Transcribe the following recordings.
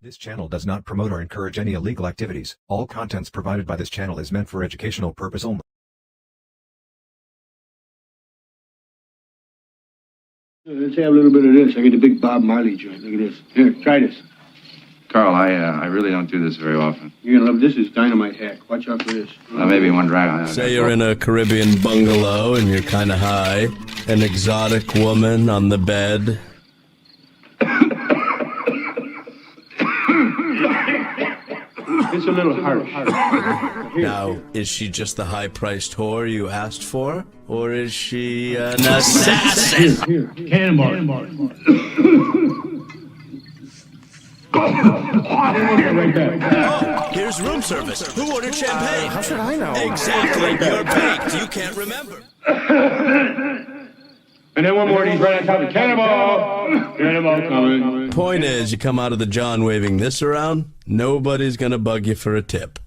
This channel does not promote or encourage any illegal activities. All contents provided by this channel is meant for educational purpose only. Let's have a little bit of this. I get the big Bob Marley joint. Look at this. Here, try this. Carl, I really don't do this very often. You're gonna love this. Is dynamite hack. Watch out for this. Maybe one drag. Say you're in a Caribbean bungalow and you're kind of high. An exotic woman on the bed. It's a little harsh. Now, is she just the high-priced whore you asked for? Or is she an assassin? Here. Cannonball. Right back. Here's room service. Who ordered champagne? How should I know? Exactly. You're baked. You can't remember. And then one more of these right on top of Cannonball. Cannonball coming. Point is, you come out of the John waving this around, nobody's gonna bug you for a tip.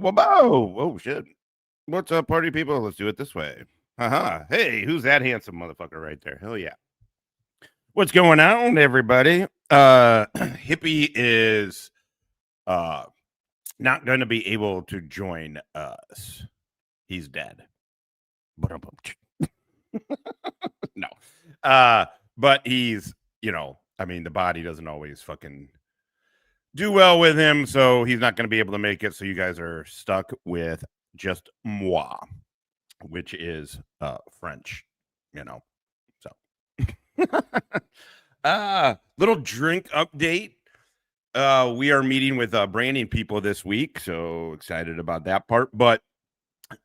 Whoa! Oh shit! What's up, party people? Let's do it this way. Haha! Hey, who's that handsome motherfucker right there? Hell yeah! What's going on, everybody? Hippie is not going to be able to join us. He's dead. No. But he's, I mean, the body doesn't always fucking do well with him, so he's not going to be able to make it. So you guys are stuck with just moi, which is French, So, little drink update. We are meeting with branding people this week, so excited about that part. But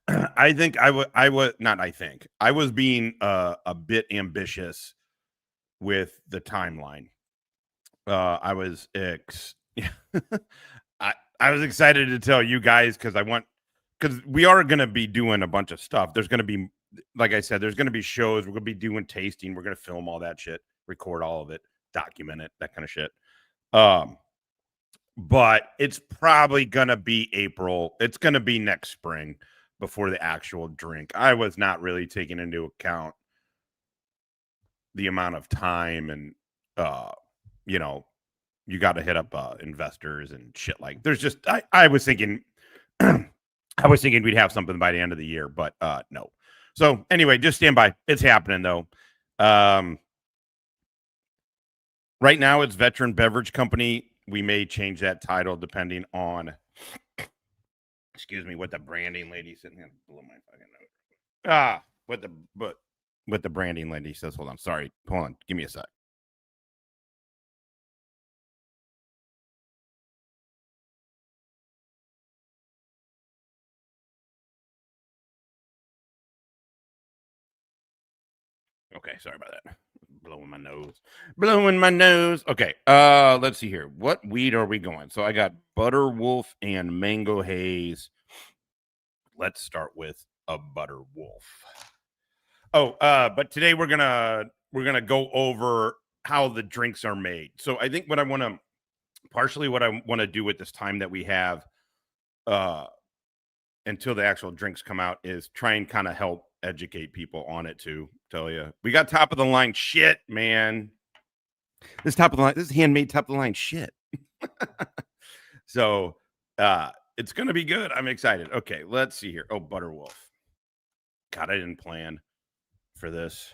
I think I was being a bit ambitious with the timeline. I was excited to tell you guys because we are going to be doing a bunch of stuff. There's going to be, like I said, there's going to be shows. We're going to be doing tasting. We're going to film all that shit, record all of it, document it, that kind of shit. But it's probably going to be April. It's going to be next spring before the actual drink. I was not really taking into account the amount of time and, you got to hit up investors and shit. Like there's just, I was thinking, we'd have something by the end of the year, but no. So anyway, just stand by. It's happening though. Right now it's Veteran Beverage Company. We may change that title depending on, what the branding lady sitting here below my fucking note. What the branding lady says. Hold on. Sorry. Hold on. Give me a sec. Okay, sorry about that. Blowing my nose. Okay, let's see here. What weed are we going? So I got Butter Wolf and Mango Haze. Let's start with a Butter Wolf. Oh, but today we're gonna go over how the drinks are made. So I think what I want to do with this time that we have until the actual drinks come out is try and kind of help educate people on it too. Tell you, we got top of the line shit, man. This is handmade top of the line shit. So it's gonna be good. I'm excited. Okay, let's see here. Oh, Butterwolf. God, I didn't plan for this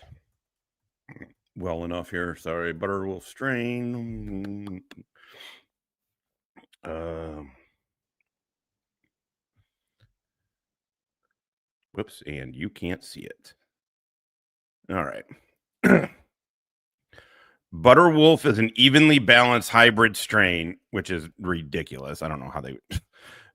well enough here. Sorry, Butterwolf strain. Whoops, and you can't see it. All right. Butterwolf is an evenly balanced hybrid strain, which is ridiculous. I don't know how they...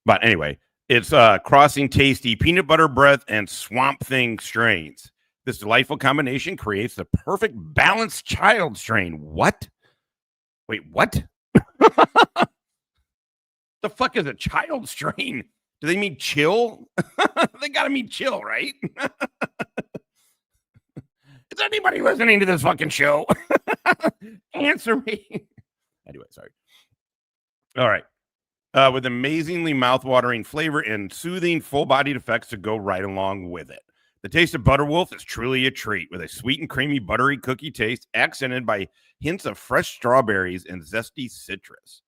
But anyway, It's crossing tasty peanut butter breath and swamp thing strains. This delightful combination creates the perfect balanced child strain. What? Wait, what? The fuck is a child strain? Do they mean chill? They gotta mean chill, right? Is anybody listening to this fucking show? Answer me. Anyway, sorry. All right. With amazingly mouthwatering flavor and soothing full-bodied effects to go right along with it. The taste of Butterwolf is truly a treat with a sweet and creamy buttery cookie taste accented by hints of fresh strawberries and zesty citrus.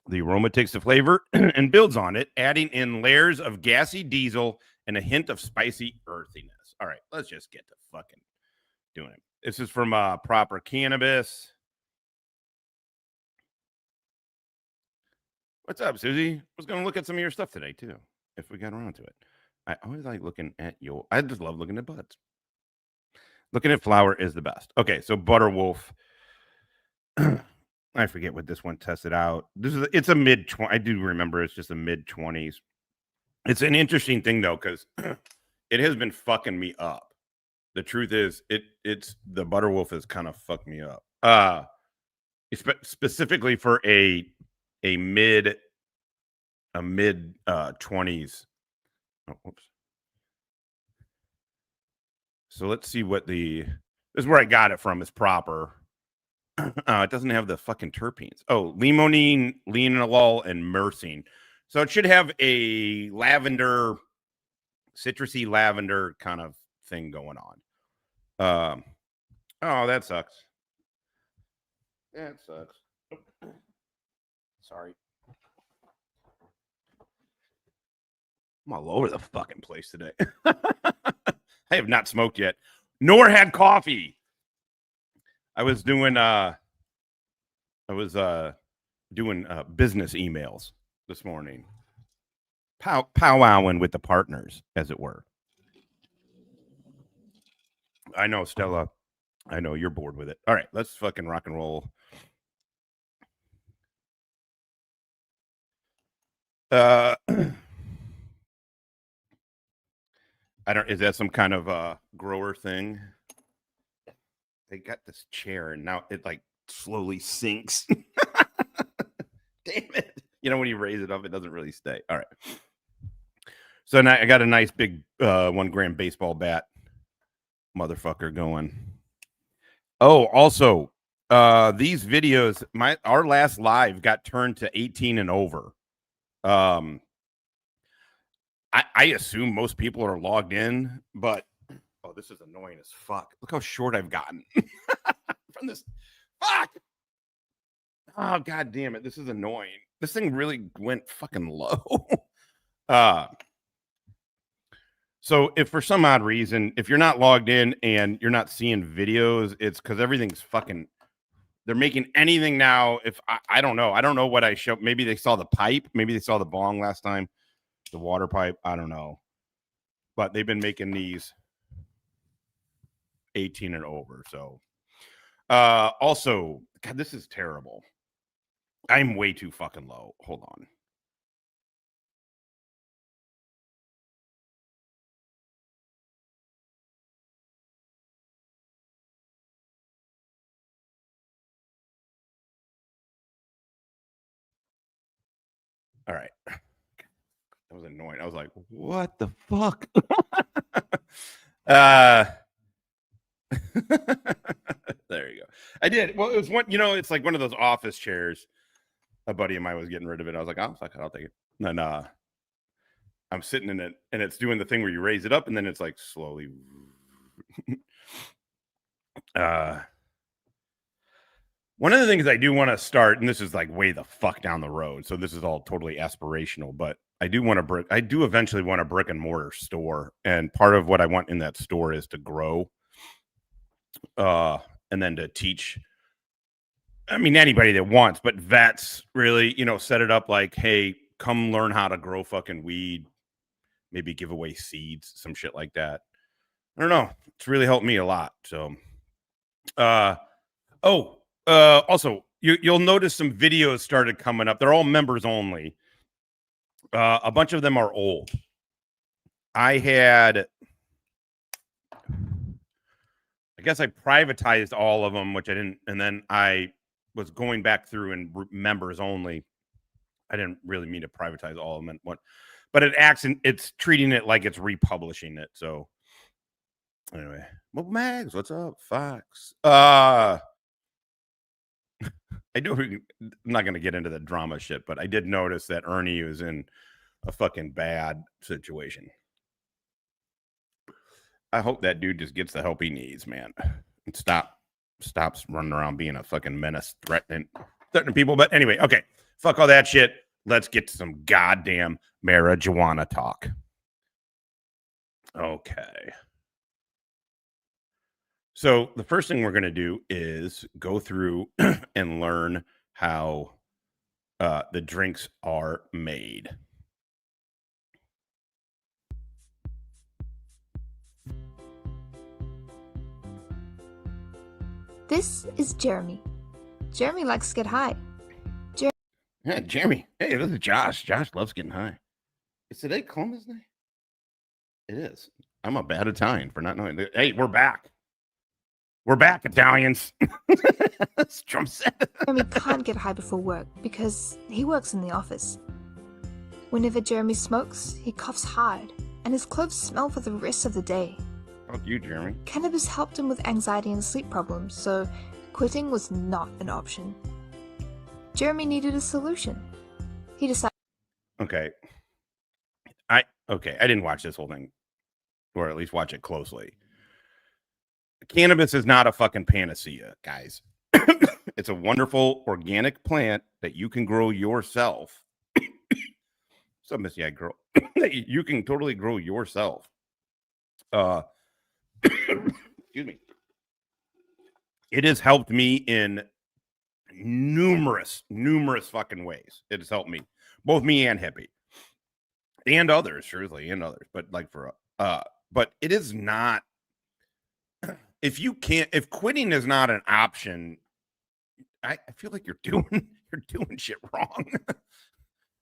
The aroma takes the flavor and builds on it, adding in layers of gassy diesel and a hint of spicy earthiness. All right, let's just get to fucking doing it. This is from Proper Cannabis. What's up, Susie? I was going to look at some of your stuff today, too, if we got around to it. I always like looking at I just love looking at buds. Looking at flower is the best. Okay, so Butterwolf. I forget what this one tested out. It's a mid-20. I do remember it's just a mid-20s. It's an interesting thing, though, because it has been fucking me up. The truth is, it's the Butterwolf has kind of fucked me up. Specifically for a mid 20s. Oh, whoops. So let's see what this is where I got it from. Is Proper. It doesn't have the fucking terpenes. Oh, limonene, linalool, and myrcene. So it should have a lavender, citrusy lavender kind of thing going on. Oh, that sucks. That sucks. Sorry. I'm all over the fucking place today. I have not smoked yet, nor had coffee. I was doing business emails this morning. Powwowing with the partners, as it were. I know, Stella. I know you're bored with it. All right, let's fucking rock and roll. Is that some kind of grower thing? They got this chair and now it like slowly sinks. Damn it. You know, when you raise it up, it doesn't really stay. All right. So now I got a nice big 1 gram baseball bat motherfucker going. Oh, also, these videos, our last live got turned to 18 and over. I assume most people are logged in, but oh, this is annoying as fuck. Look how short I've gotten from this. Fuck. Oh, god damn it. This is annoying. This thing really went fucking low. So if for some odd reason, if you're not logged in and you're not seeing videos, it's because everything's fucking, they're making anything now. If I don't know. I don't know what I showed. Maybe they saw the pipe. Maybe they saw the bong last time. The water pipe. I don't know. But they've been making these 18 and over. So also, God, this is terrible. I'm way too fucking low. Hold on. All right. That was annoying. I was like, what the fuck? There you go. I did. Well, it was one, it's like one of those office chairs. A buddy of mine was getting rid of it. I was like, oh, fuck it, I'll take it. And I'm sitting in it and it's doing the thing where you raise it up and then it's like slowly. One of the things I do want to start, and this is like way the fuck down the road, so this is all totally aspirational, but I do eventually want a brick and mortar store. And part of what I want in that store is to grow and then to teach. I mean, anybody that wants, but vets really, set it up like, hey, come learn how to grow fucking weed, maybe give away seeds, some shit like that. I don't know. It's really helped me a lot. So, also, you'll notice some videos started coming up. They're all members only. A bunch of them are old. I guess I privatized all of them, which I didn't, and then I was going back through and members only. I didn't really mean to privatize all of them, but it's treating it like it's republishing it. So anyway, Mobile Mags, what's up, Fox? I do. I'm not going to get into the drama shit, but I did notice that Ernie was in a fucking bad situation. I hope that dude just gets the help he needs, man. And stops running around being a fucking menace, threatening people. But anyway, okay, fuck all that shit. Let's get to some goddamn marijuana talk. Okay. So the first thing we're going to do is go through and learn how the drinks are made. This is Jeremy. Jeremy likes to get high. Yeah, Jeremy. Hey, this is Josh. Josh loves getting high. Is today Columbus Day? It is. I'm a bad Italian for not knowing. Hey, we're back. We're back, Italians. That's Trump said. Jeremy can't get high before work because he works in the office. Whenever Jeremy smokes, he coughs hard, and his clothes smell for the rest of the day. Fuck you, Jeremy. Cannabis helped him with anxiety and sleep problems, so quitting was not an option. Jeremy needed a solution. He decided. Okay. I didn't watch this whole thing, or at least watch it closely. Cannabis is not a fucking panacea, guys. It's a wonderful organic plant that you can grow yourself. So, Missy, I grow. You can totally grow yourself. Excuse me. It has helped me in numerous fucking ways. It has helped me, both me and Hippie, and others, truthfully, and others. But but it is not. If quitting is not an option, I feel like you're doing shit wrong.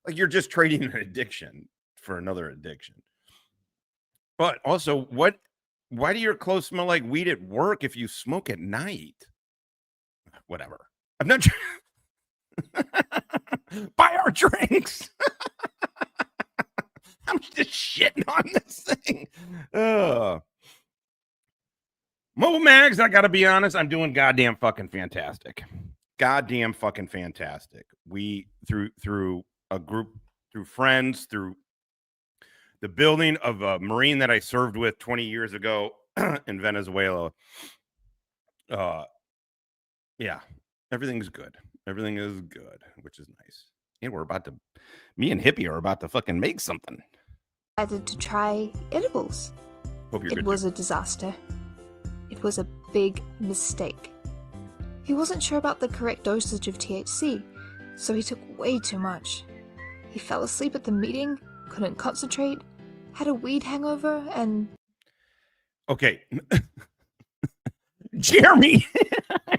Like you're just trading an addiction for another addiction. But also, why do your clothes smell like weed at work if you smoke at night? Whatever. I'm not buy our drinks. I'm just shitting on this thing. Mobile Mags, I gotta be honest, I'm doing goddamn fucking fantastic. Goddamn fucking fantastic. We through a group, through friends, through the building of a Marine that I served with 20 years ago in Venezuela. Yeah, everything's good. Everything is good, which is nice. And me and Hippie are about to fucking make something. Decided to try edibles. Hope you're It good. was a disaster. It was a big mistake. He wasn't sure about the correct dosage of THC, so he took way too much. He fell asleep at the meeting, couldn't concentrate, had a weed hangover, and... Okay. Jeremy,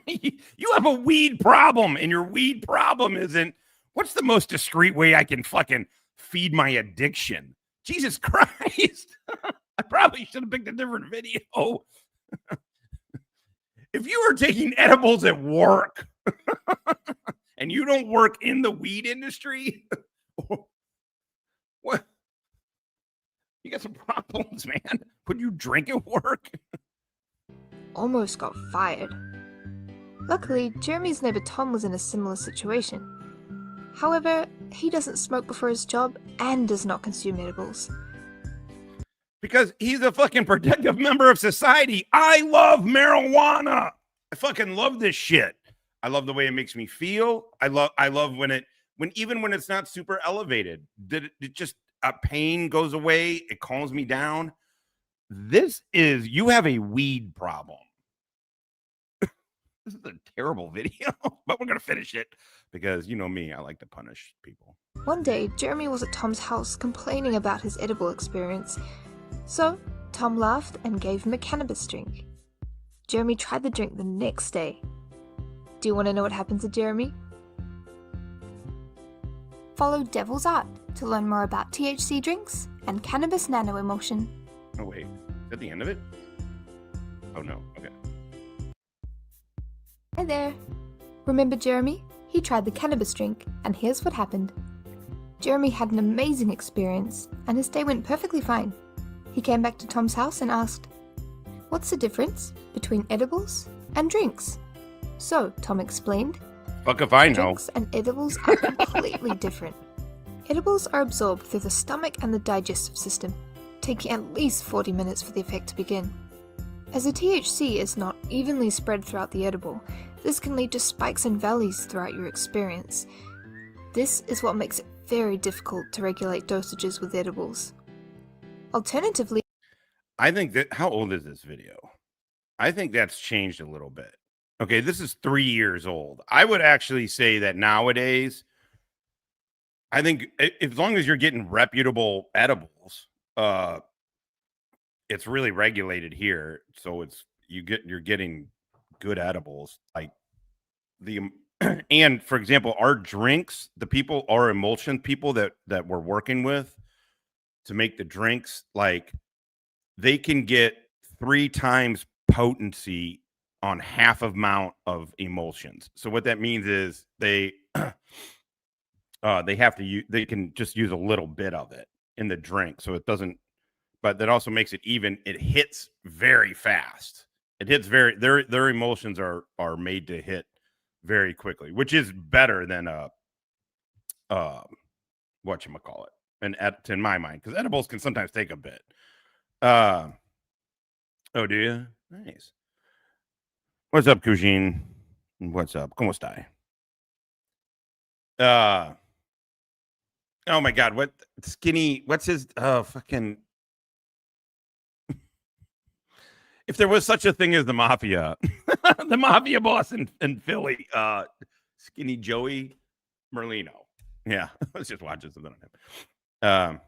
you have a weed problem, and your weed problem isn't, what's the most discreet way I can fucking feed my addiction? Jesus Christ. I probably should have picked a different video. If you are taking edibles at work and you don't work in the weed industry, what? You got some problems, man. Would you drink at work? almost got fired. Luckily, Jeremy's neighbor Tom was in a similar situation. However, he doesn't smoke before his job and does not consume edibles. Because he's a fucking protective member of society. I love marijuana. I fucking love this shit. I love the way it makes me feel. I love when even when it's not super elevated, that it just pain goes away. It calms me down. You have a weed problem. This is a terrible video, but we're going to finish it because you know me, I like to punish people. One day, Jeremy was at Tom's house complaining about his edible experience. So, Tom laughed and gave him a cannabis drink. Jeremy tried the drink the next day. Do you want to know what happened to Jeremy? Follow Devil's Art. to learn more about THC drinks and cannabis nano-emulsion. Oh, wait. Is that the end of it? Oh, no. Okay. Hi there. Remember Jeremy? He tried the cannabis drink, and here's what happened. Jeremy had an amazing experience, and his day went perfectly fine. He came back to Tom's house and asked, "What's the difference between edibles and drinks?" So, Tom explained, Fuck if I know. drinks and edibles are completely different. Edibles are absorbed through the stomach and the digestive system, taking at least 40 minutes for the effect to begin. As the THC is not evenly spread throughout the edible, this can lead to spikes and valleys throughout your experience. This is what makes it very difficult to regulate dosages with edibles. Alternatively, I think that, how old is this video? I think that's changed a little bit. Okay, this is 3 years old. I would actually say that nowadays, I think as long as you're getting reputable edibles, it's really regulated here. So you're getting good edibles. Like and for example, our drinks, our emulsion people that we're working with to make the drinks, like they can get 3 times potency on half amount of emulsions. So what that means is they have to use, they can just use a little bit of it in the drink, so it doesn't. But that also makes it even. It hits very fast. It hits very. Their emulsions are made to hit very quickly, which is better than whatchamacallit, in my mind, because edibles can sometimes take a bit. Oh, do you? Nice. What's up, Kujin? What's up? ¿Cómo está? Oh my God, what skinny? What's his? Fucking. If there was such a thing as the mafia, the mafia boss in Philly, Skinny Joey Merlino. Yeah, let's just watch something on him.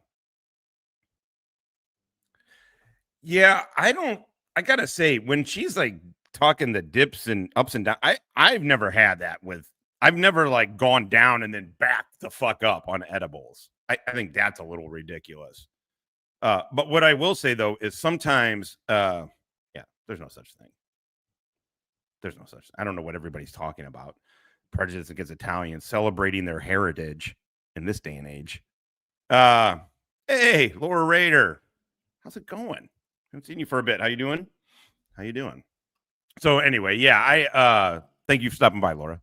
Yeah, I gotta say, when she's like talking the dips and ups and downs, I've never had that with. I've never like gone down and then backed the fuck up on edibles. I think that's a little ridiculous. But what I will say though is sometimes, yeah, there's no such thing. There's no such. I don't know what everybody's talking about. Prejudice against Italians, celebrating their heritage in this day and age. Hey, Laura Rader, how's it going? Haven't seen you for a bit. How you doing? So anyway, yeah, I thank you for stopping by, Laura.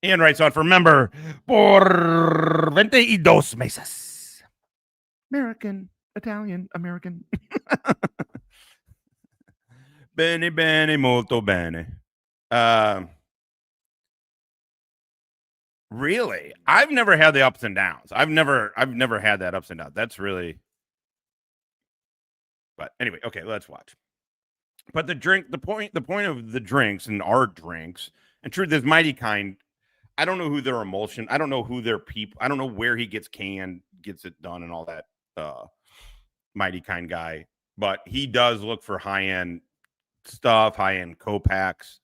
And writes on for member por 22 meses. American, Italian, American. Bene, bene, molto bene. Really? I've never had the ups and downs. I've never had that ups and downs. That's really. But anyway, okay, let's watch. But the point of the drinks and our drinks, and truth is, Mighty Kind, I don't know who their emulsion, I don't know who their people, I don't know where he gets it done and all that. Mighty Kind guy, but he does look for high-end stuff, high-end co-packs,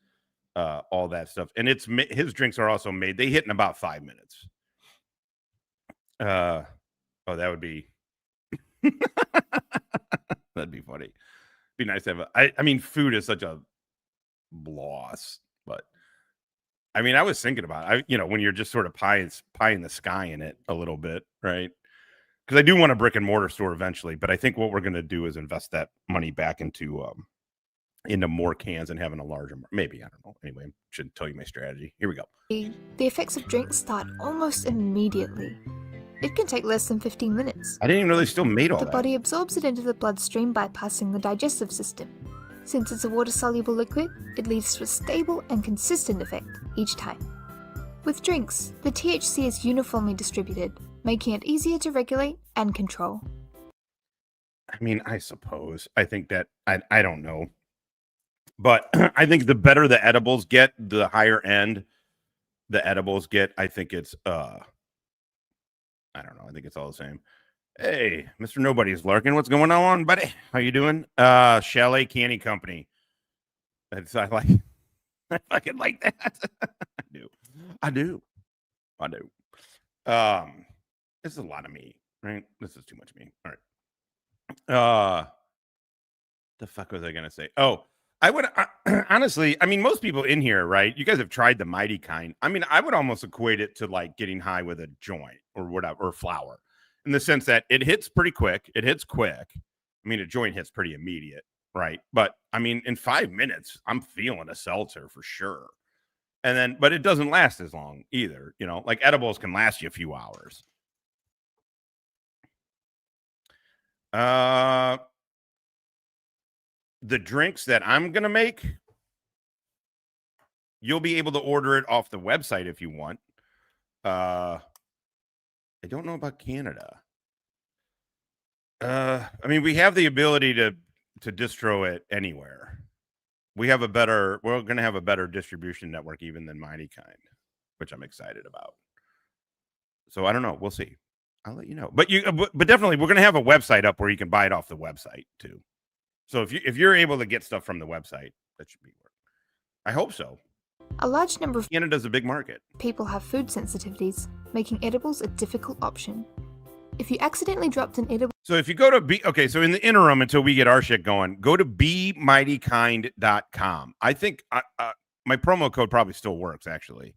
all that stuff. And his drinks are also made, they hit in about 5 minutes. Oh, that would be that'd be funny. Be nice to have I mean, food is such a loss, but I mean, I was thinking about it. When you're just sort of pie in the sky in it a little bit, right? Because I do want a brick and mortar store eventually, but I think what we're going to do is invest that money back into more cans and having a larger, maybe, I don't know. Anyway, I shouldn't tell you my strategy. Here we go. the effects of drinks start almost immediately. It can take less than 15 minutes. I didn't even know they still made all The that. body absorbs it into the bloodstream bypassing the digestive system. Since it's a water-soluble liquid, it leads to a stable and consistent effect each time. With drinks, the THC is uniformly distributed, making it easier to regulate and control. I mean, I suppose. I think that, I don't know. But I think the better the edibles get, the higher end the edibles get. I think it's, I don't know. I think it's all the same. Hey, Mr. Nobody's lurking. What's going on, buddy? How you doing? Chalet Candy Company. I fucking like that. I do. This is a lot of meat, right? This is too much meat. All right. The fuck was I gonna say? Oh, I would honestly. I mean, most people in here, right? You guys have tried the mighty kind. I mean, I would almost equate it to like getting high with a joint or whatever, or flower, in the sense that it hits pretty quick. It hits quick. I mean, a joint hits pretty immediate, right? But I mean, in 5 minutes, I'm feeling a seltzer for sure. And then, but it doesn't last as long either. You know, like edibles can last you a few hours. The drinks that I'm going to make, you'll be able to order it off the website if you want. I don't know about Canada. I mean, we have the ability to distro it anywhere. We're going to have a better distribution network even than Mighty Kind, which I'm excited about. So I don't know. We'll see. I'll let you know. But definitely we're going to have a website up where you can buy it off the website too. So if you're able to get stuff from the website, that should be work. I hope so. A large number of Canada's a big market. people have food sensitivities, making edibles a difficult option. If you accidentally dropped an edible So if you go to so in the interim until we get our shit going, go to bemightykind.com. I think my promo code probably still works actually.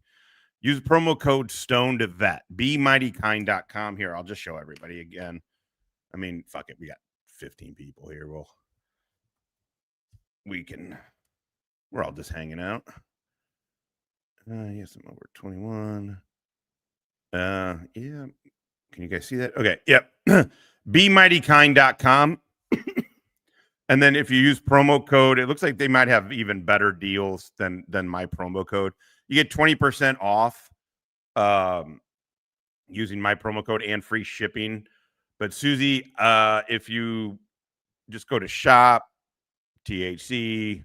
Use promo code STONEDVET. bemightykind.com. Here, I'll just show everybody again. I mean, fuck it. We got 15 people here. We're all just hanging out. Yes, I'm over 21. Yeah. Can you guys see that? Okay. Yep. bemightykind.com. And then if you use promo code, it looks like they might have even better deals than my promo code. You get 20% off using my promo code and free shipping. But Susie, if you just go to shop, THC,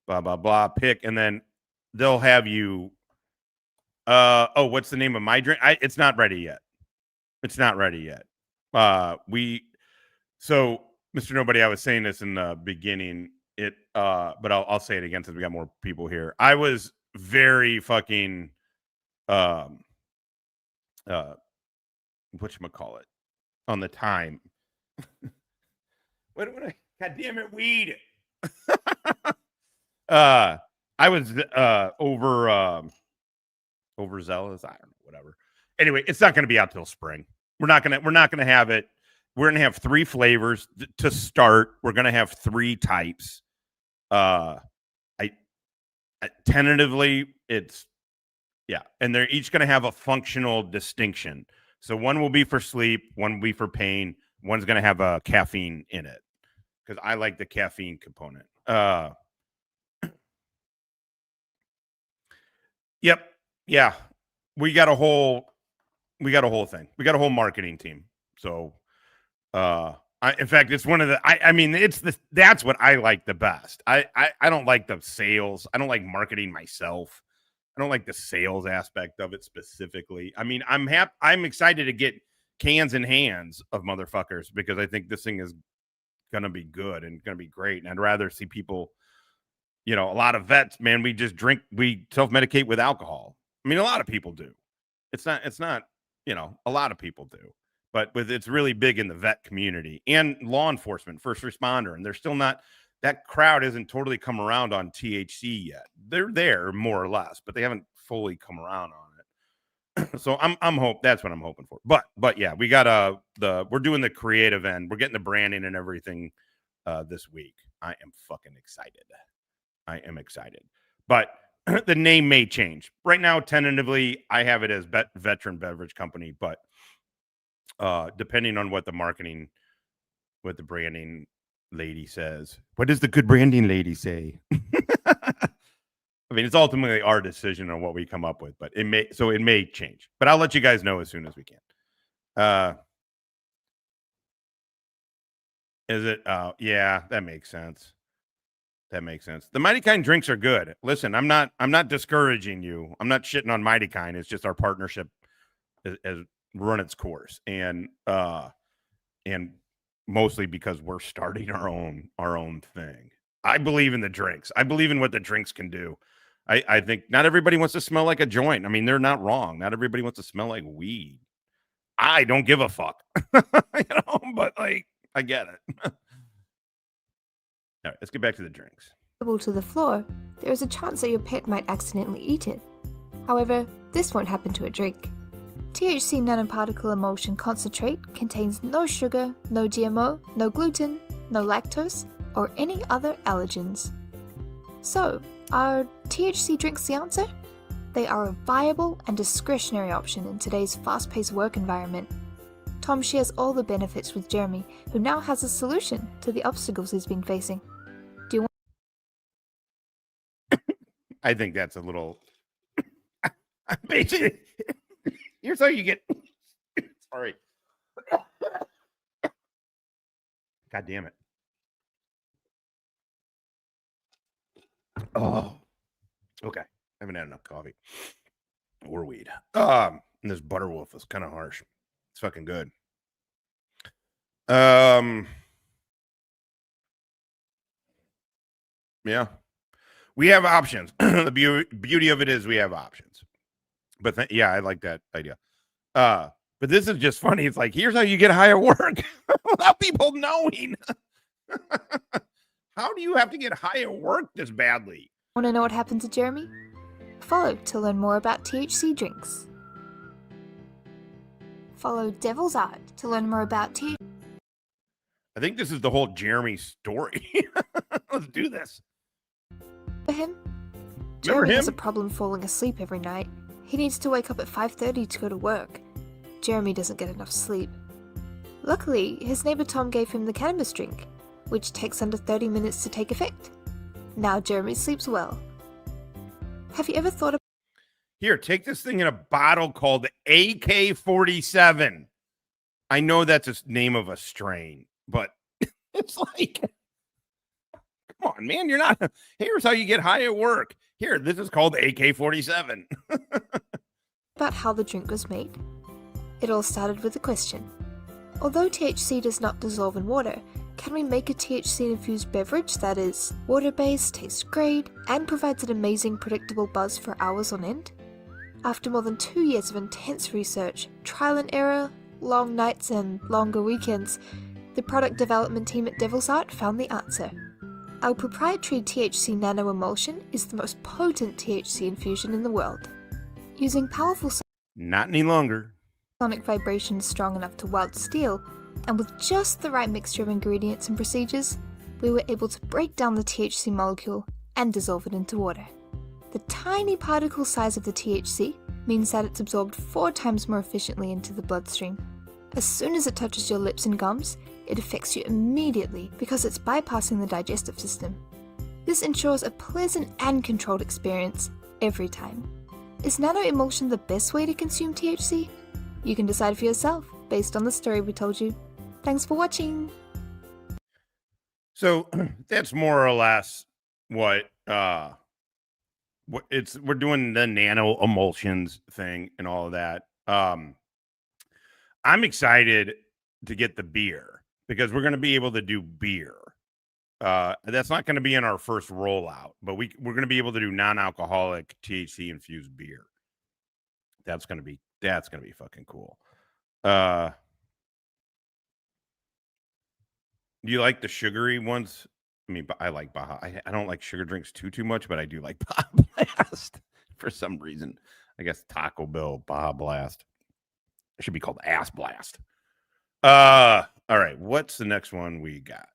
blah, blah, blah, pick, and then they'll have you. What's the name of my drink? It's not ready yet. It's not ready yet. So Mr. Nobody, I was saying this in the beginning. But I'll say it again since we got more people here. I was very fucking whatchamacallit on the time. God damn it, weed. I was overzealous. I don't know, whatever. Anyway, it's not going to be out till spring. We're not going to have it. We're going to have 3 flavors to start. We're going to have 3 types. Tentatively, and they're each going to have a functional distinction. So one will be for sleep, one will be for pain, one's going to have a caffeine in it because I like the caffeine component. Yep. Yeah. We got a whole thing. We got a whole marketing team. So, in fact, it's one of the, that's what I like the best. I don't like the sales. I don't like marketing myself. I don't like the sales aspect of it specifically. I mean, I'm excited to get cans in hands of motherfuckers because I think this thing is going to be good and going to be great. And I'd rather see people, a lot of vets, man, we self-medicate with alcohol. I mean, a lot of people do. It's not, a lot of people do. But it's really big in the vet community and law enforcement, first responder. And they're still not, that crowd hasn't totally come around on THC yet. They're there more or less, but they haven't fully come around on it. So that's what I'm hoping for. But yeah, we got we're doing the creative end. We're getting the branding and everything this week. I am fucking excited. I am excited. But the name may change. Right now, tentatively, I have it as Veteran Beverage Company, but depending on what the branding lady says. What does the good branding lady say? I mean, it's ultimately our decision on what we come up with, but it may change. But I'll let you guys know as soon as we can. Is it? Yeah, that makes sense. That makes sense. The Mighty Kind drinks are good. Listen, I'm not discouraging you. I'm not shitting on Mighty Kind. It's just our partnership has run its course, and mostly because we're starting our own thing. I believe in the drinks. I believe in what the drinks can do. I think not everybody wants to smell like a joint. I mean, they're not wrong. Not everybody wants to smell like weed. I don't give a fuck. But like, I get it. All right, let's get back to the drinks. To the floor, there is a chance that your pet might accidentally eat it. However, this won't happen to a drink. THC nanoparticle emulsion concentrate contains no sugar, no GMO, no gluten, no lactose, or any other allergens. So, are THC drinks the answer? They are a viable and discretionary option in today's fast-paced work environment. Tom shares all the benefits with Jeremy, who now has a solution to the obstacles he's been facing. Do you want? I think that's a little. Basically, here's how you get. Sorry. God damn it. Oh, okay. I haven't had enough coffee or weed. And this Butterwolf is kind of harsh. It's fucking good. Yeah, we have options. The beauty of it is we have options. But yeah, I like that idea. But this is just funny. It's like, here's how you get high at work without people knowing. How do you have to get high at work this badly? Want to know what happened to Jeremy? Follow to learn more about THC drinks. Follow Devil's Art to learn more about THC. I think this is the whole Jeremy story. Let's do this. For him, Remember Jeremy has a him? problem falling asleep every night. He needs to wake up at 5:30 to go to work. Jeremy doesn't get enough sleep. Luckily, his neighbor Tom gave him the cannabis drink, which takes under 30 minutes to take effect. Now Jeremy sleeps well. Have you ever thought of Here, take this thing in a bottle called AK-47. I know that's the name of a strain, but it's like, come on, man, you're not. Here's how you get high at work. Here, this is called AK-47. about how the drink was made? It all started with a question. Although THC does not dissolve in water, can we make a THC-infused beverage that is water-based, tastes great, and provides an amazing predictable buzz for hours on end? After more than 2 years of intense research, trial and error, long nights and longer weekends, the product development team at Devil's Art found the answer. Our proprietary THC nano emulsion is the most potent THC infusion in the world. Using powerful Not any longer. sonic vibrations strong enough to weld steel, and with just the right mixture of ingredients and procedures, we were able to break down the THC molecule and dissolve it into water. The tiny particle size of the THC means that it's absorbed 4 times more efficiently into the bloodstream. As soon as it touches your lips and gums, it affects you immediately because it's bypassing the digestive system. This ensures a pleasant and controlled experience every time. Is nano emulsion the best way to consume THC? You can decide for yourself based on the story we told you. Thanks for watching! So that's more or less what we're doing the nano emulsions thing and all of that. I'm excited to get the beer because we're going to be able to do beer. That's not going to be in our first rollout, but we're going to be able to do non-alcoholic THC infused beer. That's going to be fucking cool. Do you like the sugary ones? I mean, I like Baja. I don't like sugar drinks too much, but I do like Baja Blast for some reason. I guess Taco Bell Baja Blast. It should be called Ass Blast. All right. What's the next one we got?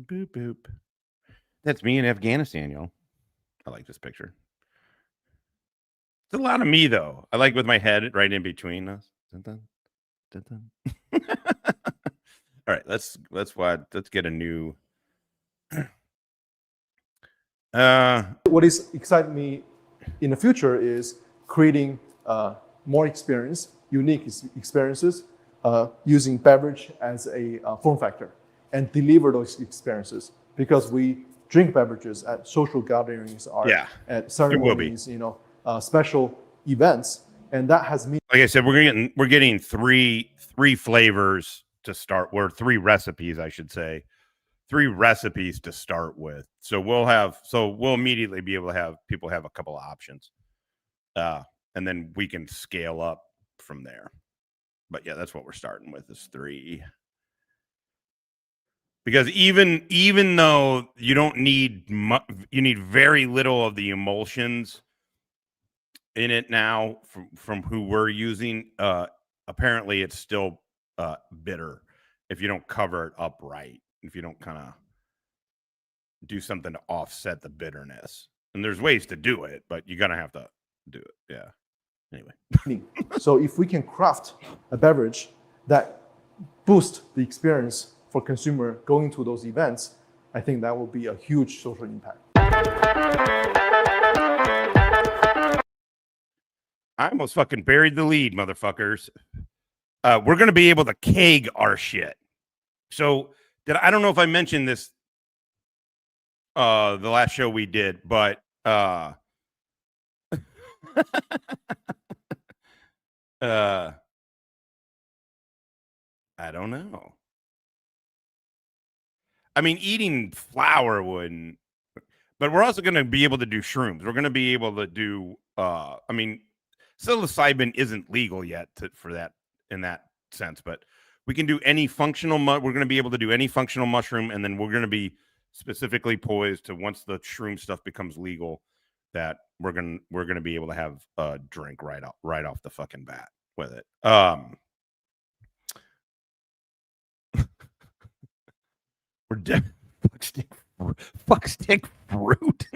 Boop boop. That's me in Afghanistan, y'all. I like this picture. It's a lot of me though. I like with my head right in between us. Dun, dun, dun, dun. All right, let's get a new. What is exciting me in the future is creating more unique experiences, using beverage as a form factor and deliver those experiences, because we drink beverages at social gatherings or at ceremonies, special events, and that has me. Like I said, we're getting three flavors to start, or 3 recipes, I should say. 3 recipes to start with. So we'll immediately be able to have people have a couple of options. And and then we can scale up from there. But yeah, that's what we're starting with is 3. Because even though you don't need you need very little of the emulsions in it now from who we're using, apparently it's still bitter if you don't cover it up right, if you don't kind of do something to offset the bitterness. And there's ways to do it, but you're gonna have to do it. Yeah. Anyway. So if we can craft a beverage that boosts the experience for consumer going to those events, I think that will be a huge social impact. I almost fucking buried the lead, motherfuckers. We're gonna be able to keg our shit. So I don't know if I mentioned this the last show we did, but I don't know. I mean, eating flour wouldn't, but we're also going to be able to do shrooms. We're going to be able to do, I mean, psilocybin isn't legal yet for that in that sense, but we can do any functional. We're going to be able to do any functional mushroom, and then we're going to be specifically poised to once the shroom stuff becomes legal, that we're gonna be able to have a drink right off the fucking bat with it. We're fuck stick fruit.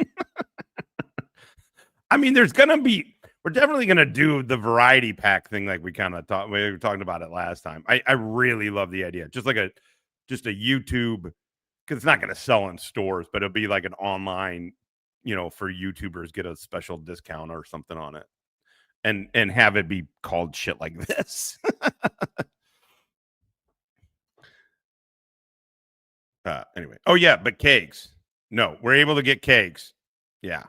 I mean, we're definitely gonna do the variety pack thing like we were talking about it last time. I really love the idea. Just a YouTube, because it's not gonna sell in stores, but it'll be like an online, for YouTubers, get a special discount or something on it. And have it be called shit like this. Anyway. Oh yeah, but kegs. No, we're able to get kegs. Yeah.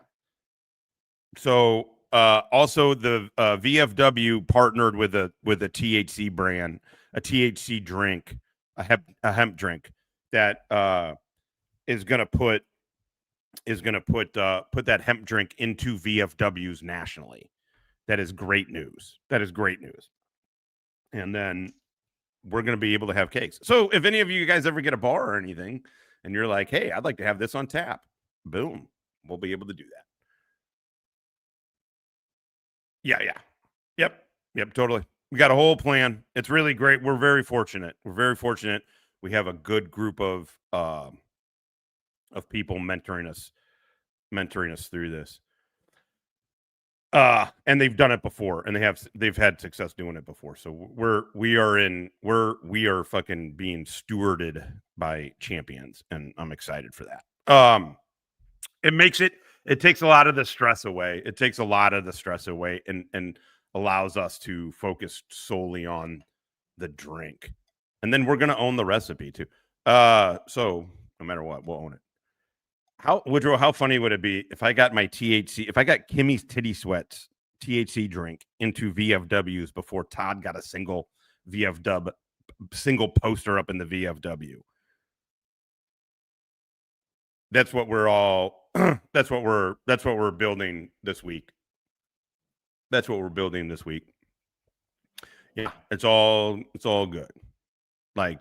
So also the VFW partnered with a THC brand, a THC drink, a hemp drink that is gonna put that hemp drink into VFWs nationally. That is great news. And then we're going to be able to have cakes. So if any of you guys ever get a bar or anything and you're like, hey, I'd like to have this on tap, boom, we'll be able to do that. Yeah. Yep, totally. We got a whole plan. It's really great. We're very fortunate. We have a good group of people mentoring us through this. And they've done it before, and they've had success doing it before. So we are fucking being stewarded by champions, and I'm excited for that. It takes a lot of the stress away. And allows us to focus solely on the drink. And then we're gonna own the recipe too. So no matter what, we'll own it. Woodrow, how funny would it be if I got Kimmy's Titty Sweats THC drink into VFWs before Todd got a single poster up in the VFW? That's what we're building this week. Yeah, it's all good. Like,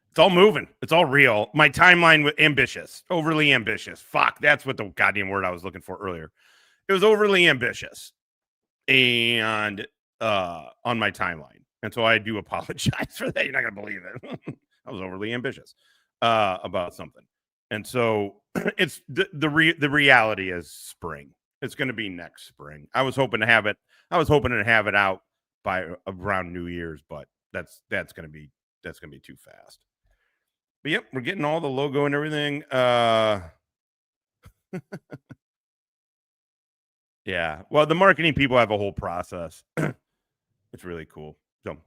it's all moving. It's all real. My timeline was overly ambitious. Fuck, that's what the goddamn word I was looking for earlier. It was overly ambitious, and on my timeline, and so I do apologize for that. You're not gonna believe it. I was overly ambitious about something, and so it's the reality is spring. It's going to be next spring. I was hoping to have it out by around New Year's, but that's going to be too fast. But yep, we're getting all the logo and everything. Yeah. Well, the marketing people have a whole process. It's really cool. So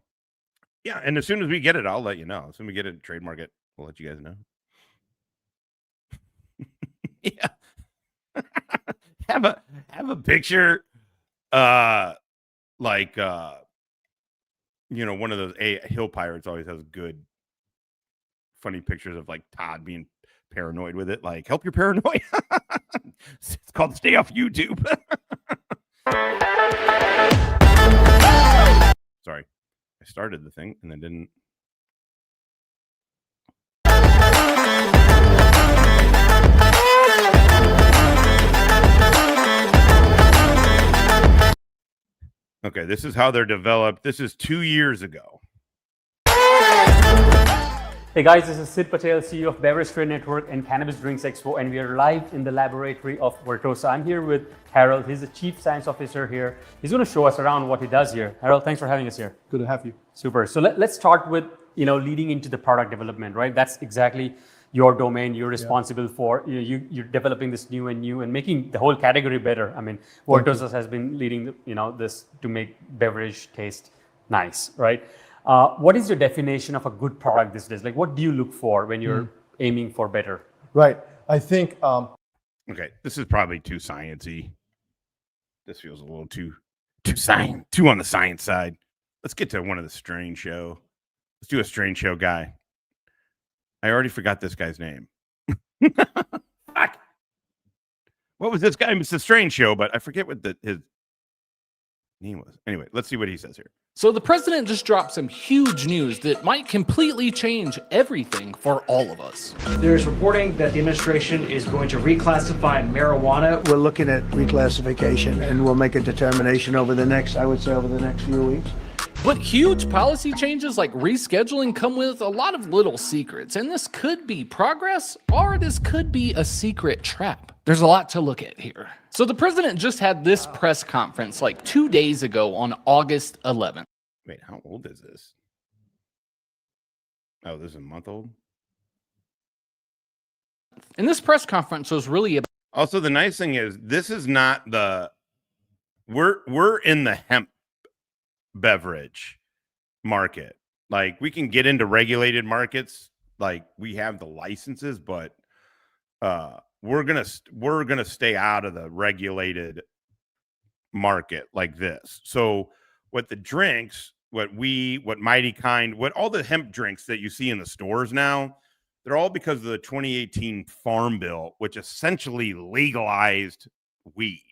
yeah, and as soon as we get it, I'll let you know. As soon as we get it, trademark it, we'll let you guys know. Yeah. have a picture like one of those Hill Pirates always has good funny pictures of like Todd being paranoid with it, like help your paranoia. It's called Stay Off YouTube. Sorry, I started the thing and then didn't. Okay, this is how they're developed. This is 2 years ago. Hey guys, this is Sid Patel, CEO of Beverage Trade Network and Cannabis Drinks Expo, and we are live in the laboratory of Vertosa. I'm here with Harold. He's the Chief Science Officer here. He's going to show us around what he does here. Harold, thanks for having us here. Good to have you. Super. So let's start with, leading into the product development, right? That's exactly your domain. You're responsible for, you're developing this new and making the whole category better. I mean, Vertosa has been leading, this to make beverage taste nice, right? What is your definition of a good product these days? Like, what do you look for when you're aiming for better? Right. I think. Okay, this is probably too sciencey. This feels a little too on the science side. Let's get to one of the strain show. Let's do a strain show guy. I already forgot this guy's name. Fuck. What was this guy? It's the strain show, but I forget what his name was. Anyway, let's see what he says here. So the president just dropped some huge news that might completely change everything for all of us. There's reporting that the administration is going to reclassify marijuana. We're looking at reclassification, and we'll make a determination over the next few weeks. But huge policy changes like rescheduling come with a lot of little secrets, and this could be progress or this could be a secret trap. There's a lot to look at here. So the president just had this press conference like 2 days ago on August 11th. Wait, how old is this? Oh, this is a month old? And this press conference was really about... Also, the nice thing is this is not the... We're in the hemp beverage market. Like, we can get into regulated markets, like we have the licenses, but we're gonna stay out of the regulated market like this. So what the drinks, what Mighty Kind, what all the hemp drinks that you see in the stores now, they're all because of the 2018 Farm Bill, which essentially legalized weed.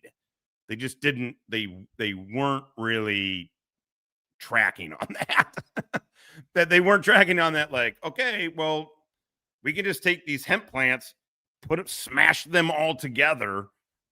They just didn't, they weren't really tracking on that. They weren't tracking on that, like, okay, well, we can just take these hemp plants, smash them all together,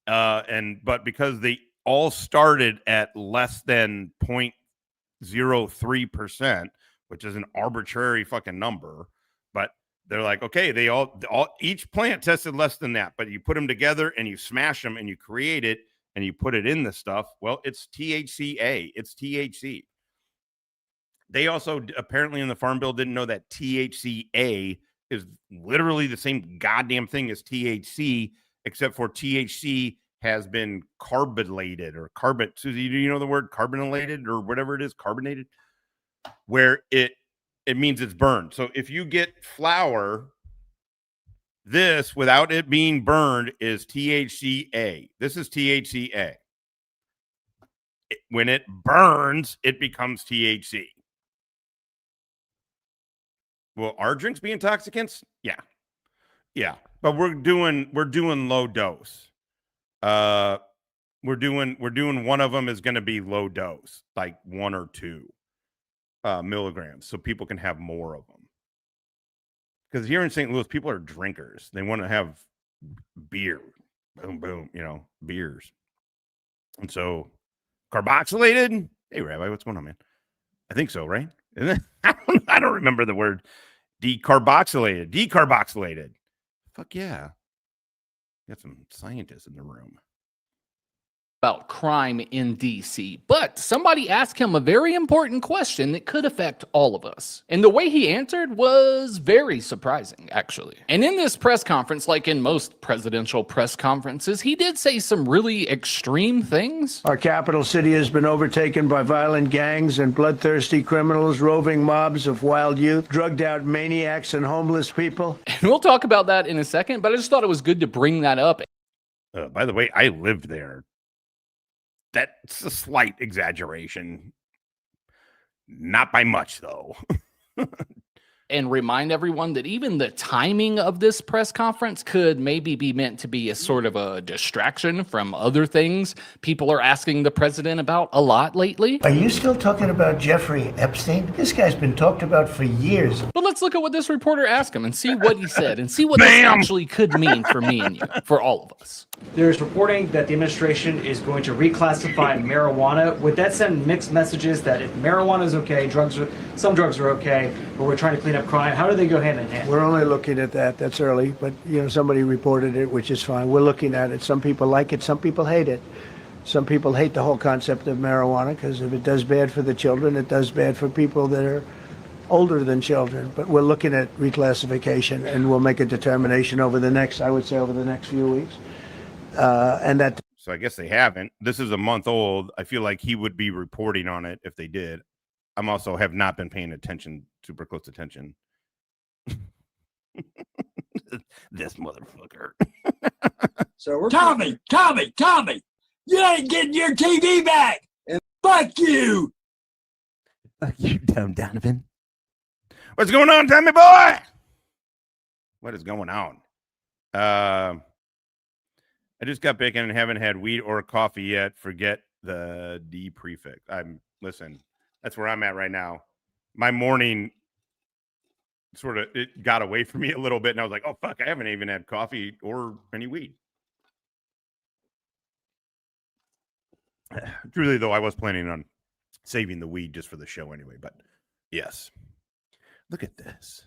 but because they all started at less than 0.03%, which is an arbitrary fucking number, but they're like, okay, they all each plant tested less than that, but you put them together and you smash them and you create it and you put it in the stuff. Well, it's THCA, it's THC. They also apparently in the Farm Bill didn't know that THCA is literally the same goddamn thing as THC, except for THC has been carbonated or Susie, do you know the word carbonated or whatever it is, carbonated, where it means it's burned. So if you get flour, this without it being burned is THCA. This is THCA. When it burns, it becomes THC. Will our drinks be intoxicants? Yeah. But we're doing low dose. We're doing one of them is going to be low dose, like 1 or 2 milligrams, so people can have more of them. Because here in St. Louis, people are drinkers. They want to have beer, boom, beers. And so carboxylated. Hey, Rabbi, what's going on, man? I think so, right? Isn't it? I don't remember the word. Decarboxylated. Fuck yeah. Got some scientists in the room. About crime in DC, but somebody asked him a very important question that could affect all of us. And the way he answered was very surprising, actually. And in this press conference, like in most presidential press conferences, he did say some really extreme things. Our capital city has been overtaken by violent gangs and bloodthirsty criminals, roving mobs of wild youth, drugged out maniacs and homeless people. And we'll talk about that in a second, but I just thought it was good to bring that up. By the way, I lived there. That's a slight exaggeration. Not by much, though. and remind everyone that even the timing of this press conference could maybe be meant to be a sort of a distraction from other things people are asking the president about a lot lately. Are you still talking about Jeffrey Epstein? This guy's been talked about for years. But let's look at what this reporter asked him and see what he said and see what this actually could mean for me and you, for all of us. There's reporting that the administration is going to reclassify marijuana. Would that send mixed messages that if marijuana is okay, some drugs are okay, but we're trying to clean up crime? How do they go hand in hand? We're only looking at that. That's early, but somebody reported it, which is fine. We're looking at it. Some people like it, some people hate it. Some people hate the whole concept of marijuana because if it does bad for the children, it does bad for people that are older than children. But we're looking at reclassification, and we'll make a determination over the next few weeks. So I guess they haven't. This is a month old. I feel like he would be reporting on it if they did. I'm also have not been paying attention, super close attention. This motherfucker. So we're Tommy, you ain't getting your TV back. And fuck you. Fuck you, dumb Donovan. What's going on, Tommy boy? What is going on? I just got bacon and haven't had weed or coffee yet. Forget the D prefix. Listen, that's where I'm at right now. My morning it got away from me a little bit, and I was like, oh, fuck, I haven't even had coffee or any weed. Truly, though, I was planning on saving the weed just for the show anyway, but yes. Look at this.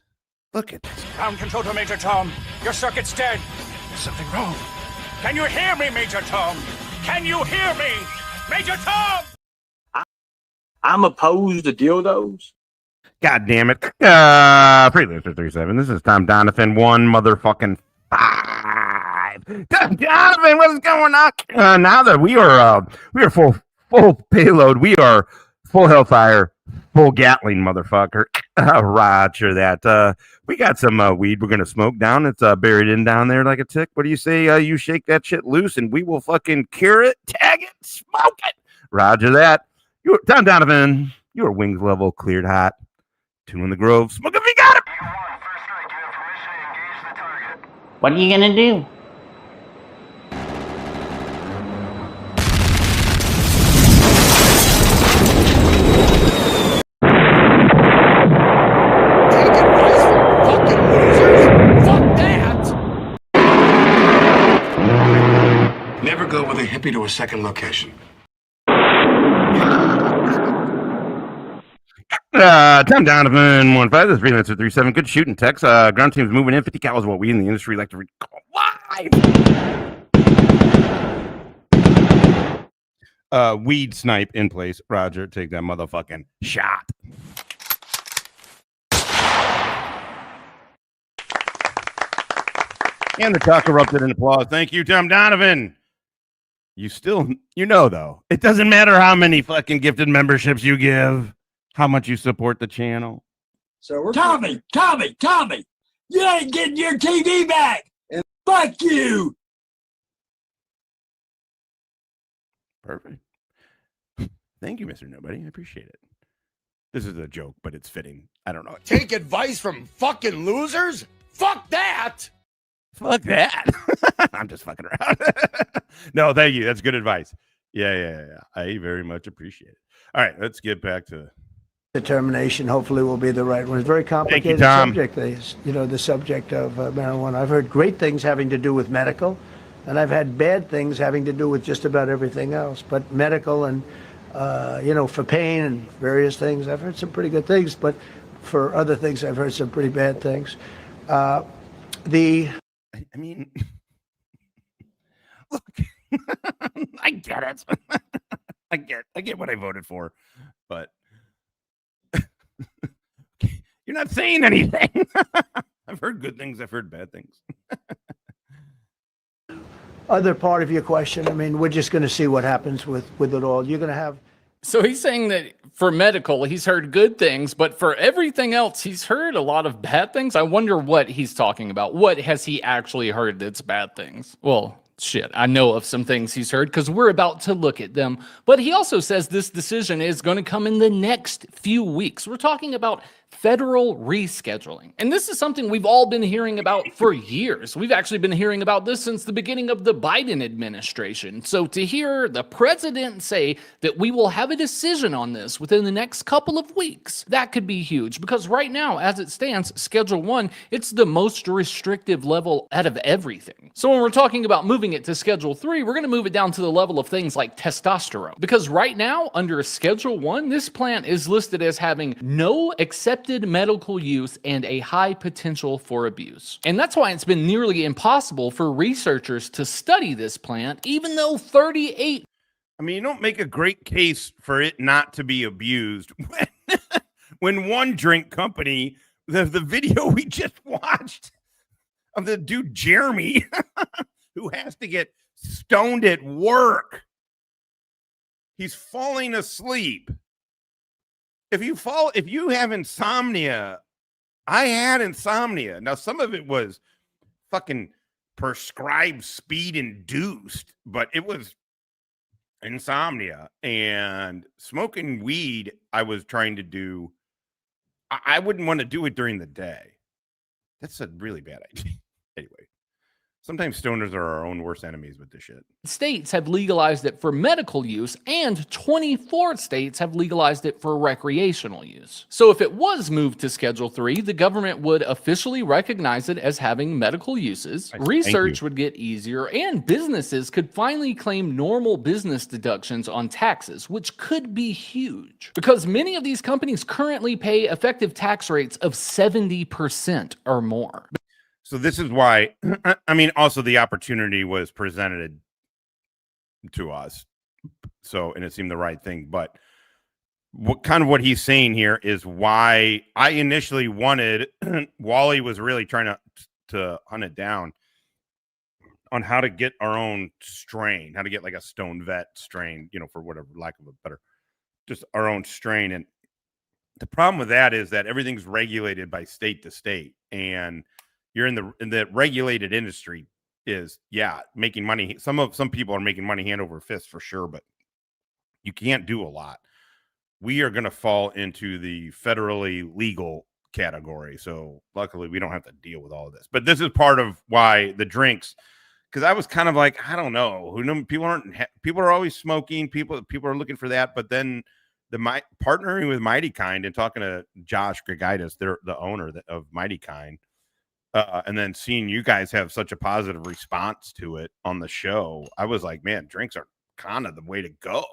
Look at this. Ground control to Major Tom. Your circuit's dead. There's something wrong. Can you hear me, Major Tom? Can you hear me, Major Tom? I'm opposed to dildos. God damn it. Freelancer 37. This is Tom Donovan 1 motherfucking 5. Tom Donovan, what's going on? Now that we are full payload, we are full hellfire, full Gatling, motherfucker. Roger that. We got some weed we're gonna smoke down. It's buried in down there like a tick. What do you say? You shake that shit loose and we will fucking cure it, tag it, smoke it. Roger that. Tom Donovan, your wings level cleared hot. Two in the Grove. Smoke if you got it. What are you gonna do? Never go with a hippie to a second location. Tom Donovan 1-5. This is Freelancer 37. Good shooting, Tex. Ground team's moving in. 50 cal is what we in the industry like to recall live. Weed snipe in place. Roger, take that motherfucking shot. And the talk erupted in applause. Thank you, Tom Donovan. Though, it doesn't matter how many fucking gifted memberships you give, how much you support the channel. So we're Tommy, you ain't getting your TV back. And fuck you. Perfect. Thank you, Mr. Nobody. I appreciate it. This is a joke, but it's fitting. I don't know. Take advice from fucking losers? Fuck that. Fuck that. I'm just fucking around. No, thank you. That's good advice. Yeah. I very much appreciate it. All right, let's get back to determination. Hopefully will be the right one. It's a very complicated subject. The subject of marijuana. I've heard great things having to do with medical, and I've had bad things having to do with just about everything else. But medical and, for pain and various things, I've heard some pretty good things. But for other things, I've heard some pretty bad things. Look, I get it. I get what I voted for, but you're not saying anything. I've heard good things. I've heard bad things. Other part of your question, we're just going to see what happens with it all. You're going to have. So he's saying that for medical, he's heard good things, but for everything else, he's heard a lot of bad things. I wonder what he's talking about. What has he actually heard that's bad things? Well, shit, I know of some things he's heard because we're about to look at them. But he also says this decision is going to come in the next few weeks. We're talking about federal rescheduling. And this is something we've all been hearing about for years. We've actually been hearing about this since the beginning of the Biden administration. So to hear the president say that we will have a decision on this within the next couple of weeks, that could be huge, because right now, as it stands, Schedule 1, it's the most restrictive level out of everything. So when we're talking about moving it to Schedule 3, we're going to move it down to the level of things like testosterone. Because right now, under Schedule 1, this plant is listed as having no accepted medical use and a high potential for abuse. And that's why it's been nearly impossible for researchers to study this plant, even though 38... I mean, you don't make a great case for it not to be abused when one drink company, the video we just watched of the dude Jeremy, who has to get stoned at work. He's falling asleep. If you have insomnia, I had insomnia. Now, some of it was fucking prescribed speed induced, but it was insomnia. And smoking weed, I was trying to do. I wouldn't want to do it during the day. That's a really bad idea. Anyway. Sometimes stoners are our own worst enemies with this shit. States have legalized it for medical use, and 24 states have legalized it for recreational use. So if it was moved to Schedule 3, the government would officially recognize it as having medical uses, research would get easier, and businesses could finally claim normal business deductions on taxes, which could be huge. Because many of these companies currently pay effective tax rates of 70% or more. So this is why, I mean, also the opportunity was presented to us. So, and it seemed the right thing, but what he's saying here is why I initially wanted, Wally was really trying to hunt it down on how to get our own strain, how to get like a Stone Vet strain, for whatever, lack of a better, just our own strain. And the problem with that is that everything's regulated by state to state, and you're in the regulated industry is making money. Some people are making money hand over fist for sure, but you can't do a lot. We are going to fall into the federally legal category. So luckily we don't have to deal with all of this, but this is part of why the drinks, because I was kind of like, I don't know, people are always smoking. People are looking for that. But then partnering with Mighty Kind and talking to Josh Grigaitis, they're the owner of Mighty Kind. And then seeing you guys have such a positive response to it on the show, I was like, man, drinks are kind of the way to go.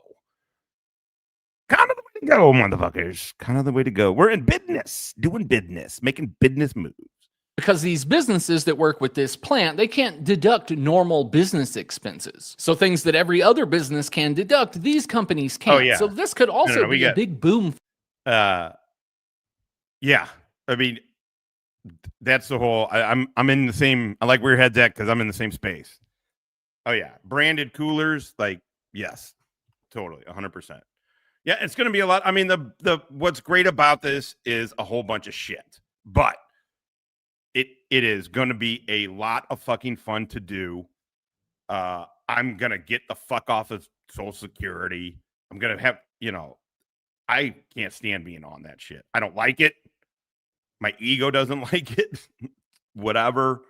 Kind of the way to go, motherfuckers. Kind of the way to go. We're in business, doing business, making business moves. Because these businesses that work with this plant, they can't deduct normal business expenses. So things that every other business can deduct, these companies can't. Oh, yeah. So this could also be a big boom. Yeah. I mean, that's the whole. I'm in the same. I like where your head's at because I'm in the same space. Oh yeah, branded coolers, like yes, totally, 100%. Yeah, it's going to be a lot. I mean, the what's great about this is a whole bunch of shit, but it is going to be a lot of fucking fun to do. I'm gonna get the fuck off of Social Security. I'm gonna have I can't stand being on that shit. I don't like it. My ego doesn't like it, whatever.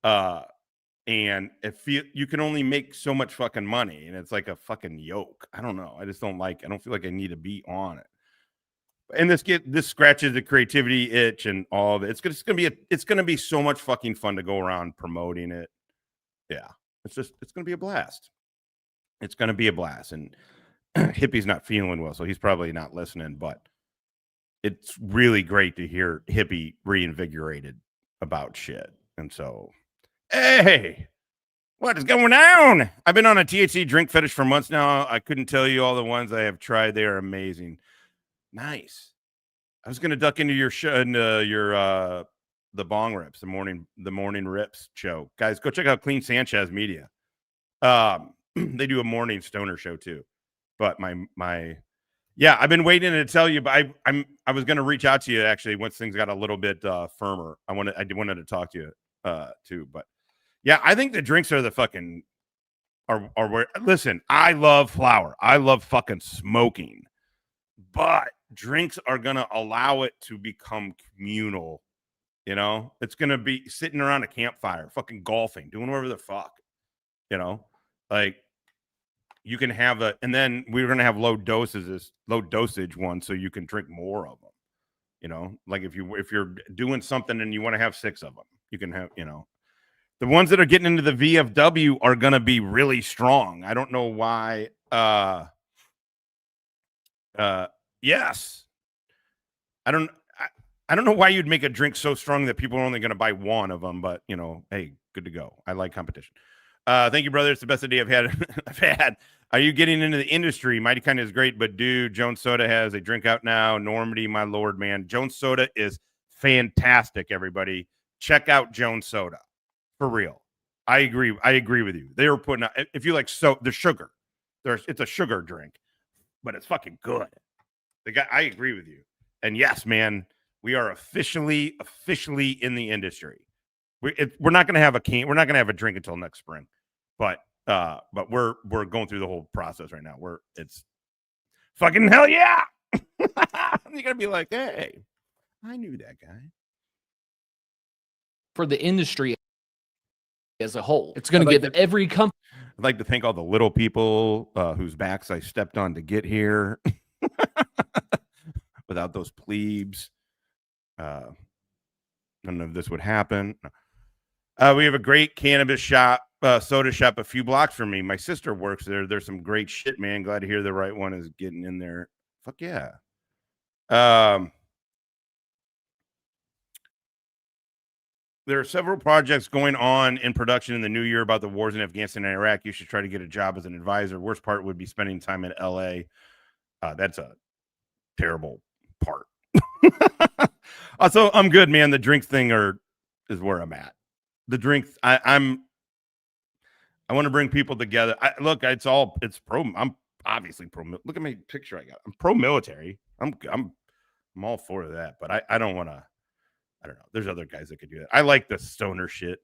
And you can only make so much fucking money, and it's like a fucking yoke. I don't know. I just don't feel like I need to be on it. And this scratches the creativity itch and all of it. It's gonna be so much fucking fun to go around promoting it. Yeah, it's gonna be a blast. It's gonna be a blast. And Hippie's not feeling well, so he's probably not listening, but it's really great to hear Hippie reinvigorated about shit. And so, hey, what is going on? I've been on a THC drink fetish for months now. I couldn't tell you all the ones I have tried. They are amazing. Nice. I was going to duck into your show, the Bong Rips, the morning Rips show. Guys, go check out Clean Sanchez Media. They do a morning stoner show too. But yeah, I've been waiting to tell you, but I was going to reach out to you actually once things got a little bit firmer. I wanted to talk to you too, but yeah, I think the drinks are the fucking are where. Listen, I love flower. I love fucking smoking. but drinks are going to allow it to become communal. You know, it's going to be sitting around a campfire, fucking golfing, doing whatever the fuck, you know, like you can have and then we're going to have low dosage ones so you can drink more of them. You know, like if you're doing something and you want to have 6 of them, you can have, you know, the ones that are getting into the VFW are going to be really strong. I don't know why. Yes. I don't know why you'd make a drink so strong that people are only going to buy one of them, but you know, hey, good to go. I like competition. Thank you, brother. It's the best idea I've had. Are you getting into the industry? Mighty Kind is great, but dude, Jones Soda has a drink out now. Normandy, my lord, man. Jones Soda is fantastic, everybody. Check out Jones Soda. For real. I agree with you. They were putting out, if you like the sugar. It's a sugar drink, but it's fucking good. I agree with you. And yes, man, we are officially in the industry. We're not going to have we're not going to have a drink until next spring. But we're going through the whole process right now. It's fucking hell yeah. You're gonna be like, hey, I knew that guy. For the industry as a whole, it's going to give every company. I'd like to thank all the little people whose backs I stepped on to get here. Without those plebes, none of this would happen. We have a great cannabis shop. Soda shop a few blocks from me. My sister works there. There's some great shit, man. Glad to hear the right one is getting in there. Fuck yeah. There are several projects going on in production in the new year about the wars in Afghanistan and Iraq. You should try to get a job as an advisor. Worst part would be spending time in LA. That's a terrible part. Also, I'm good, man. The drink thing is where I'm at. The drink, I want to bring people together. Look, it's pro. I'm obviously pro. Look at my picture I got. I'm pro-military. I'm all for that, but I don't want to. I don't know. There's other guys that could do that. I like the stoner shit.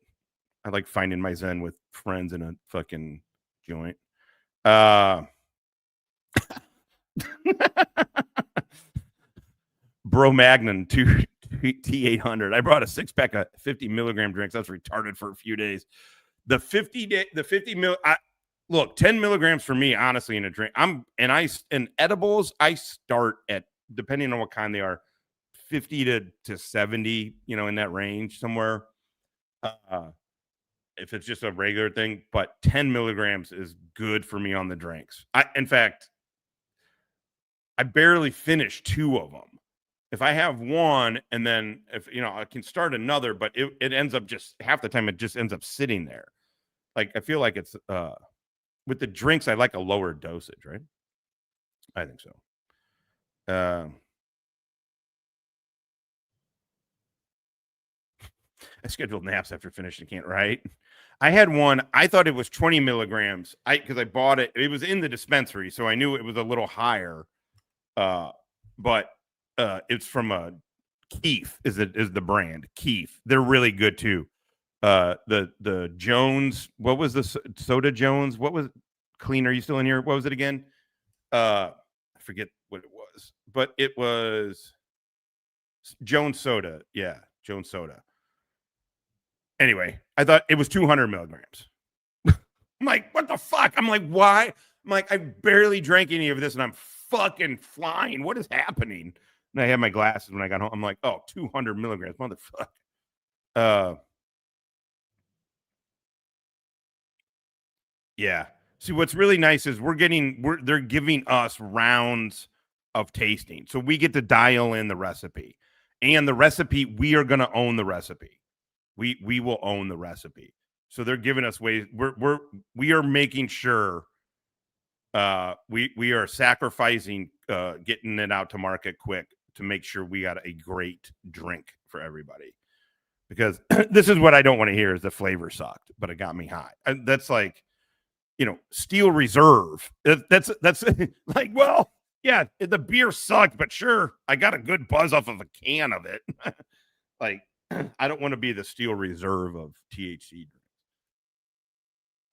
I like finding my zen with friends in a fucking joint. Bro Magnon T800. I brought a 6-pack of 50 milligram drinks. That's retarded for a few days. The 50 mil. Look, 10 milligrams for me, honestly, in a drink. In edibles, I start at, depending on what kind they are, 50 to 70, you know, in that range somewhere. If it's just a regular thing, but 10 milligrams is good for me on the drinks. In fact, I barely finished 2 of them. If I have one and then I can start another, but it ends up just half the time it just ends up sitting there. Like I feel like it's with the drinks, I like a lower dosage, right? I think so. I scheduled naps after finishing can't, right? I had one, I thought it was 20 milligrams. Because I bought it. It was in the dispensary, so I knew it was a little higher. But it's from Keef is the brand. Keef. They're really good too. The Jones, what was the Soda Jones? What was Clean? Are you still in here? What was it again? I forget what it was, but it was Jones Soda. Yeah, Jones Soda. Anyway, I thought it was 200 milligrams. I'm like, what the fuck? I'm like, why? I'm like, I barely drank any of this and I'm fucking flying. What is happening? And I had my glasses when I got home. I'm like, oh, 200 milligrams, motherfucker. Yeah. See, what's really nice is they're giving us rounds of tasting. So we get to dial in the recipe. And the recipe, we are going to own the recipe. We will own the recipe. So they're giving us ways. We are making sure we are sacrificing getting it out to market quick to make sure we got a great drink for everybody. Because this is what I don't want to hear is the flavor sucked, but it got me high. That's like, Steel Reserve. That's like, well, yeah, the beer sucked, but sure, I got a good buzz off of a can of it. Like, I don't want to be the Steel Reserve of THC.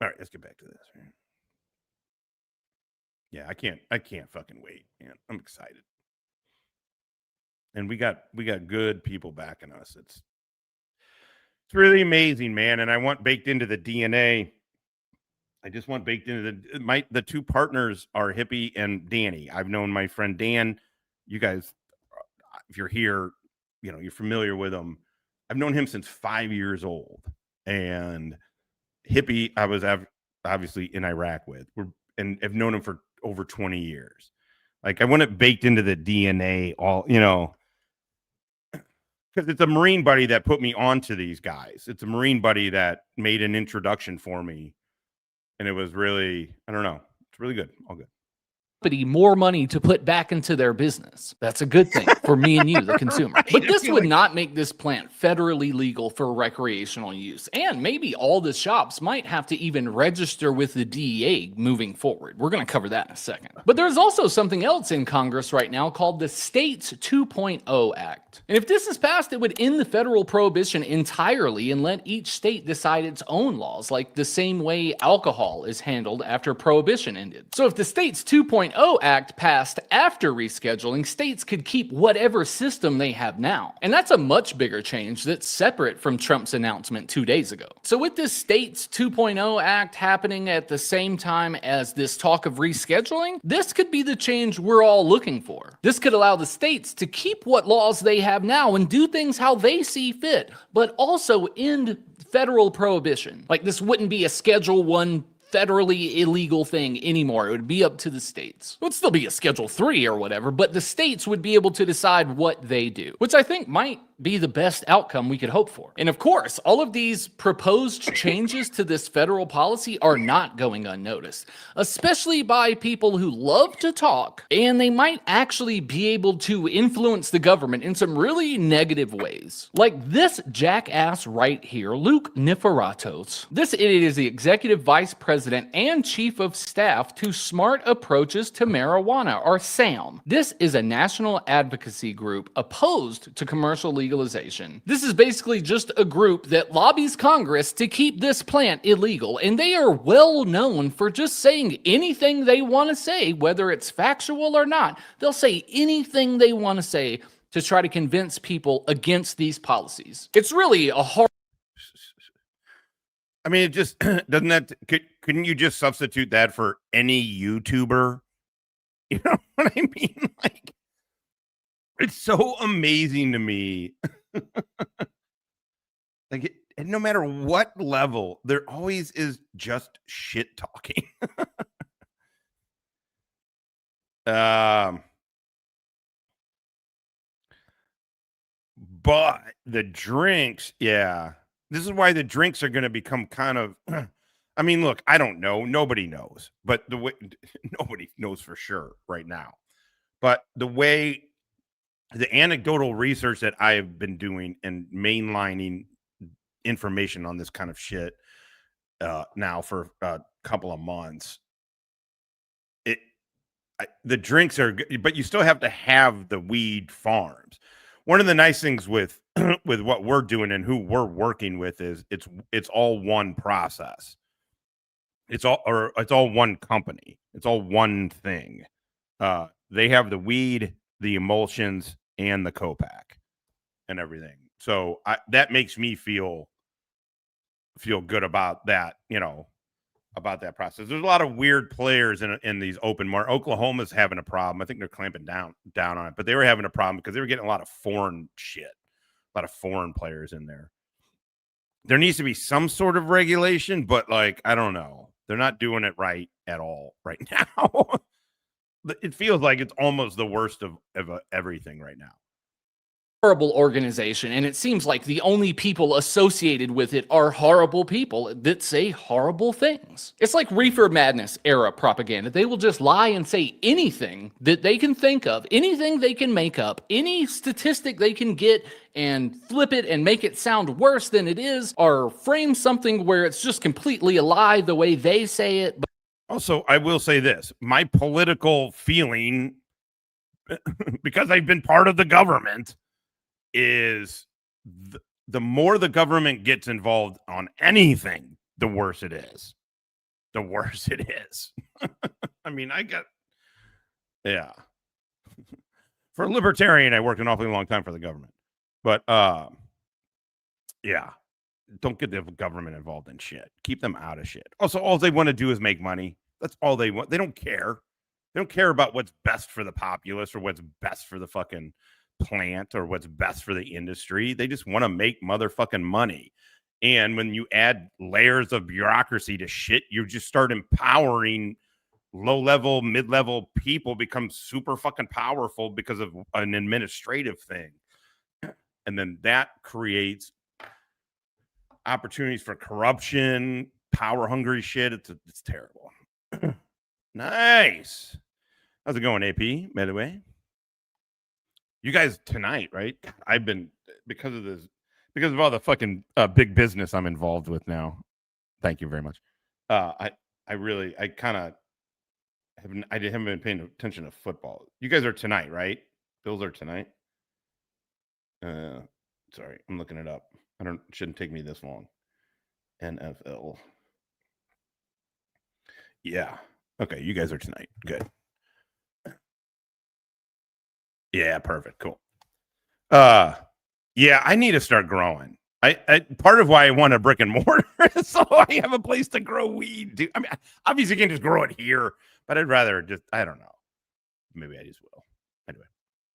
All right, let's get back to this. Yeah, I can't fucking wait, man. I'm excited. And we got good people backing us. It's really amazing, man. And I want baked into the DNA. I just want baked into the two partners are Hippie and Danny. I've known my friend Dan. You guys, if you're here, you know, you're familiar with him. I've known him since 5 years old. And Hippie, I was obviously in Iraq with. And I've known him for over 20 years. Like, I want it baked into the DNA, all, you know, because it's a Marine buddy that put me onto these guys. It's a Marine buddy that made an introduction for me. And it was really, I don't know, it's really good. All good. More money to put back into their business. That's a good thing for me and you, the consumer. Right? But this would not make this plant federally legal for recreational use. And maybe all the shops might have to even register with the DEA moving forward. We're going to cover that in a second. But there's also something else in Congress right now called the States 2.0 Act. And if this is passed, it would end the federal prohibition entirely and let each state decide its own laws, like the same way alcohol is handled after prohibition ended. So if the States 2.0 Act passed after rescheduling, states could keep whatever system they have now. And that's a much bigger change that's separate from Trump's announcement 2 days ago. So with this States 2.0 Act happening at the same time as this talk of rescheduling, this could be the change we're all looking for. This could allow the states to keep what laws they have now and do things how they see fit, but also end federal prohibition. Like, this wouldn't be a Schedule 1 federally illegal thing anymore. It would be up to the states. It would still be a Schedule 3 or whatever, but the states would be able to decide what they do, which I think might be the best outcome we could hope for. And of course, all of these proposed changes to this federal policy are not going unnoticed, especially by people who love to talk, and they might actually be able to influence the government in some really negative ways. Like this jackass right here, Luke Niferatos. This idiot is the executive vice president and chief of staff to Smart Approaches to Marijuana, or SAM. This is a national advocacy group opposed to commercial legalization. This is basically just a group that lobbies Congress to keep this plant illegal, and they are well known for just saying anything they want to say, whether it's factual or not. They'll say anything they want to say to try to convince people against these policies. It's really a hard... I mean, it just doesn't that, couldn't you just substitute that for any YouTuber? You know what I mean? Like, it's so amazing to me. Like, and no matter what level, there always is just shit talking. But the drinks, yeah. This is why the drinks are going to become kind of, I mean, look, I don't know. Nobody knows, but the way nobody knows for sure right now. But the way the anecdotal research that I have been doing and mainlining information on this kind of shit now for a couple of months, the drinks are good, but you still have to have the weed farms. One of the nice things with with what we're doing and who we're working with is it's all one process. It's all one company. It's all one thing. They have the weed, the emulsions, and the co-pack and everything. So that makes me feel good about that, you know, about that process. There's a lot of weird players in these open market. Oklahoma's having a problem. I think they're clamping down on it, but they were having a problem because they were getting a lot of foreign shit, a lot of foreign players in there. There needs to be some sort of regulation, but like, I don't know. They're not doing it right at all right now. It feels like it's almost the worst of everything right now. Horrible organization, and it seems like the only people associated with it are horrible people that say horrible things. It's like Reefer Madness era propaganda. They will just lie and say anything that they can think of, anything they can make up, any statistic they can get and flip it and make it sound worse than it is, or frame something where it's just completely a lie the way they say it. Also, I will say this, my political feeling, because I've been part of the government, is the more the government gets involved on anything, the worse it is. The worse it is. I mean, I got Yeah. For a libertarian, I worked an awfully long time for the government. But yeah. Don't get the government involved in shit. Keep them out of shit. Also, all they want to do is make money. That's all they want. They don't care. They don't care about what's best for the populace or what's best for the fucking plant or what's best for the industry. They just want to make motherfucking money. And when you add layers of bureaucracy to shit, you just start empowering low-level, mid-level people become super fucking powerful because of an administrative thing. And then that creates opportunities for corruption, power-hungry shit. It's terrible. Nice. How's it going, AP? By the way, you guys tonight, right? I've been because of all the fucking big business I'm involved with now. Thank you very much. I haven't been paying attention to football. You guys are tonight, right? Bills are tonight. Sorry, I'm looking it up. Shouldn't take me this long. NFL. Yeah. Okay, you guys are tonight. Good. Yeah, perfect. Cool. Yeah, I need to start growing. I part of why I want a brick and mortar is so I have a place to grow weed. Dude. I mean, obviously you can just grow it here, but I'd rather just, I don't know. Maybe I just will. Anyway.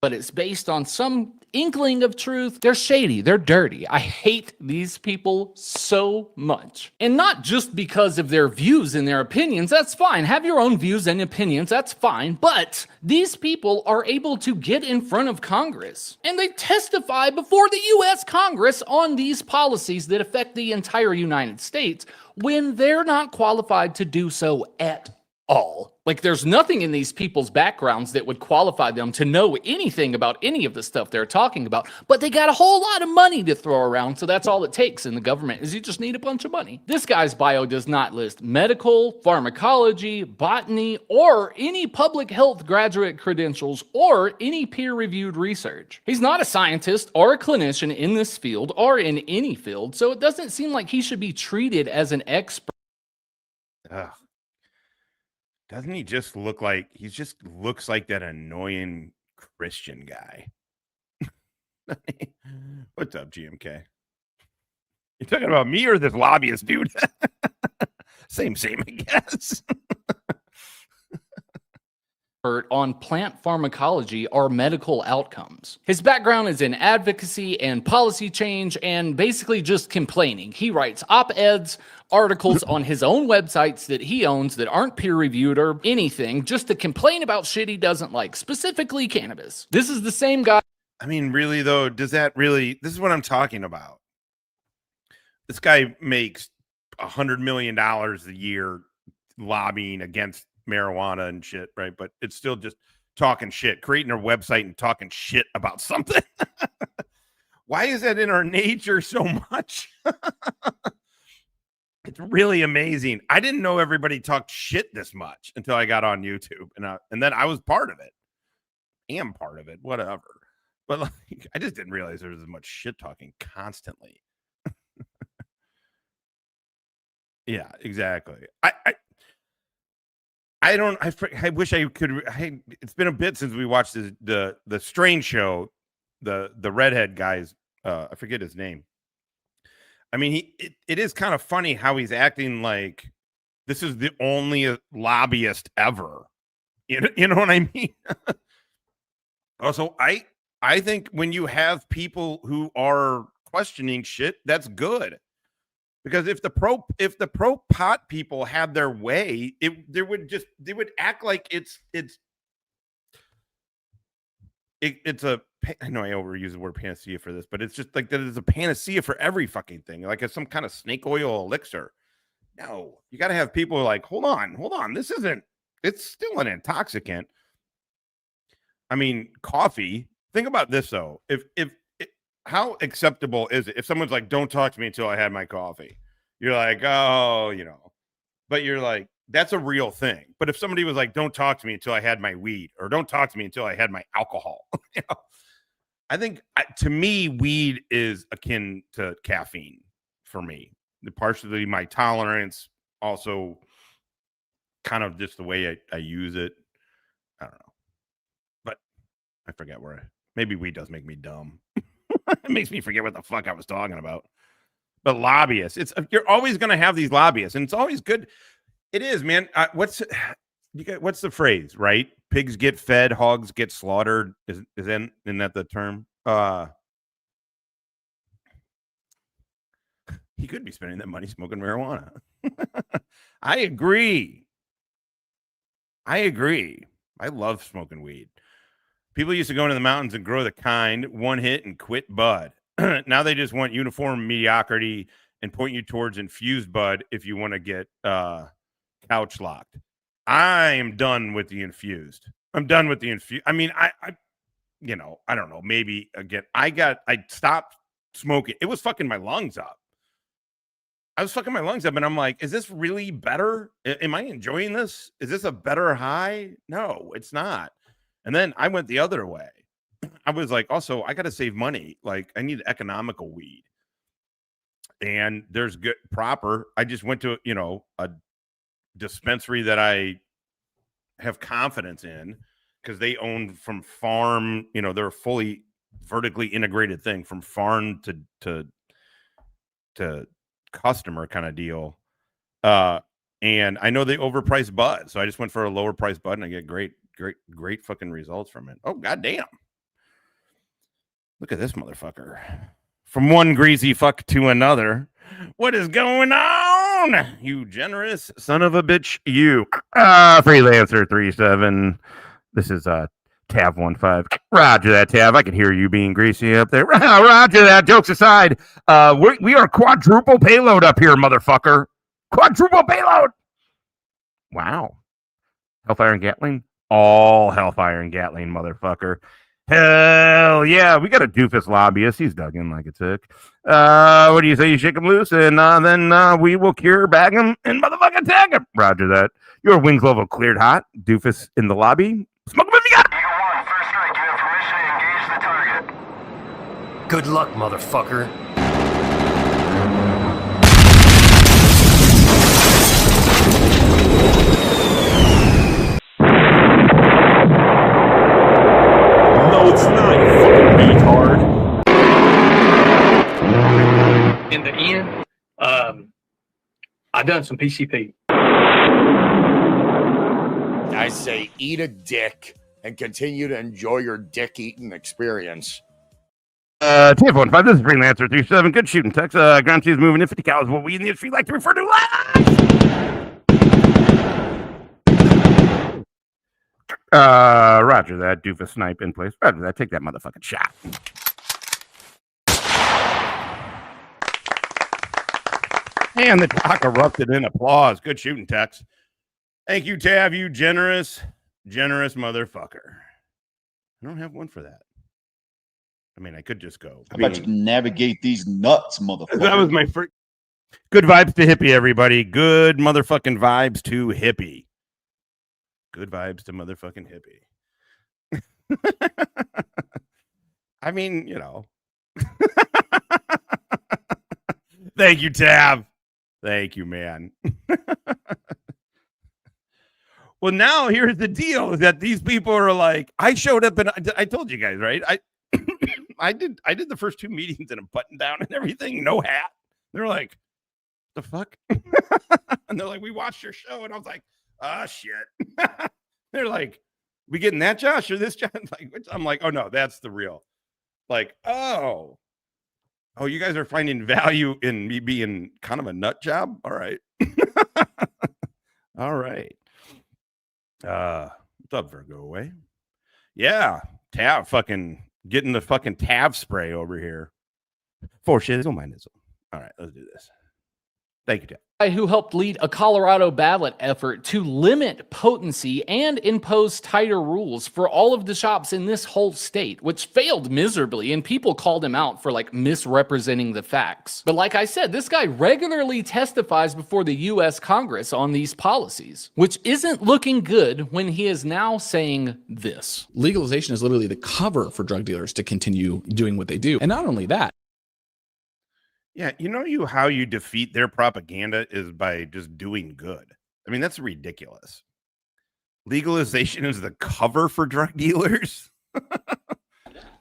But it's based on some inkling of truth. They're shady. They're dirty. I hate these people so much. And not just because of their views and their opinions. That's fine. Have your own views and opinions. That's fine. But these people are able to get in front of Congress and they testify before the U.S. Congress on these policies that affect the entire United States when they're not qualified to do so at all. Like, there's nothing in these people's backgrounds that would qualify them to know anything about any of the stuff they're talking about, but they got a whole lot of money to throw around, so that's all it takes in the government is you just need a bunch of money. This guy's bio does not list medical, pharmacology, botany, or any public health graduate credentials or any peer-reviewed research. He's not a scientist or a clinician in this field or in any field, so it doesn't seem like he should be treated as an expert. Ugh. Doesn't he just look like looks like that annoying Christian guy? What's up, GMK? You talking about me or this lobbyist dude? Same, I guess. On plant pharmacology or medical outcomes. His background is in advocacy and policy change and basically just complaining. He writes op-eds, articles on his own websites that he owns that aren't peer-reviewed or anything, just to complain about shit he doesn't like, specifically cannabis. This is the same guy. I mean, really though, this is what I'm talking about. This guy makes $100 million a year lobbying against marijuana and shit, right? But it's still just talking shit, creating a website and talking shit about something. Why is that in our nature so much? It's really amazing. I didn't know everybody talked shit this much until I got on YouTube, and then I was part of it. Am part of it, whatever. But like, I just didn't realize there was as much shit talking constantly. Yeah, exactly. I wish I could. It's been a bit since we watched the Strange Show, the redhead guy's. I forget his name. I mean, it is kind of funny how he's acting like this is the only lobbyist ever. You know what I mean? Also, I think when you have people who are questioning shit, that's good. Because if the pro pot people had their way, they would act like it's a, I know I overuse the word panacea for this, but it's just like that is a panacea for every fucking thing, like it's some kind of snake oil elixir. No, you got to have people like, hold on, it's still an intoxicant. I mean, coffee. Think about this though. How acceptable is it if someone's like, don't talk to me until I had my coffee? You're like, oh, but you're like, that's a real thing. But if somebody was like, don't talk to me until I had my weed, or don't talk to me until I had my alcohol, I think to me, weed is akin to caffeine for me. Partially my tolerance, also kind of just the way I use it. I don't know. I forget where. Maybe weed does make me dumb. It makes me forget what the fuck I was talking about. But lobbyists, you're always going to have these lobbyists, and it's always good. It is, man. What's the phrase, right? Pigs get fed, hogs get slaughtered. Isn't that the term? He could be spending that money smoking marijuana. I agree. I love smoking weed. People used to go into the mountains and grow the kind, one hit and quit bud. Now they just want uniform mediocrity and point you towards infused bud if you want to get couch locked. I am done with the infused. I'm done with the infused. I mean, I don't know. Maybe again, I stopped smoking. It was fucking my lungs up. And I'm like, is this really better? Am I enjoying this? Is this a better high? No, it's not. And then I went the other way. I was like, also, I got to save money. Like, I need economical weed. And there's good, proper. I just went to, a dispensary that I have confidence in because they own from farm, they're a fully vertically integrated thing from farm to customer kind of deal. And I know they overpriced bud. So I just went for a lower price bud and I get great fucking results from it. Oh, goddamn. Look at this motherfucker. From one greasy fuck to another. What is going on? You generous son of a bitch. You. Freelancer 37. This is Tav 15. Roger that, Tav. I can hear you being greasy up there. Roger that. Jokes aside. We are quadruple payload up here, motherfucker. Quadruple payload. Wow. Hellfire and Gatling? All Hellfire and Gatling, motherfucker. Hell yeah, we got a doofus lobbyist. He's dug in like a tick. What do you say? You shake him loose, and then we will cure, bag him, and motherfucking tag him. Roger that. Your wings level cleared hot. Doofus in the lobby. Smoke him if you got it. Eagle 1, first strike. You have permission to engage the target. Good luck, motherfucker. It's not, you fucking retard. In the end, I've done some PCP. I say eat a dick and continue to enjoy your dick eating experience. TF 15, this is Freelancer 37. Good shooting, Tex. Ground cheese moving in 50 cows. What we in the industry like to refer to Roger that. Doofus snipe in place. Roger that. Take that motherfucking shot. And the doc erupted in applause. Good shooting, Tex. Thank you, Tav. You generous motherfucker. I don't have one for that. I mean, I could just go. How about you navigate these nuts, motherfucker? That was my first. Good vibes to hippie, everybody. Good motherfucking vibes to hippie. Good vibes to motherfucking hippie. I mean, Thank you, Tab. Thank you, man. Well, now here's the deal: is that these people are like, I showed up and I told you guys, right? I did the first two meetings in a button down and everything, no hat. They're like, the fuck? And they're like, we watched your show, and I was like, oh shit. They're like, we getting that Josh or this Josh? I'm like, oh no, that's the real. Like, oh, you guys are finding value in me being kind of a nut job. All right. All right. What's up, Virgo away? Yeah. Tav fucking getting the fucking Tav spray over here. For shizzle, my nizzle. All right, let's do this. Thank you, Tav. Who helped lead a Colorado ballot effort to limit potency and impose tighter rules for all of the shops in this whole state, which failed miserably, and people called him out for misrepresenting the facts. But like I said, this guy regularly testifies before the US Congress on these policies, which isn't looking good when he is now saying this. Legalization is literally the cover for drug dealers to continue doing what they do. And not only that, yeah, how you defeat their propaganda is by just doing good. I mean, that's ridiculous. Legalization is the cover for drug dealers.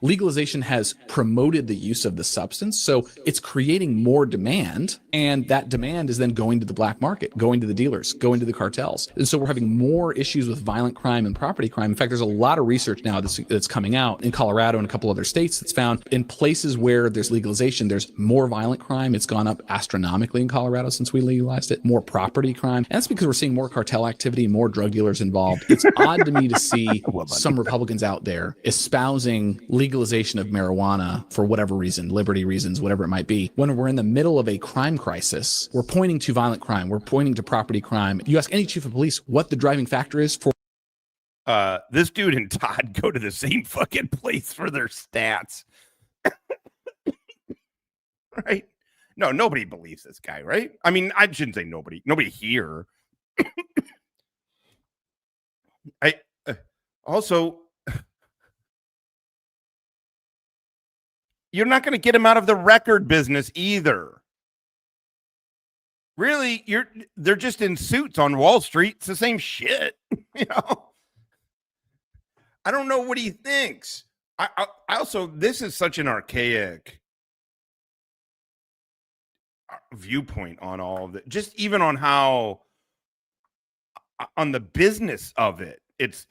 Legalization has promoted the use of the substance, so it's creating more demand, and that demand is then going to the black market, going to the dealers, going to the cartels. And so we're having more issues with violent crime and property crime. In fact, there's a lot of research now that's coming out in Colorado and a couple other states that's found in places where there's legalization, there's more violent crime. It's gone up astronomically in Colorado since we legalized it, more property crime. And that's because we're seeing more cartel activity, more drug dealers involved. It's odd to me to see some Republicans out there espousing legalization of marijuana for whatever reason, liberty reasons, whatever it might be, when we're in the middle of a crime crisis. We're pointing to violent crime. We're pointing to property crime. You ask any chief of police what the driving factor is for. This dude and Todd go to the same fucking place for their stats. Right? No, nobody believes this guy, right? I mean, I shouldn't say nobody. Nobody here. Also, you're not going to get him out of the record business either. Really, they're just in suits on Wall Street. It's the same shit, you know. I don't know what he thinks. I also, this is such an archaic viewpoint on all of it. Just even on how, on the business of it, it's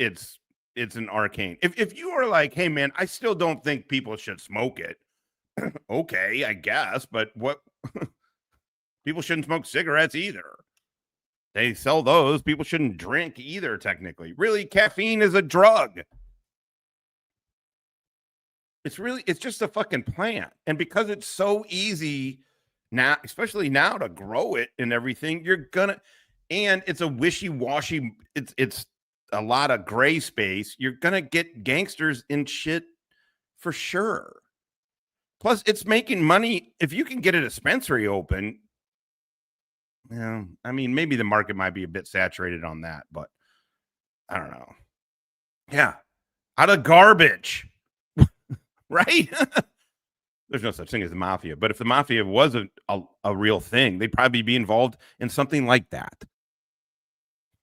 an arcane. If you are like, hey man, I still don't think people should smoke it. Okay, I guess, but what? People shouldn't smoke cigarettes either. They sell those. People shouldn't drink either, technically. Really, caffeine is a drug. It's just a fucking plant. And because it's so easy now, especially now, to grow it and everything, and it's a wishy-washy, it's a lot of gray space. You're gonna get gangsters in shit for sure. Plus, it's making money. If you can get a dispensary open, yeah, I mean, maybe the market might be a bit saturated on that, but I don't know. Yeah, out of garbage, right? There's no such thing as the mafia, but if the mafia was a real thing, they'd probably be involved in something like that.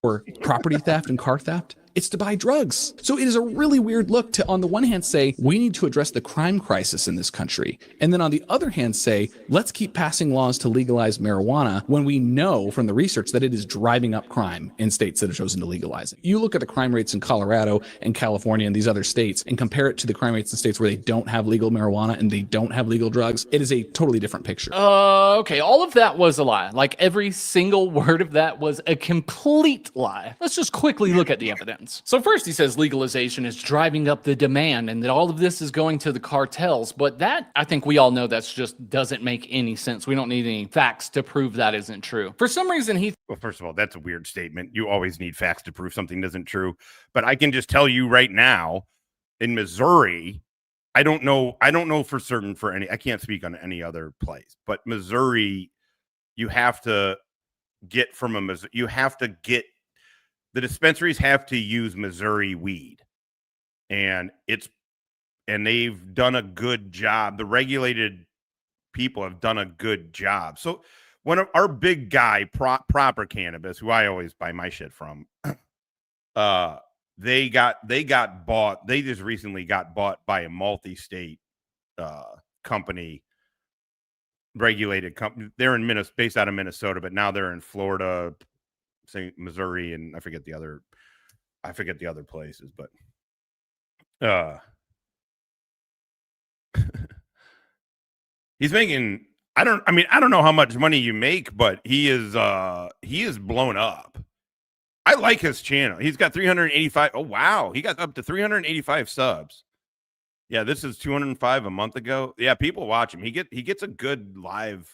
Or property theft and car theft. It's to buy drugs. So it is a really weird look to, on the one hand, say, we need to address the crime crisis in this country. And then on the other hand, say, let's keep passing laws to legalize marijuana when we know from the research that it is driving up crime in states that have chosen to legalize it. You look at the crime rates in Colorado and California and these other states and compare it to the crime rates in states where they don't have legal marijuana and they don't have legal drugs. It is a totally different picture. Okay, all of that was a lie. Like every single word of that was a complete lie. Let's just quickly look at the evidence. So first he says legalization is driving up the demand and that all of this is going to the cartels. But that, I think we all know, that's just doesn't make any sense. We don't need any facts to prove that isn't true. For some reason well, first of all, that's a weird statement. You always need facts to prove something isn't true. But I can just tell you right now, in Missouri, I don't know for certain for any, I can't speak on any other place, but Missouri, you have to get the dispensaries have to use Missouri weed, and they've done a good job. The regulated people have done a good job. So when our big guy, Proper Cannabis, who I always buy my shit from, they got bought. They just recently got bought by a multi-state company, regulated company. They're in Minnesota, based out of Minnesota, but now they're in Florida, St. Missouri, and I forget the other places, but he's making, I don't know how much money you make, but he is blown up. I like his channel. He's got 385. Oh wow, he got up to 385 subs. Yeah, this is 205 a month ago. Yeah, people watch him. He gets a good live.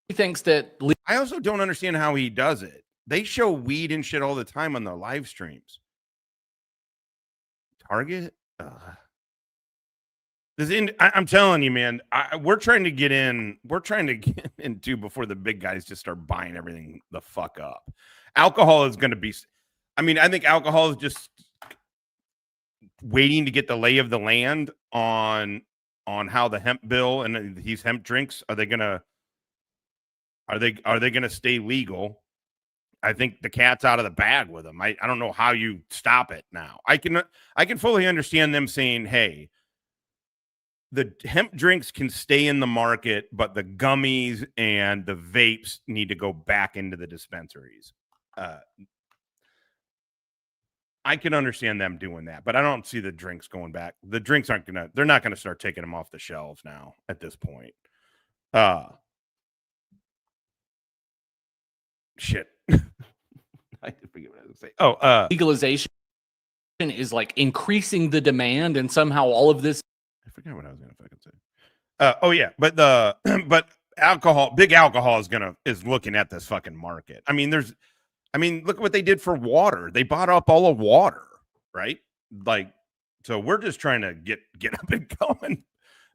He thinks that I also don't understand how he does it. They show weed and shit all the time on their live streams. Target? I'm telling you, man, we're trying to get into before the big guys just start buying everything the fuck up. Alcohol is going to be, I think alcohol is just waiting to get the lay of the land on how the hemp bill and these hemp drinks, are they going to stay legal? I think the cat's out of the bag with them. I don't know how you stop it now. I can fully understand them saying, hey, the hemp drinks can stay in the market, but the gummies and the vapes need to go back into the dispensaries. I can understand them doing that, but I don't see the drinks going back. The drinks they're not gonna start taking them off the shelves now at this point. Shit. I forget what I was gonna say. Legalization is like increasing the demand, and somehow all of this. I forget what I was gonna fucking say. Oh yeah, but but big alcohol is looking at this fucking market. I mean, look at what they did for water. They bought up all of water, right? Like, so we're just trying to get up and going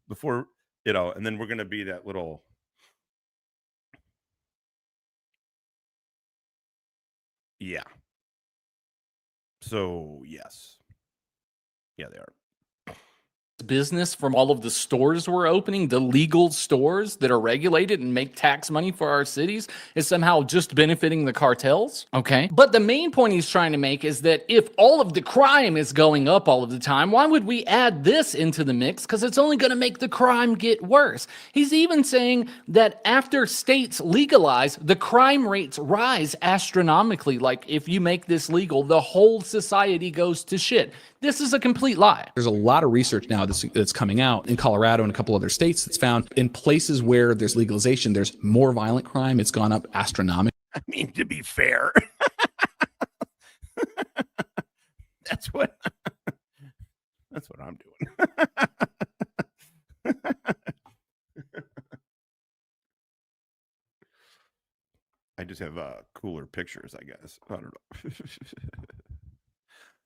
before, and then we're gonna be that little. Yeah. So yes. Yeah, they are. Business from all of the stores we're opening, the legal stores that are regulated and make tax money for our cities, is somehow just benefiting the cartels. Okay. But the main point he's trying to make is that if all of the crime is going up all of the time, why would we add this into the mix? Because it's only going to make the crime get worse. He's even saying that after states legalize, the crime rates rise astronomically. Like, if you make this legal, the whole society goes to shit. This is a complete lie. There's a lot of research now that's coming out in Colorado and a couple other states that's found in places where there's legalization, there's more violent crime. It's gone up astronomically. I mean, to be fair, that's what I'm doing. I just have cooler pictures, I guess. I don't know.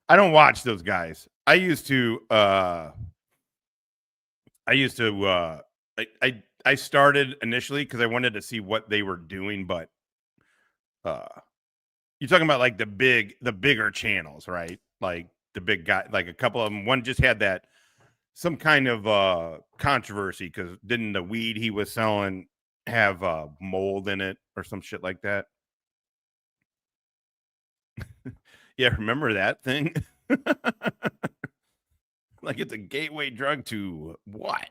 I don't watch those guys. I started initially because I wanted to see what they were doing, but you're talking about like the bigger channels, right? Like the big guy, like a couple of them. One just had some kind of controversy because didn't the weed he was selling have mold in it or some shit like that? Yeah, remember that thing? Like it's a gateway drug to what?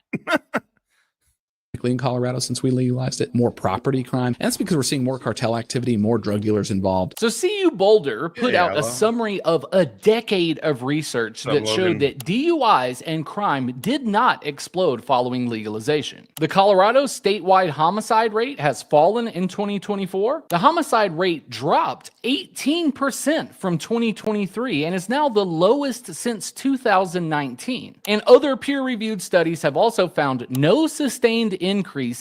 In Colorado since we legalized it, more property crime. And that's because we're seeing more cartel activity, more drug dealers involved. So CU Boulder put out a summary of a decade of research that showed that DUIs and crime did not explode following legalization. The Colorado statewide homicide rate has fallen in 2024. The homicide rate dropped 18% from 2023 and is now the lowest since 2019. And other peer-reviewed studies have also found no sustained increase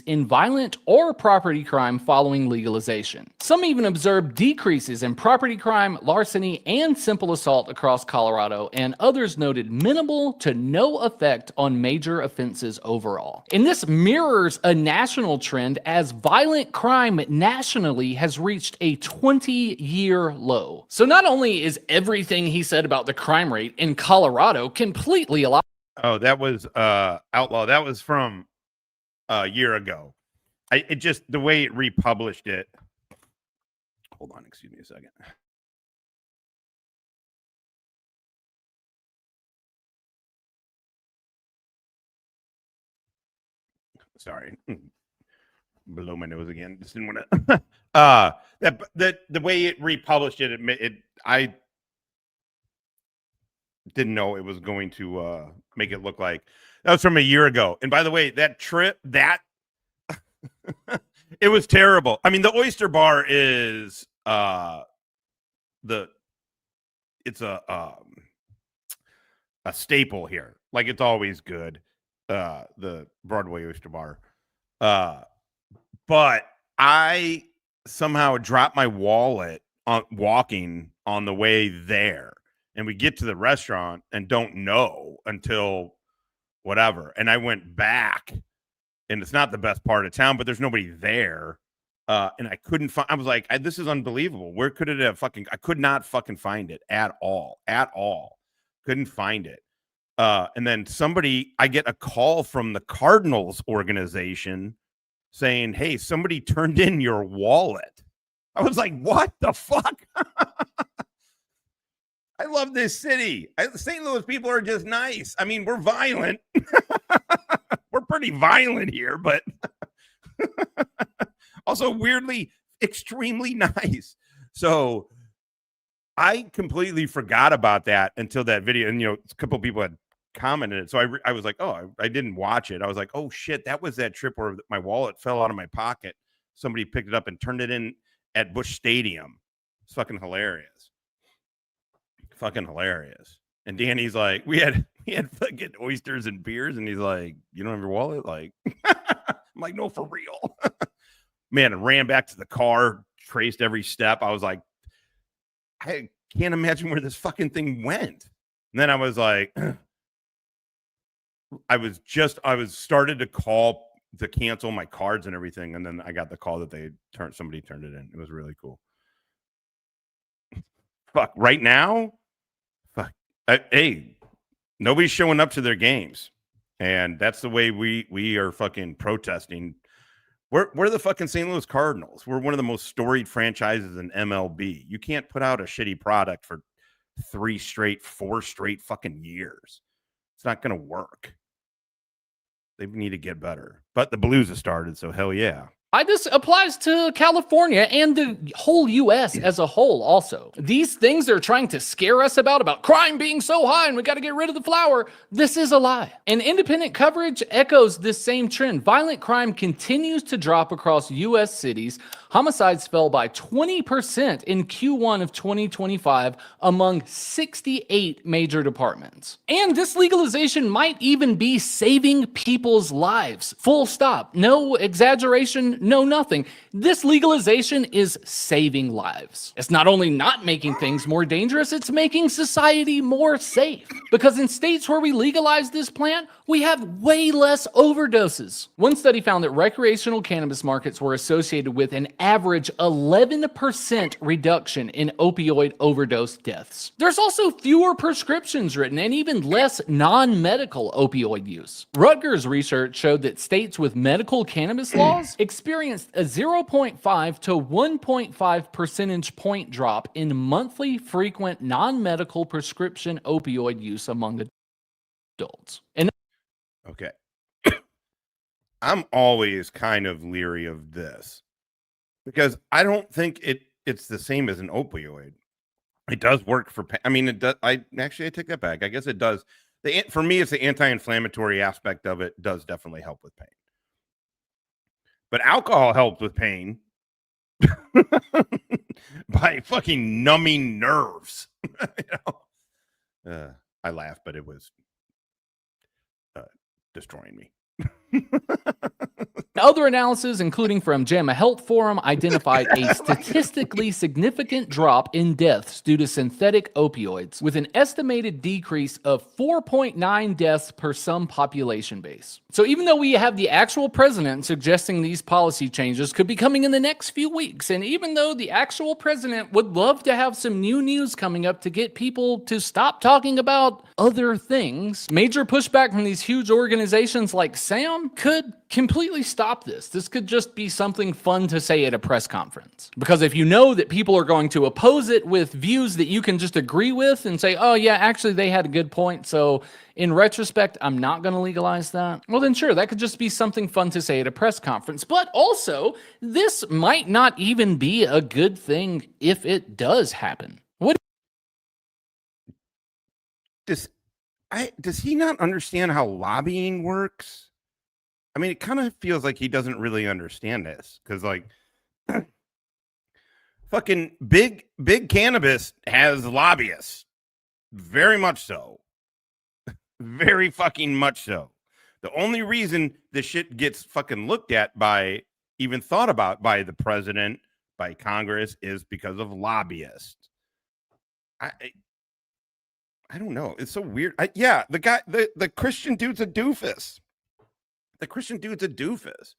in violent or property crime following legalization. Some even observed decreases in property crime, larceny, and simple assault across Colorado, and others noted minimal to no effect on major offenses overall. And this mirrors a national trend as violent crime nationally has reached a 20-year low. So not only is everything he said about the crime rate in Colorado completely a lie. Oh, that was Outlaw. That was from a year ago. It just the way it republished it. Hold on, excuse me a second. Sorry, below my nose again. Just didn't want to. That the way it republished it, I didn't know it was going to make it look like that was from a year ago. And by the way, that trip, it was terrible. I mean, the Oyster Bar is it's a staple here. Like it's always good. The Broadway Oyster Bar. But I somehow dropped my wallet walking on the way there. And we get to the restaurant and don't know until whatever. And I went back, and it's not the best part of town, but there's nobody there. And I couldn't find, I was like, this is unbelievable. Where could it have I could not fucking find it at all. Couldn't find it. And then I get a call from the Cardinals organization saying, hey, somebody turned in your wallet. I was like, what the fuck? I love this city. St. Louis people are just nice. I mean, we're violent. We're pretty violent here, but also weirdly extremely nice. So I completely forgot about that until that video. And, a couple of people had commented it. So I was like, oh, I didn't watch it. I was like, oh, shit, that was that trip where my wallet fell out of my pocket. Somebody picked it up and turned it in at Busch Stadium. It's fucking hilarious. Fucking hilarious. And Danny's like, we had fucking oysters and beers, and he's like, you don't have your wallet? Like, I'm like, no, for real. Man, I ran back to the car, traced every step. I was like, I can't imagine where this fucking thing went. And then I was like, I was started to call to cancel my cards and everything, and then I got the call that somebody turned it in. It was really cool. Fuck, right now, hey, nobody's showing up to their games, and that's the way we are fucking protesting. We're the fucking St. Louis Cardinals. We're one of the most storied franchises in MLB. You can't put out a shitty product for 4 straight fucking years. It's not gonna work. They need to get better. But the Blues have started, so hell yeah. This applies to California and the whole U.S. as a whole also. These things they're trying to scare us about crime being so high and we got to get rid of the flower, this is a lie. And independent coverage echoes this same trend. Violent crime continues to drop across U.S. cities. Homicides fell by 20% in Q1 of 2025 among 68 major departments. And this legalization might even be saving people's lives. Full stop. No exaggeration. No, nothing. This legalization is saving lives. It's not only not making things more dangerous, it's making society more safe. Because in states where we legalize this plant, we have way less overdoses. One study found that recreational cannabis markets were associated with an average 11% reduction in opioid overdose deaths. There's also fewer prescriptions written and even less non-medical opioid use. Rutgers research showed that states with medical cannabis laws experienced a 0.5 to 1.5 percentage point drop in monthly frequent non-medical prescription opioid use among adults. And okay. I'm always kind of leery of this because I don't think it's the same as an opioid. It does work for pain. I mean, it does. I take that back. I guess it does. For me, it's the anti-inflammatory aspect of it does definitely help with pain. But alcohol helps with pain by fucking numbing nerves. I laugh, but it was destroying me. Other analysis, including from JAMA Health Forum, identified a statistically significant drop in deaths due to synthetic opioids, with an estimated decrease of 4.9 deaths per some population base. So even though we have the actual president suggesting these policy changes could be coming in the next few weeks, and even though the actual president would love to have some new news coming up to get people to stop talking about other things, major pushback from these huge organizations like SAM could completely stop this. This could just be something fun to say at a press conference. Because if you know that people are going to oppose it with views that you can just agree with and say, oh yeah, actually they had a good point, so in retrospect, I'm not going to legalize that. Well, then sure, that could just be something fun to say at a press conference. But also, this might not even be a good thing if it does happen. What does he not understand how lobbying works? I mean, it kind of feels like he doesn't really understand this because, like, fucking big cannabis has lobbyists, very much so. Very fucking much so. The only reason this shit gets fucking looked at even thought about by the president, by Congress, is because of lobbyists. I don't know. It's so weird. The Christian dude's a doofus. The Christian dude's a doofus.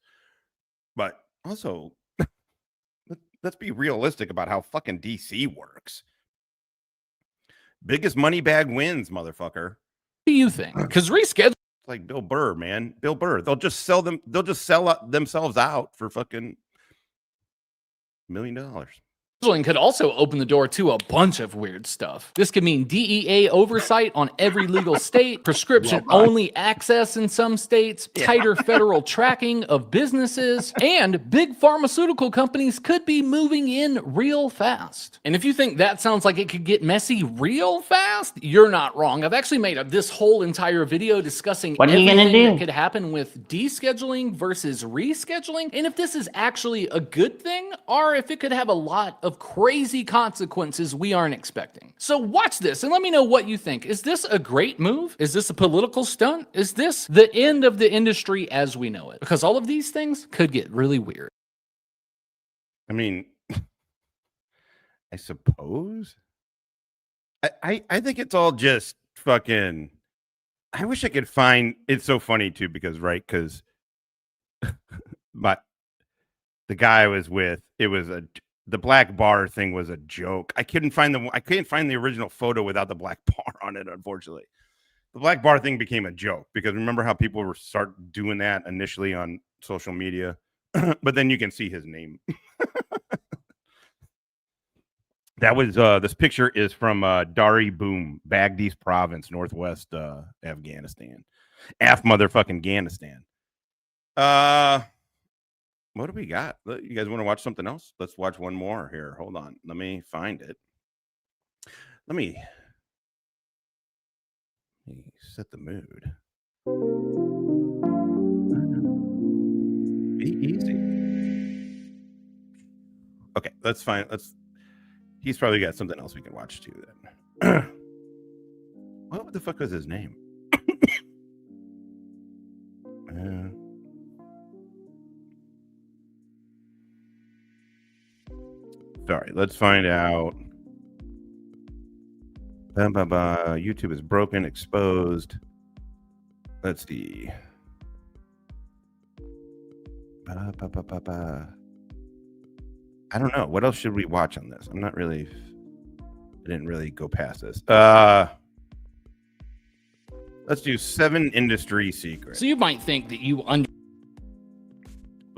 But also, let's be realistic about how fucking DC works. Biggest money bag wins, motherfucker. do you think? Because reschedule like Bill Burr, man. Bill Burr. They'll just sell themselves out for fucking million. Could also open the door to a bunch of weird stuff. This could mean DEA oversight on every legal state, prescription-only access in some states, tighter federal tracking of businesses, and big pharmaceutical companies could be moving in real fast. And if you think that sounds like it could get messy real fast, you're not wrong. I've actually made this whole entire video discussing everything that could happen with descheduling versus rescheduling, and if this is actually a good thing, or if it could have a lot of crazy consequences we aren't expecting. So watch this and let me know what you think. Is this a great move? Is this a political stunt? Is this the end of the industry as we know it? Because all of these things could get really weird. I mean, I suppose. I think it's all just fucking. I wish I could find. It's so funny too because but the guy I was with, the black bar thing was a joke. I couldn't find the original photo without the black bar on it, unfortunately. The black bar thing became a joke because remember how people were start doing that initially on social media, but then you can see his name. That was this picture is from Dari Boom, Baghdis province, northwest Afghanistan. Motherfucking Afghanistan. What do we got? You guys want to watch something else? Let's watch one more here. Hold on. Let me find it. Let me set the mood. Be easy. Okay, let's find. He's probably got something else we can watch too then. What the fuck was his name? Sorry, let's find out. YouTube is broken, exposed. Let's see. I don't know. What else should we watch on this? I didn't really go past this. Let's do 7 industry secrets. So you might think that we'll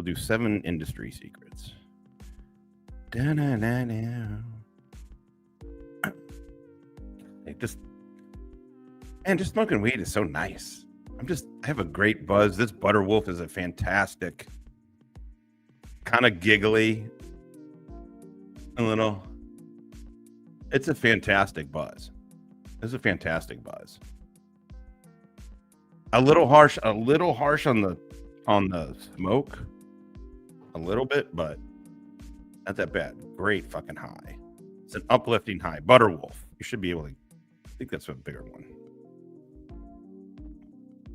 do 7 industry secrets. Just smoking weed is so nice. I have a great buzz. This Butter Wolf is a fantastic, kind of giggly, it's a fantastic buzz. It's a fantastic buzz. A little harsh on the smoke, a little bit, but not that bad. Great fucking high. It's an uplifting high. Butter Wolf. You should be able to. I think that's a bigger one.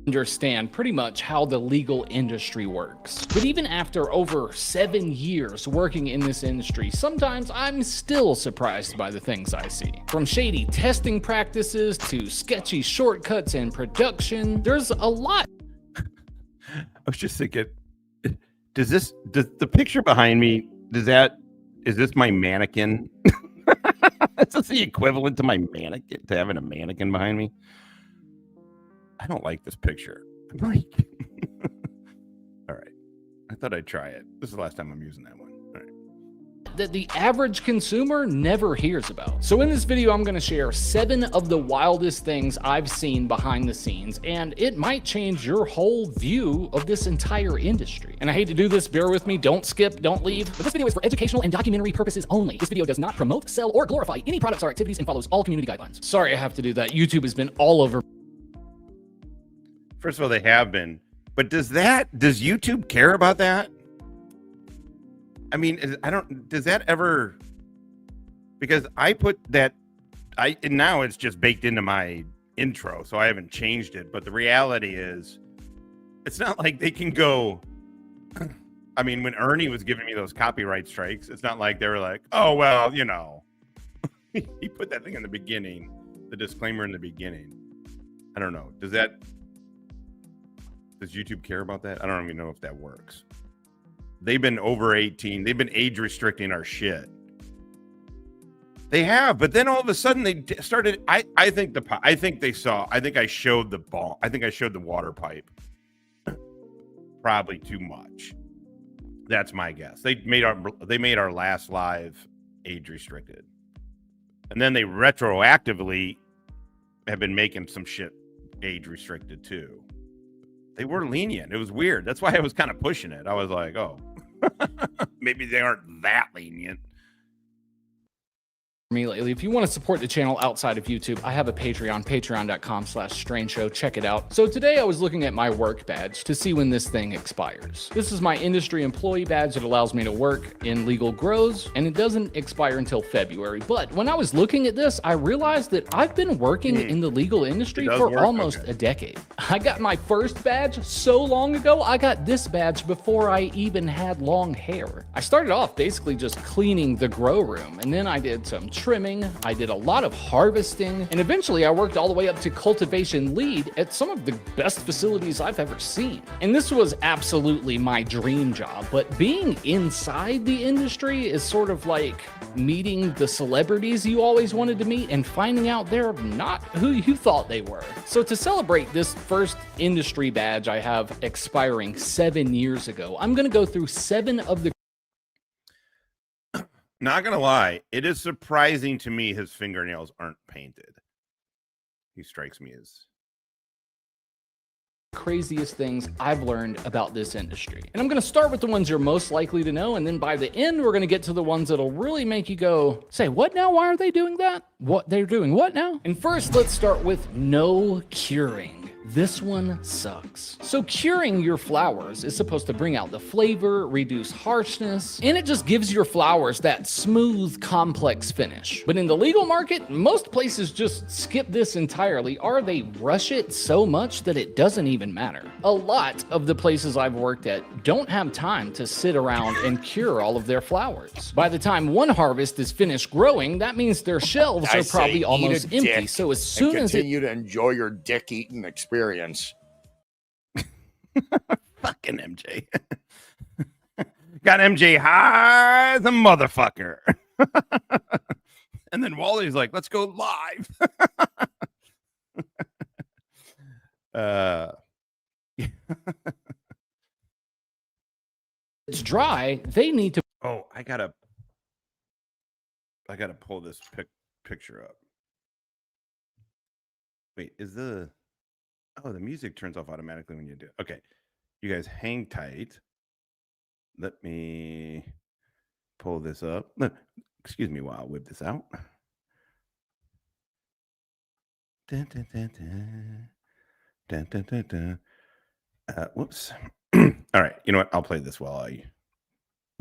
Understand pretty much how the legal industry works. But even after over 7 years working in this industry, sometimes I'm still surprised by the things I see. From shady testing practices to sketchy shortcuts in production, there's a lot. I was just thinking, does the picture behind me, is this my mannequin? Is this the equivalent to my mannequin, to having a mannequin behind me? I don't like this picture. I'm like, all right. I thought I'd try it. This is the last time I'm using that one. All right. That the average consumer never hears about. So in this video, I'm going to share 7 of the wildest things I've seen behind the scenes, and it might change your whole view of this entire industry. And I hate to do this, bear with me, don't skip, don't leave. But this video is for educational and documentary purposes only. This video does not promote, sell, or glorify any products or activities and follows all community guidelines. Sorry I have to do that. YouTube has been all over. First of all, they have been, but does YouTube care about that? I mean, does that ever, because I put that, and now it's just baked into my intro, so I haven't changed it, but the reality is, it's not like they can go, I mean, when Ernie was giving me those copyright strikes, it's not like they were like, oh, well, he put that thing in the beginning, the disclaimer in the beginning. I don't know. Does YouTube care about that? I don't even know if that works. They've been over 18. They've been age restricting our shit. They have, but then all of a sudden they started. I think I showed the ball. I think I showed the water pipe. Probably too much. That's my guess. They made our last live age restricted, and then they retroactively have been making some shit age restricted too. They were lenient. It was weird. That's why I was kind of pushing it. I was like, oh, maybe they aren't that lenient. Me lately. If you want to support the channel outside of YouTube, I have a Patreon, patreon.com/strangeshow. Check it out. So today I was looking at my work badge to see when this thing expires. This is my industry employee badge that allows me to work in legal grows, and it doesn't expire until February. But when I was looking at this, I realized that I've been working in the legal industry for almost a decade. I got my first badge so long ago. I got this badge before I even had long hair. I started off basically just cleaning the grow room, and then I did some trimming, I did a lot of harvesting, and eventually I worked all the way up to cultivation lead at some of the best facilities I've ever seen. And this was absolutely my dream job, but being inside the industry is sort of like meeting the celebrities you always wanted to meet and finding out they're not who you thought they were. So to celebrate this first industry badge I have expiring 7 years ago, I'm going to go through 7 of the Not gonna lie, it is surprising to me his fingernails aren't painted. He strikes me as craziest things I've learned about this industry. And I'm going to start with the ones you're most likely to know, and then by the end, we're going to get to the ones that'll really make you go, say, what now? Why are they doing that? What they're doing what now? And first, let's start with no curing. This one sucks. So curing your flowers is supposed to bring out the flavor, reduce harshness, and it just gives your flowers that smooth, complex finish. But in the legal market, most places just skip this entirely, or they rush it so much that it doesn't even matter. A lot of the places I've worked at don't have time to sit around and cure all of their flowers. By the time one harvest is finished growing, that means their shelves are probably almost empty. So as soon as continue to enjoy your dick eating experience. fucking MJ. Got MJ high as a motherfucker. And then Wally's like, let's go live. It's dry, they need to. Oh, I gotta pull this picture up. Wait, is the music turns off automatically when you do it. Okay, you guys hang tight. Let me pull this up. Excuse me while I whip this out. Dun, dun, dun, dun. Dun, dun, dun, dun. Whoops. All right, you know what? I'll play this while I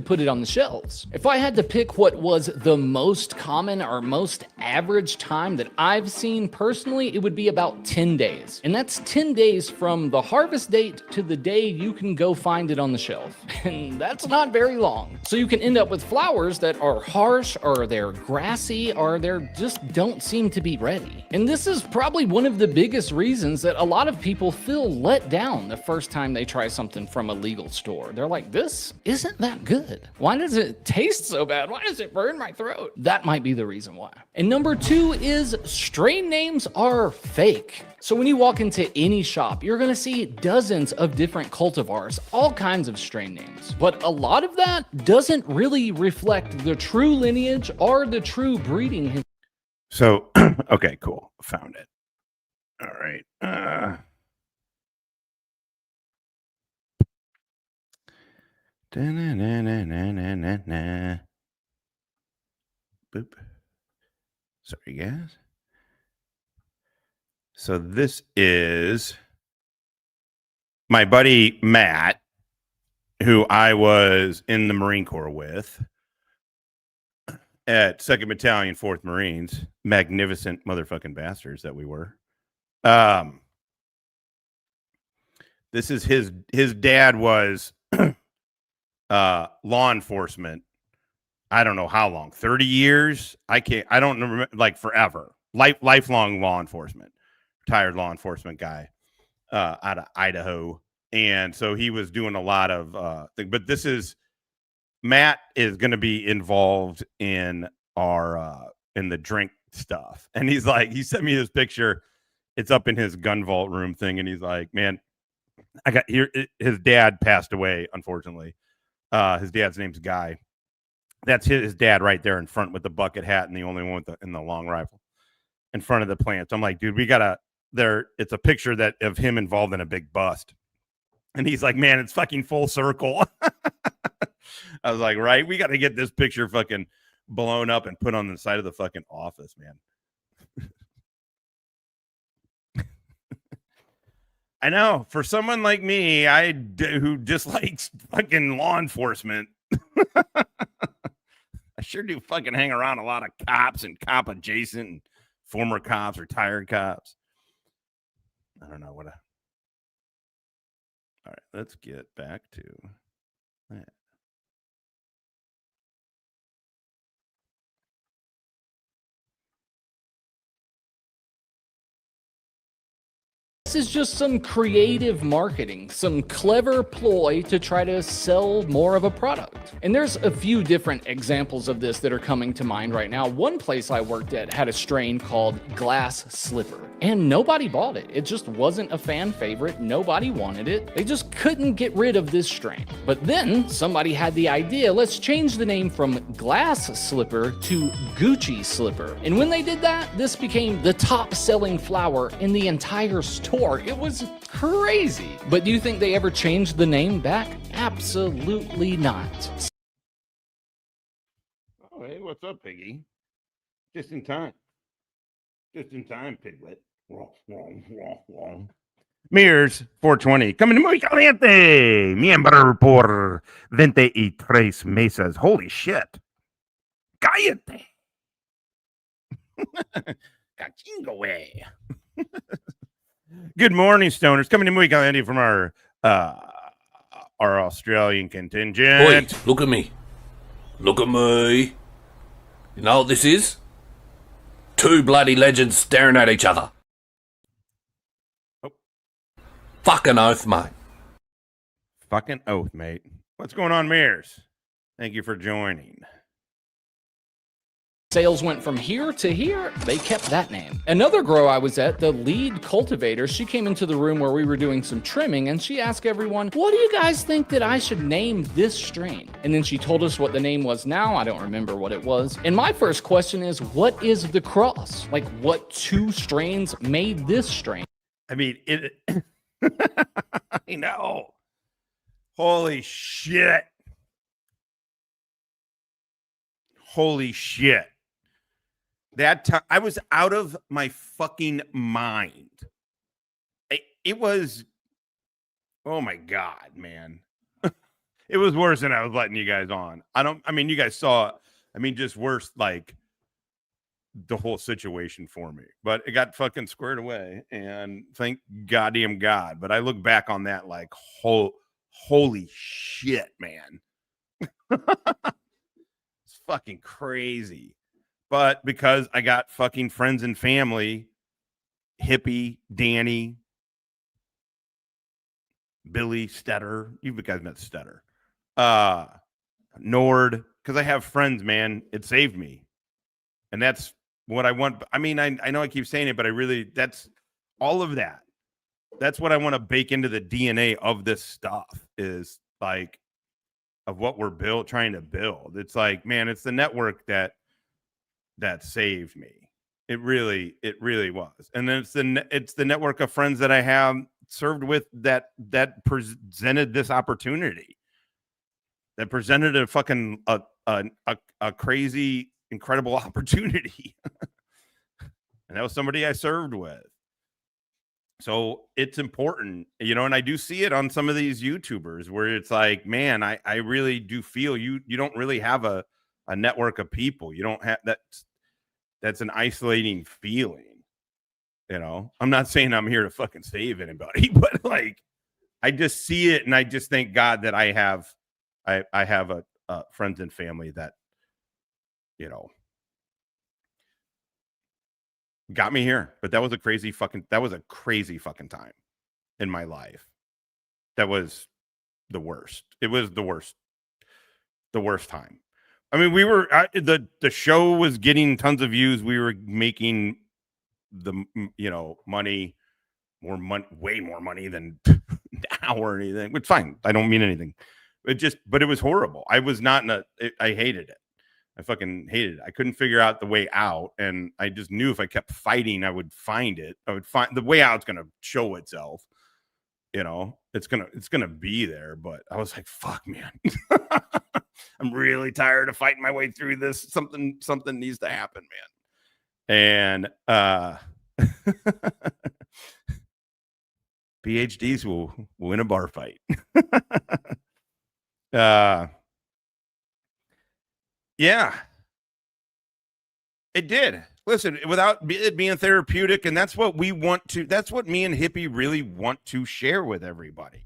put it on the shelves. If I had to pick what was the most common or most average time that I've seen personally, it would be about 10 days. And that's 10 days from the harvest date to the day you can go find it on the shelf. And that's not very long. So you can end up with flowers that are harsh, or they're grassy, or they're just don't seem to be ready. And this is probably one of the biggest reasons that a lot of people feel let down the first time they try something from a legal store. They're like, this isn't that good. Why does it taste so bad? Why does it burn my throat? That might be the reason why. And number 2 is strain names are fake. So when you walk into any shop, you're going to see dozens of different cultivars, all kinds of strain names. But a lot of that doesn't really reflect the true lineage or the true breeding history. So, okay, cool. Found it. All right. Boop. Sorry, guys. So this is my buddy Matt, who I was in the Marine Corps with at 2nd Battalion, 4th Marines. Magnificent motherfucking bastards that we were. This is his dad was law enforcement. I don't know how long, 30 years. I don't remember, like forever. Lifelong law enforcement, retired law enforcement guy out of Idaho. And so he was doing a lot of but Matt is going to be involved in our in the drink stuff. And he's like, he sent me this picture. It's up in his gun vault room thing. And he's like, man, I got here. His dad passed away, unfortunately. His dad's name's Guy. That's his dad right there in front with the bucket hat and the only one with in the long rifle in front of the plants. I'm like, dude, we gotta there. It's a picture that of him involved in a big bust. And he's like, man, it's fucking full circle. I was like, right, we got to get this picture fucking blown up and put on the side of the fucking office, man. I know, for someone like me, who dislikes fucking law enforcement, I sure do fucking hang around a lot of cops and cop adjacent and former cops, retired cops. I don't know what. All right, let's get back to that. This is just some creative marketing, some clever ploy to try to sell more of a product. And there's a few different examples of this that are coming to mind right now. One place I worked at had a strain called Glass Slipper, and nobody bought it. It just wasn't a fan favorite. Nobody wanted it. They just couldn't get rid of this strain. But then somebody had the idea, let's change the name from Glass Slipper to Gucci Slipper. And when they did that, this became the top selling flower in the entire store. It was crazy. But do you think they ever changed the name back? Absolutely not. Oh, hey, what's up, Piggy? Just in time. Just in time, Piglet. Mirrors 420. Coming muy caliente. Miembro por 23 mesas. Holy shit. Cállate. Cachingo way. Good morning, stoners. Coming in muy caliente from our Australian contingent. Oi, look at me. Look at me. You know what this is? Two bloody legends staring at each other. Oh. Fucking oath, mate. Fucking oath, mate. What's going on, Mirrors? Thank you for joining. Sales went from here to here, they kept that name. Another grow I was at, the lead cultivator, she came into the room where we were doing some trimming and she asked everyone, what do you guys think that I should name this strain? And then she told us what the name was now. I don't remember what it was. And my first question is, what is the cross? Like, what two strains made this strain? I mean, it. I know. Holy shit. Holy shit. That time I was out of my fucking mind. It was, oh my God, man. It was worse than I was letting you guys on. I mean, you guys saw, just worse, like the whole situation for me, but it got fucking squared away and thank goddamn God. But I look back on that like, holy shit, man. It's fucking crazy. But because I got fucking friends and family, Hippie, Danny, Billy, Stetter. You guys met Stetter. Nord. Because I have friends, man. It saved me. And that's what I want. I mean, I know I keep saying it, but that's all of that. That's what I want to bake into the DNA of this stuff is like of what we're trying to build. It's like, man, it's the network that saved me. It really was. And then it's the network of friends that I have served with that presented this opportunity, that presented a fucking a crazy, incredible opportunity. And that was somebody I served with. So it's important, and I do see it on some of these YouTubers where it's like, man, I really do feel you don't really have a network of people. You don't have that's an isolating feeling. I'm not saying I'm here to fucking save anybody, but like, I just see it. And I just thank God that I have friends and family that, got me here. But that was a crazy fucking time in my life. That was the worst. It was the worst time. I mean, we were the show was getting tons of views. We were making money, way more money than now or anything. It's fine. I don't mean anything, But it was horrible. I was not I hated it. I fucking hated it. I couldn't figure out the way out. And I just knew if I kept fighting, I would find it. I would find the way out's going to show itself. You know, it's going to be there. But I was like, fuck, man. I'm really tired of fighting my way through this. Something needs to happen, man. And, PhDs will win a bar fight. Yeah, it did. Listen, without it being therapeutic, and that's what we want to. That's what me and Hippie really want to share with everybody.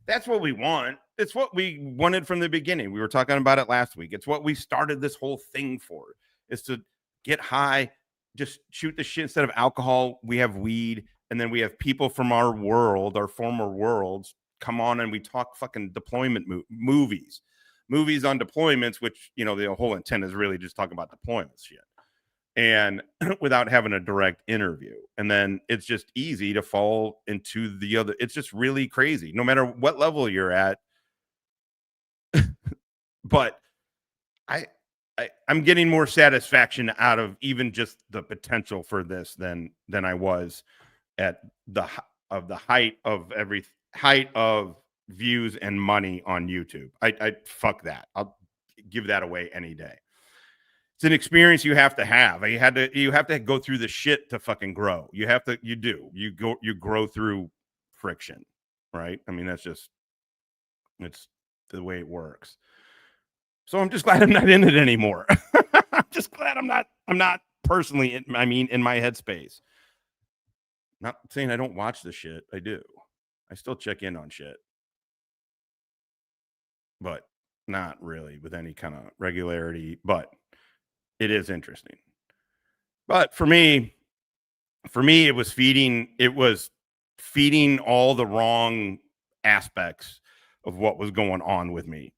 That's what we want. It's what we wanted from the beginning. We were talking about it last week. It's what we started this whole thing for. Is to get high, just shoot the shit. Instead of alcohol, we have weed, and then we have people from our world, our former worlds, come on and we talk fucking deployment movies on deployments, which, you know, the whole intent is really just talking about deployments shit, and without having a direct interview. And then it's just easy to fall into the other. It's just really crazy, no matter what level you're at. But I'm getting more satisfaction out of even just the potential for this than I was at the height of views and money on YouTube. I fuck that. I'll give that away any day. It's an experience you have to have. You have to go through the shit to fucking grow. You grow through friction, right? I mean, it's the way it works. So I'm just glad I'm not in it anymore. I'm just glad I'm not personally in my headspace. Not saying I don't watch the shit. I do. I still check in on shit. But not really with any kind of regularity. But it is interesting. But for me, it was feeding all the wrong aspects of what was going on with me.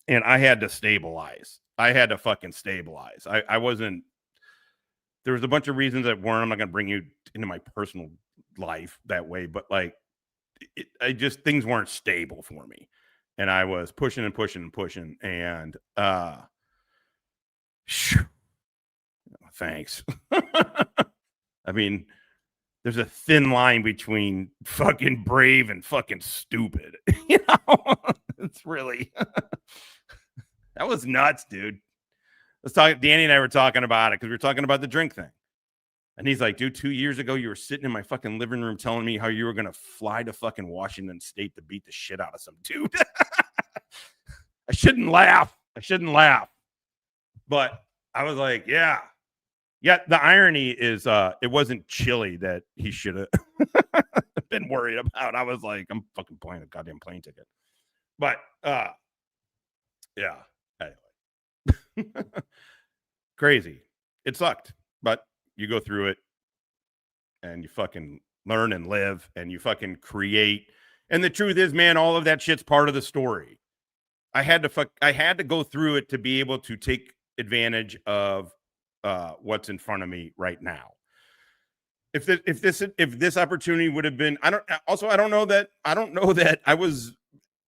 And I had to stabilize. I had to fucking stabilize. I wasn't, there was a bunch of reasons that weren't, I'm not going to bring you into my personal life that way, but like, things weren't stable for me. And I was pushing and pushing and pushing. And, thanks. I mean, there's a thin line between fucking brave and fucking stupid. You know, it's really, that was nuts, dude. Danny and I were talking about it because we were talking about the drink thing. And he's like, dude, 2 years ago, you were sitting in my fucking living room telling me how you were going to fly to fucking Washington State to beat the shit out of some dude. I shouldn't laugh. But I was like, yeah. Yeah, the irony is it wasn't chili that he should have been worried about. I was like, I'm fucking buying a goddamn plane ticket. But, yeah. Anyway. Crazy. It sucked. But you go through it and you fucking learn and live and you fucking create. And the truth is, man, all of that shit's part of the story. I had to go through it to be able to take advantage of what's in front of me right now. If this opportunity would have been, I don't know that I was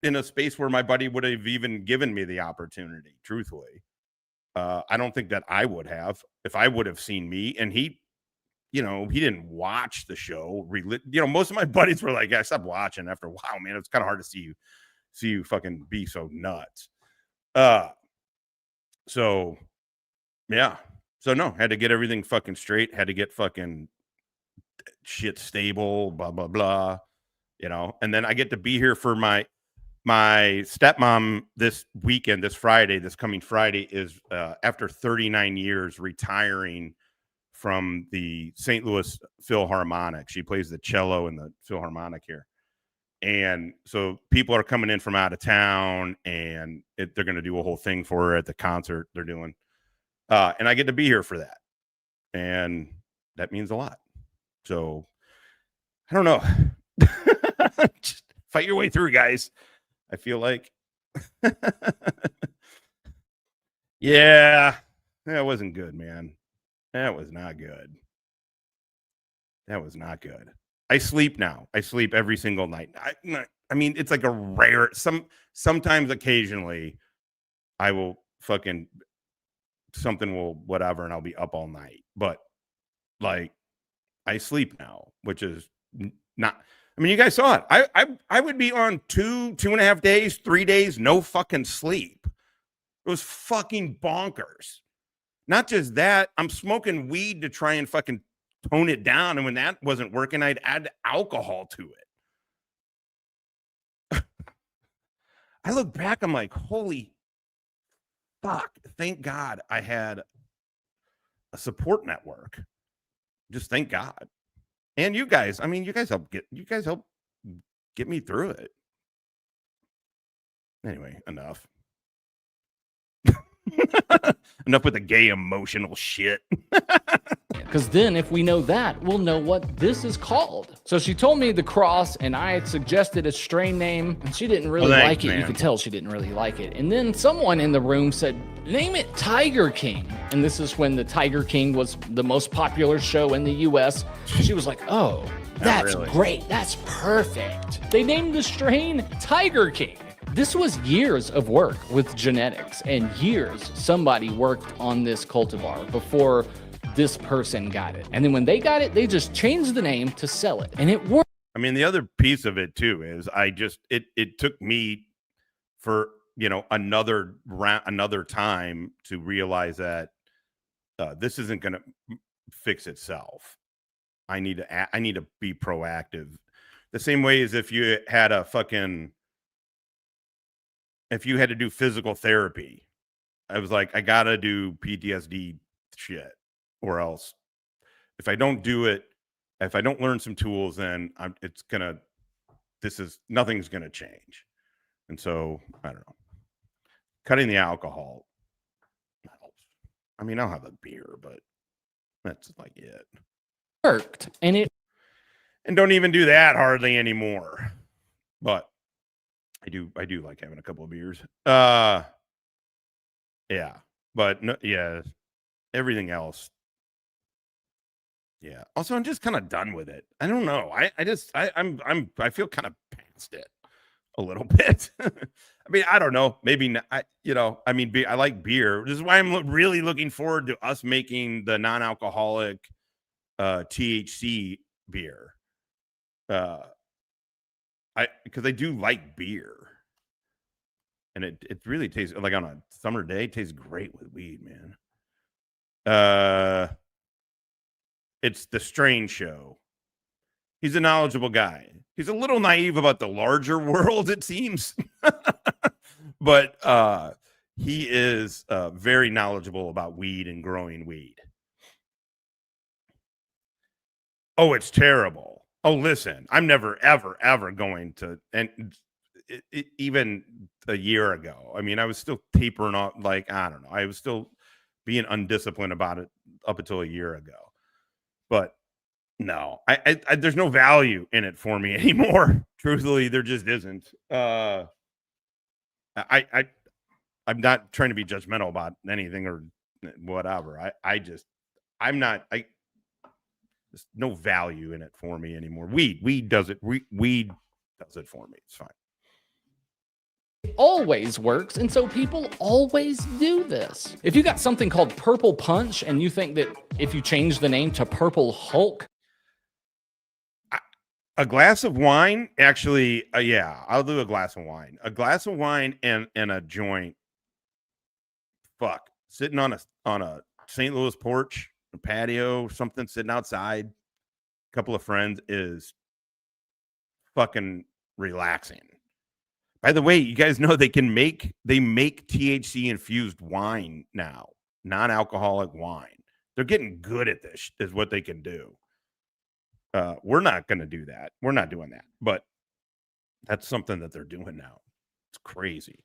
in a space where my buddy would have even given me the opportunity, truthfully. I don't think that I would have if I would have seen me. And he didn't watch the show. Most of my buddies were like, yeah, stop watching after a while, man. It's kind of hard to see you fucking be so nuts. So yeah. So no, had to get everything fucking straight, had to get fucking shit stable, blah, blah, blah, and then I get to be here for my stepmom this weekend, this coming Friday is after 39 years retiring from the St. Louis Philharmonic. She plays the cello in the Philharmonic here. And so people are coming in from out of town and they're going to do a whole thing for her at the concert they're doing. And I get to be here for that. And that means a lot. So I don't know. Just fight your way through, guys. I feel like. Yeah, that wasn't good, man. That was not good. I sleep now. I sleep every single night. I mean, it's like a rare, sometimes occasionally I will fucking, something will whatever, and I'll be up all night. But like, I sleep now, which is not, I mean, you guys saw it. I would be on 2.5 days, 3 days, no fucking sleep. It was fucking bonkers. Not just that, I'm smoking weed to try and fucking tone it down. And when that wasn't working, I'd add alcohol to it. I look back, I'm like, holy fuck. Thank God I had a support network. Just thank God. And you guys, I mean, you guys help get me through it. Anyway, enough. Enough with the gay emotional shit. Because then if we know that, we'll know what this is called. So she told me the cross, and I had suggested a strain name, and she didn't really like it. Man. You could tell she didn't really like it. And then someone in the room said, name it Tiger King. And this is when the Tiger King was the most popular show in the US. She was like, oh, that's great. That's perfect. They named the strain Tiger King. This was years of work with genetics, and years somebody worked on this cultivar before this person got it. And then when they got it, they just changed the name to sell it, and it worked. I mean, the other piece of it too is it took me for, you know, another time to realize that this isn't going to fix itself. I need to be proactive. The same way as if you had to do physical therapy, I was like, I gotta do PTSD shit, or else if I don't do it, if I don't learn some tools, then nothing's gonna change. And so I don't know, cutting the alcohol helps. I mean, I'll have a beer, but that's like it. Worked, and don't even do that hardly anymore. But I do like having a couple of beers. Yeah. But no, yeah, everything else. Yeah. Also, I'm just kind of done with it. I don't know. I feel kind of past it a little bit. I mean, I don't know. Maybe not, I like beer. This is why I'm really looking forward to us making the non-alcoholic THC beer. Because I do like beer, and it really tastes like, on a summer day, it tastes great with weed, man. It's the Strain Show. He's a knowledgeable guy. He's a little naive about the larger world, it seems, but he is very knowledgeable about weed and growing weed. Oh, it's terrible. Oh, listen, I'm never, ever, ever going to, and even a year ago, I mean, I was still tapering off, like, I don't know. I was still being undisciplined about it up until a year ago. But no, I there's no value in it for me anymore. Truthfully, there just isn't. I'm not trying to be judgmental about anything or whatever. There's no value in it for me anymore. Weed does it. Weed does it for me. It's fine. It always works, and so people always do this. If you got something called Purple Punch, and you think that if you change the name to Purple Hulk, a glass of wine, actually, yeah, I'll do a glass of wine. A glass of wine and a joint. Fuck, sitting on a St. Louis porch, a patio, something, sitting outside, a couple of friends, is fucking relaxing. By the way, you guys know they make THC infused wine now, non-alcoholic wine. They're getting good at this, is what they can do. We're not going to do that. We're not doing that, but that's something that they're doing now. It's crazy.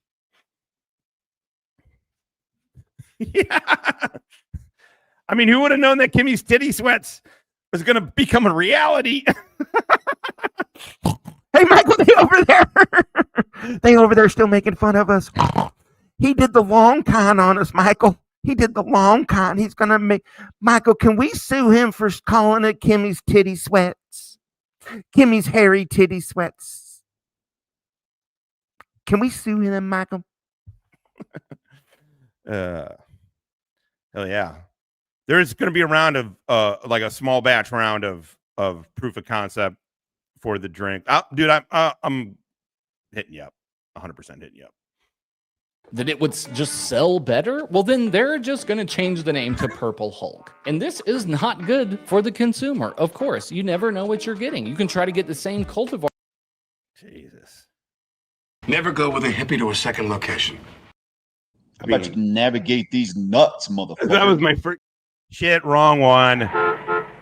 Yeah. I mean, who would have known that Kimmy's titty sweats was going to become a reality? Hey, Michael, they over there still making fun of us. He did the long con on us, Michael. He did the long con. He's going to make... Michael, can we sue him for calling it Kimmy's titty sweats? Kimmy's hairy titty sweats. Can we sue him, Michael? Hell yeah. There's going to be a round of like a small batch round of proof of concept for the drink. Dude, I'm hitting you up. 100% hitting you up. That it would just sell better? Well, then they're just going to change the name to Purple Hulk. And this is not good for the consumer. Of course, you never know what you're getting. You can try to get the same cultivar. Jesus. Never go with a hippie to a second location. How about you navigate these nuts, motherfucker? That was my first. Shit, wrong one.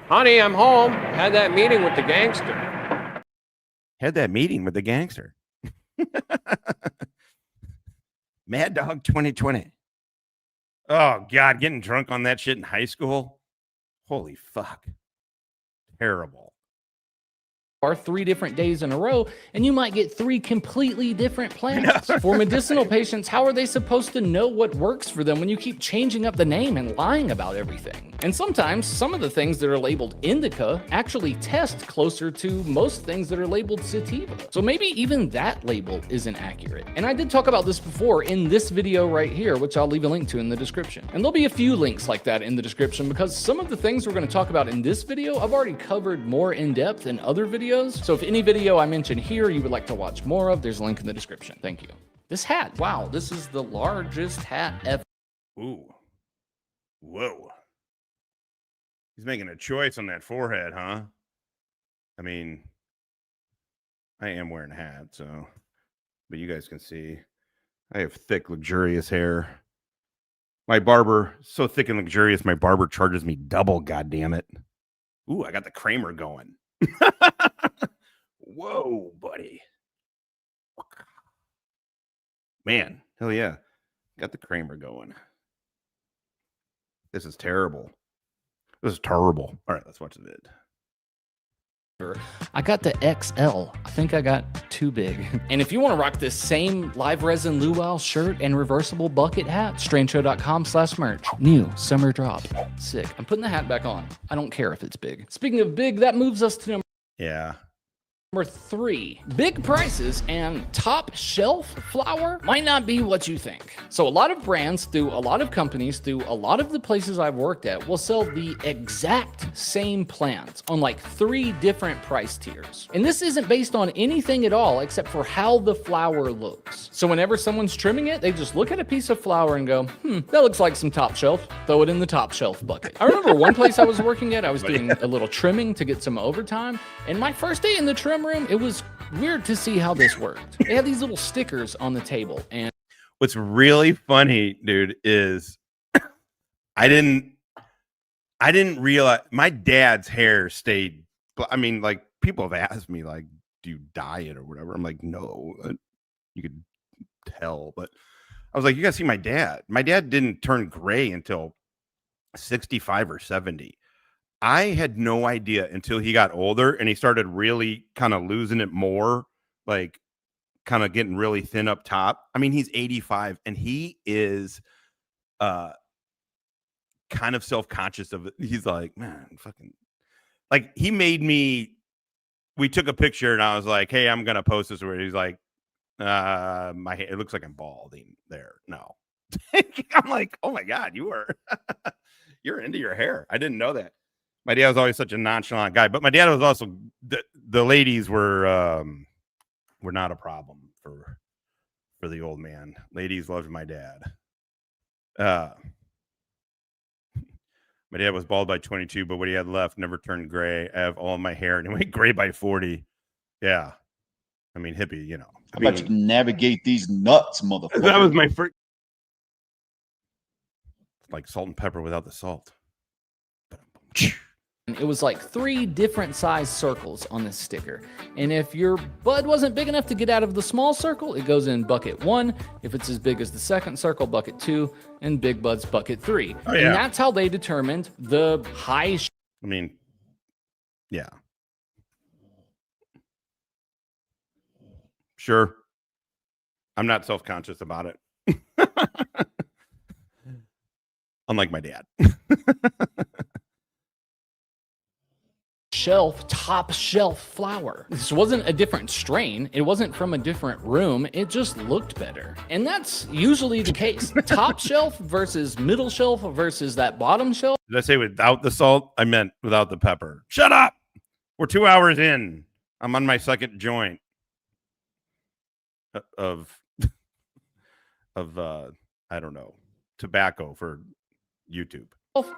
Honey, I'm home. Had that meeting with the gangster. Had that meeting with the gangster. Mad Dog 2020. Oh, God, getting drunk on that shit in high school? Holy fuck. Terrible. 3 different days in a row, and you might get 3 completely different plants. For medicinal patients, how are they supposed to know what works for them when you keep changing up the name and lying about everything? And sometimes some of the things that are labeled indica actually test closer to most things that are labeled sativa. So maybe even that label isn't accurate. And I did talk about this before in this video right here, which I'll leave a link to in the description. And there'll be a few links like that in the description because some of the things we're going to talk about in this video, I've already covered more in depth in other videos. So if any video I mention here you would like to watch more of, there's a link in the description. Thank you. This hat, wow, this is the largest hat ever. Ooh. Whoa. He's making a choice on that forehead, huh? I mean, I am wearing a hat, so, but you guys can see I have thick, luxurious hair. My barber, so thick and luxurious, my barber charges me double, goddammit. Ooh, I got the Kramer going. Whoa, buddy. Man, hell yeah. Got the Kramer going. This is terrible. This is terrible. All right, let's watch the vid. I got the XL. I think I got too big. And if you want to rock this same live resin luau shirt and reversible bucket hat, strangeshow.com/merch. New summer drop. Sick. I'm putting the hat back on. I don't care if it's big. Speaking of big, that moves us to number 3, big prices and top shelf flower might not be what you think. So a lot of brands through a lot of companies through a lot of the places I've worked at will sell the exact same plants on like 3 different price tiers. And this isn't based on anything at all except for how the flower looks. So whenever someone's trimming it, they just look at a piece of flower and go, that looks like some top shelf. Throw it in the top shelf bucket. I remember one place I was working at, I was doing a little trimming to get some overtime. And my first day in the trim room, it was weird to see how this worked. They had these little stickers on the table, and what's really funny, dude, is I didn't realize my dad's hair stayed. I mean, like people have asked me, like, do you dye it or whatever? I'm like, no. You could tell, but I was like, you gotta see my dad. My dad didn't turn gray until 65 or 70. I had no idea until he got older and he started really kind of losing it more, like kind of getting really thin up top. I mean, he's 85 and he is kind of self-conscious of it. He's like, man, fucking, like he made me, we took a picture and I was like, hey, I'm going to post this where he's like, my hair, it looks like I'm balding there. No. I'm like, oh my God, you're into your hair. I didn't know that. My dad was always such a nonchalant guy, but my dad was also the ladies were not a problem for the old man. Ladies loved my dad. My dad was bald by 22, but what he had left never turned gray. I have all my hair and it went gray by 40. Yeah, I mean hippie, you know. How about you navigate these nuts, motherfucker? That was my first. Like salt and pepper without the salt. It was like 3 different size circles on this sticker. And if your bud wasn't big enough to get out of the small circle, it goes in bucket 1. If it's as big as the second circle, bucket 2, and big buds, bucket 3. Oh, yeah. And that's how they determined the high. I mean, yeah. Sure. I'm not self-conscious about it. Unlike my dad. shelf, top shelf flower. This wasn't a different strain. It wasn't from a different room. It just looked better. And that's usually the case. Top shelf versus middle shelf versus that bottom shelf. Did I say without the salt? I meant without the pepper. Shut up. We're 2 hours in. I'm on my second joint of I don't know, tobacco for YouTube.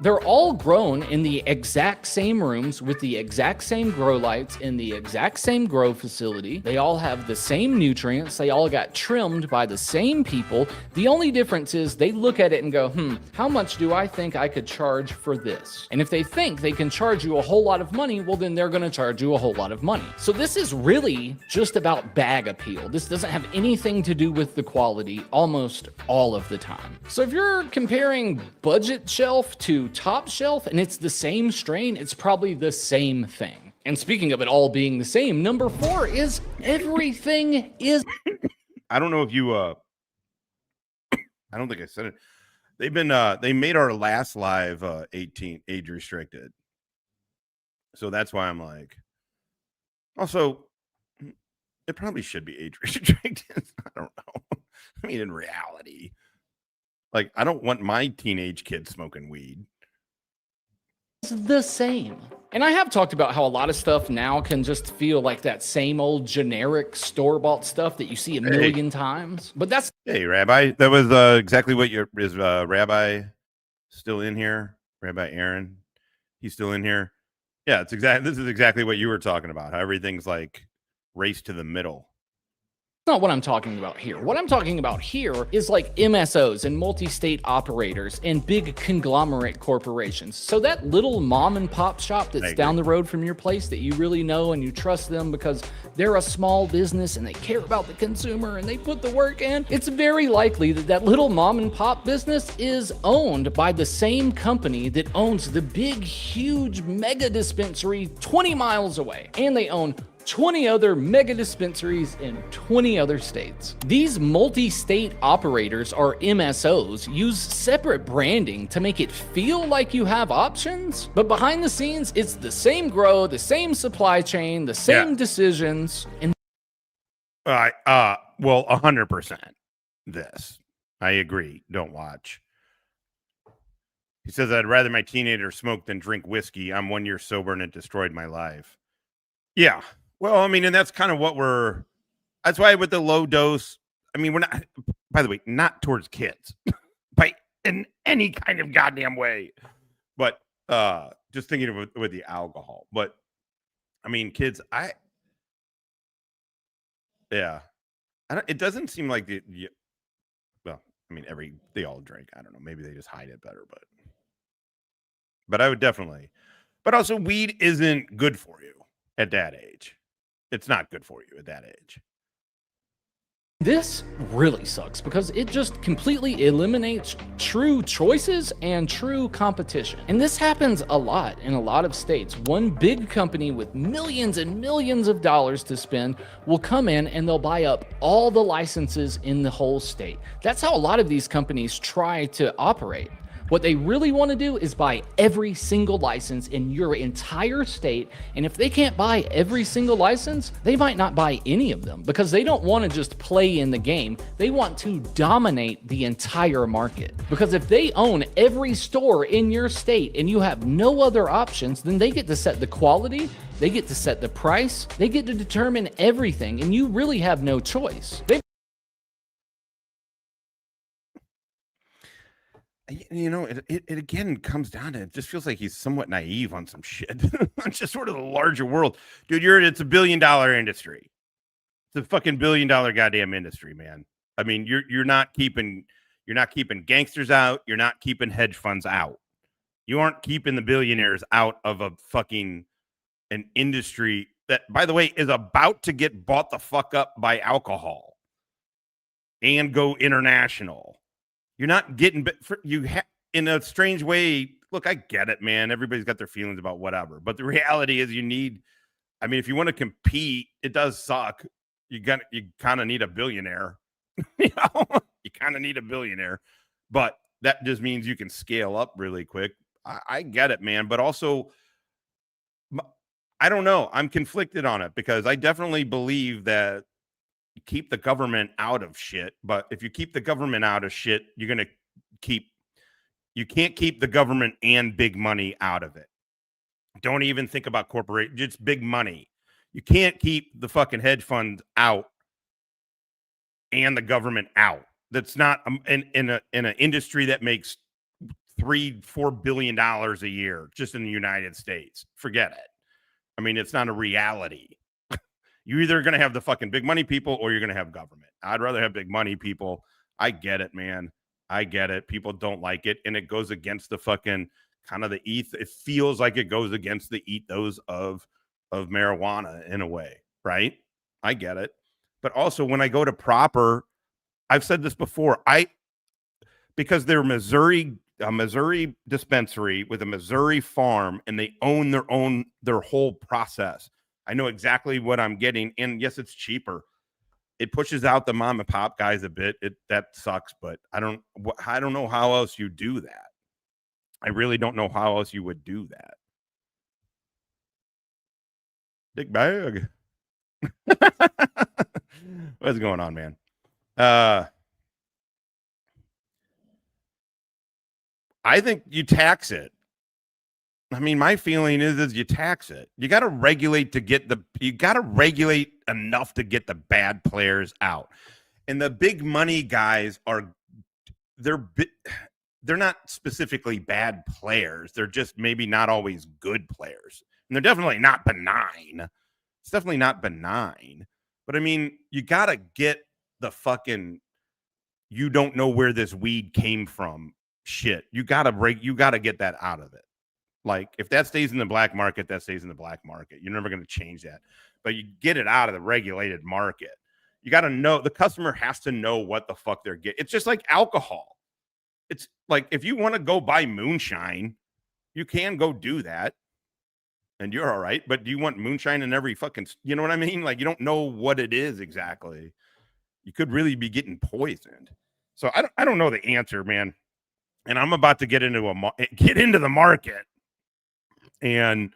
They're all grown in the exact same rooms with the exact same grow lights in the exact same grow facility. They all have the same nutrients. They all got trimmed by the same people. The only difference is they look at it and go, how much do I think I could charge for this? And if they think they can charge you a whole lot of money, well, then they're going to charge you a whole lot of money. So this is really just about bag appeal. This doesn't have anything to do with the quality almost all of the time. So if you're comparing budget shelf to top shelf and it's the same strain, it's probably the same thing. And speaking of it all being the same, number 4 is everything is. I don't know if you I don't think I said it. They've been they made our last live 18 age restricted. So that's why I'm like, also it probably should be age restricted. I don't know. I mean, in reality, like, I don't want my teenage kids smoking weed. It's the same. And I have talked about how a lot of stuff now can just feel like that same old generic store-bought stuff that you see a million times. But that's... Hey, Rabbi, that was exactly what is Rabbi still in here? Rabbi Aaron, he's still in here? Yeah, this is exactly what you were talking about. How everything's like race to the middle. Not what I'm talking about here. What I'm talking about here is like MSOs and multi-state operators and big conglomerate corporations. So that little mom and pop shop that's down the road from your place that you really know and you trust them because they're a small business and they care about the consumer and they put the work in, it's very likely that that little mom and pop business is owned by the same company that owns the big, huge mega dispensary 20 miles away. And they own 20 other mega dispensaries in 20 other states. These multi-state operators, or MSOs, use separate branding to make it feel like you have options, but behind the scenes, it's the same grow, the same supply chain, the same decisions. And well, 100% this. I agree. Don't watch. He says, I'd rather my teenager smoke than drink whiskey. I'm 1 year sober and it destroyed my life. Yeah. Well, I mean, and that's kind of what that's why with the low dose, I mean, we're not, by the way, not towards kids, by in any kind of goddamn way, but just thinking of with the alcohol. But I mean, kids, it doesn't seem like well, I mean, they all drink. I don't know. Maybe they just hide it better, but I would definitely, but also weed isn't good for you at that age. It's not good for you at that age. this really sucks because it just completely eliminates true choices and true competition. And this happens a lot in a lot of states. One big company with millions and millions of dollars to spend will come in and they'll buy up all the licenses in the whole state. That's how a lot of these companies try to operate. What they really want to do is buy every single license in your entire state, and if they can't buy every single license, they might not buy any of them because they don't want to just play in the game. They want to dominate the entire market. Because if they own every store in your state and you have no other options, then they get to set the quality, they get to set the price, they get to determine everything, and you really have no choice. You know, it again comes down to, it just feels like he's somewhat naive on some shit. It's just sort of the larger world. Dude, it's $1 billion industry. It's a fucking $1 billion goddamn industry, man. I mean, you're not keeping gangsters out, you're not keeping hedge funds out. You aren't keeping the billionaires out of an industry that, by the way, is about to get bought the fuck up by alcohol and go international. You're not getting in a strange way. Look, I get it, man. Everybody's got their feelings about whatever. But the reality is if you want to compete, it does suck. You kind of need a billionaire. You kind of need a billionaire. But that just means you can scale up really quick. I get it, man. But also, I don't know. I'm conflicted on it because I definitely believe that you keep the government out of shit. But if you keep the government out of shit, you're going to you can't keep the government and big money out of it. Don't even think about corporate, just big money. You can't keep the fucking hedge fund out and the government out. That's not in an industry that makes $3-4 billion a year just in the United States. Forget it. I mean, it's not a reality. You're either going to have the fucking big money people or you're going to have government. I'd rather have big money people. I get it, man. I get it. People don't like it. And it goes against the fucking kind of the it feels like it goes against the ethos of marijuana in a way, right? I get it. But also when I go to proper, I've said this before, because they're a Missouri dispensary with a Missouri farm and they own their whole process. I know exactly what I'm getting. And yes, it's cheaper. It pushes out the mom and pop guys a bit. That sucks, but I don't know how else you do that. I really don't know how else you would do that. Big bag. What's going on, man? I think you tax it. I mean, my feeling is you tax it. You got to regulate enough to get the bad players out. And the big money guys they're not specifically bad players. They're just maybe not always good players. And they're definitely not benign. It's definitely not benign. But I mean, you got to get the fucking, you don't know where this weed came from shit. You got to get that out of it. Like, if that stays in the black market, that stays in the black market. You're never going to change that. But you get it out of the regulated market. You got to know, the customer has to know what the fuck they're getting. It's just like alcohol. It's like, if you want to go buy moonshine, you can go do that. And you're all right. But do you want moonshine in every fucking, you know what I mean? Like, you don't know what it is exactly. You could really be getting poisoned. So I don't know the answer, man. And I'm about to get into the market. And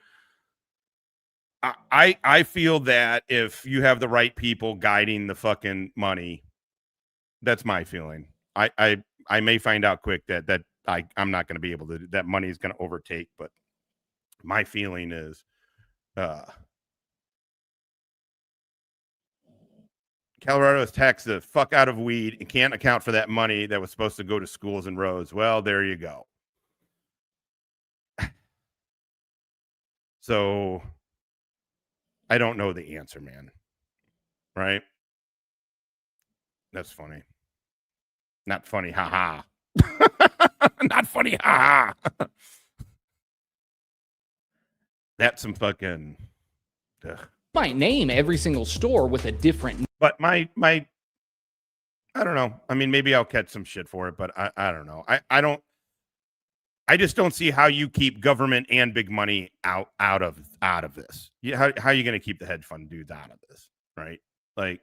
I feel that if you have the right people guiding the fucking money, that's my feeling. I may find out quick that I'm not going to be able to, that money is going to overtake, but my feeling is Colorado has taxed the fuck out of weed and can't account for that money that was supposed to go to schools and roads. Well, there you go. So I don't know the answer, man. Right? That's funny. Not funny, haha. Not funny, haha. That's some fucking. Might name every single store with a different. But my, I don't know. I mean, maybe I'll catch some shit for it, but I don't know. I just don't see how you keep government and big money out of this. How are you going to keep the hedge fund dudes out of this, right? Like,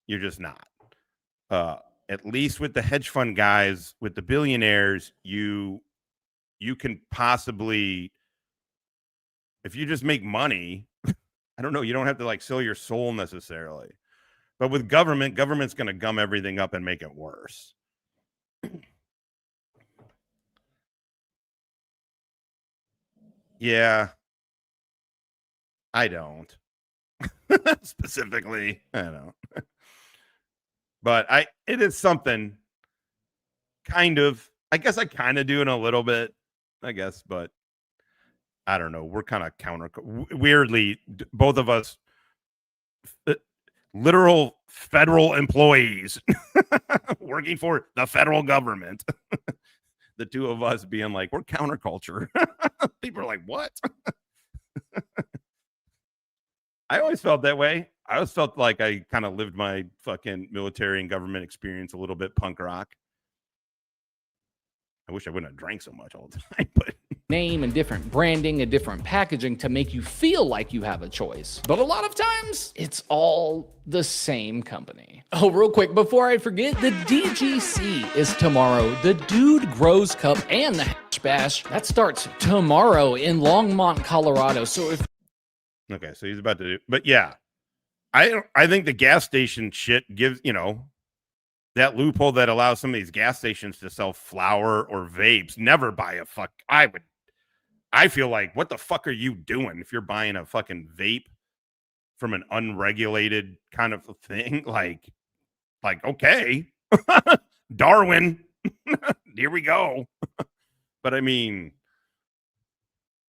you're just not. At least with the hedge fund guys, with the billionaires, you can possibly, if you just make money, I don't know, you don't have to like sell your soul necessarily. But with government's going to gum everything up and make it worse. Yeah. I don't. Specifically, I don't. But it is something kind of, I guess I kind of do in a little bit, I guess, but I don't know. We're kind of weirdly, both of us, literal federal employees working for the federal government. The two of us being like, we're counterculture. People are like, what? I always felt that way. I always felt like I kind of lived my fucking military and government experience a little bit punk rock. I wish I wouldn't have drank so much all the time, but name and different branding and different packaging to make you feel like you have a choice. But a lot of times, it's all the same company. Oh, real quick, before I forget, the DGC is tomorrow. The Dude Grows Cup and the Hash Bash, that starts tomorrow in Longmont, Colorado. So if Okay, so he's about to do, but yeah, I think the gas station shit gives, that loophole that allows some of these gas stations to sell flour or vapes. Never buy a fuck. I feel like, what the fuck are you doing if you're buying a fucking vape from an unregulated kind of thing? Like okay, Darwin, here we go. But I mean,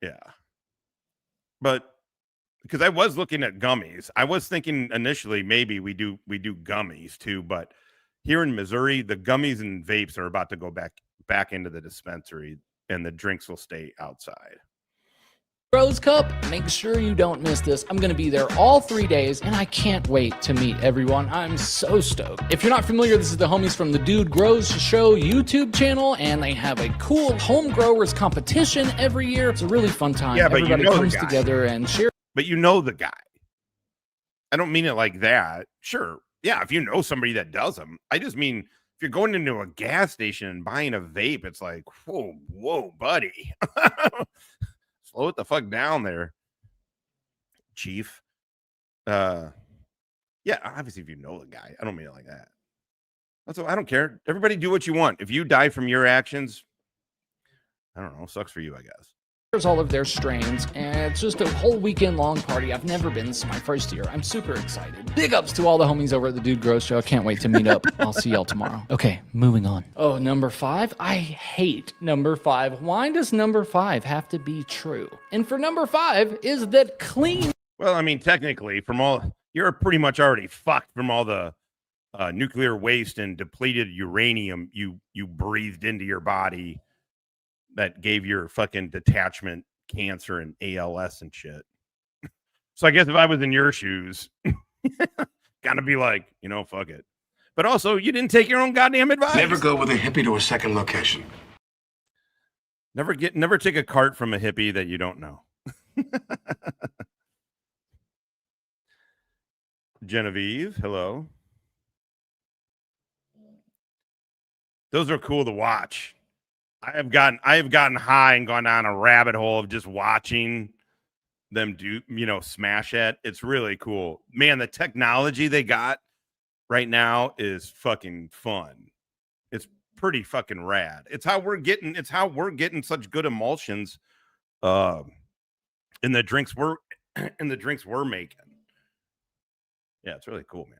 yeah, but because I was looking at gummies, I was thinking initially maybe we do gummies too, but here in Missouri, the gummies and vapes are about to go back into the dispensary, and the drinks will stay outside. Rose Cup, make sure you don't miss this. I'm going to be there all 3 days, and I can't wait to meet everyone. I'm so stoked. If you're not familiar, this is the homies from the Dude Grows Show YouTube channel, and they have a cool home growers competition every year. It's a really fun time. Yeah, but everybody you know comes the guy. together and shares. But you know the guy. I don't mean it like that. Sure. Yeah, if you know somebody that does them. I just mean if you're going into a gas station and buying a vape, it's like, whoa, buddy. Slow it the fuck down there, Chief. Yeah, obviously if you know the guy. I don't mean it like that. That's I don't care. Everybody do what you want. If you die from your actions, I don't know, sucks for you, I guess. all of their strains, and it's just a whole weekend long party. I've never been. This is my first year. I'm super excited. Big ups to all the homies over at the Dude Grows Show. I can't wait to meet up. I'll see y'all tomorrow. Okay, moving on. Oh, number 5. I hate number 5. Why does number 5 have to be true? And for number 5 is that clean. Well, I mean, technically, you're pretty much already fucked from all the nuclear waste and depleted uranium you breathed into your body that gave your fucking detachment cancer and ALS and shit. So I guess if I was in your shoes, gotta be like, fuck it. But also, you didn't take your own goddamn advice. Never go with a hippie to a second location. Never take a cart from a hippie that you don't know. Genevieve, hello. Those are cool to watch. I have gotten high and gone down a rabbit hole of just watching them do, smash it. It's really cool. Man, the technology they got right now is fucking fun. It's pretty fucking rad. It's how we're getting such good emulsions in the drinks we're making. Yeah, it's really cool, man.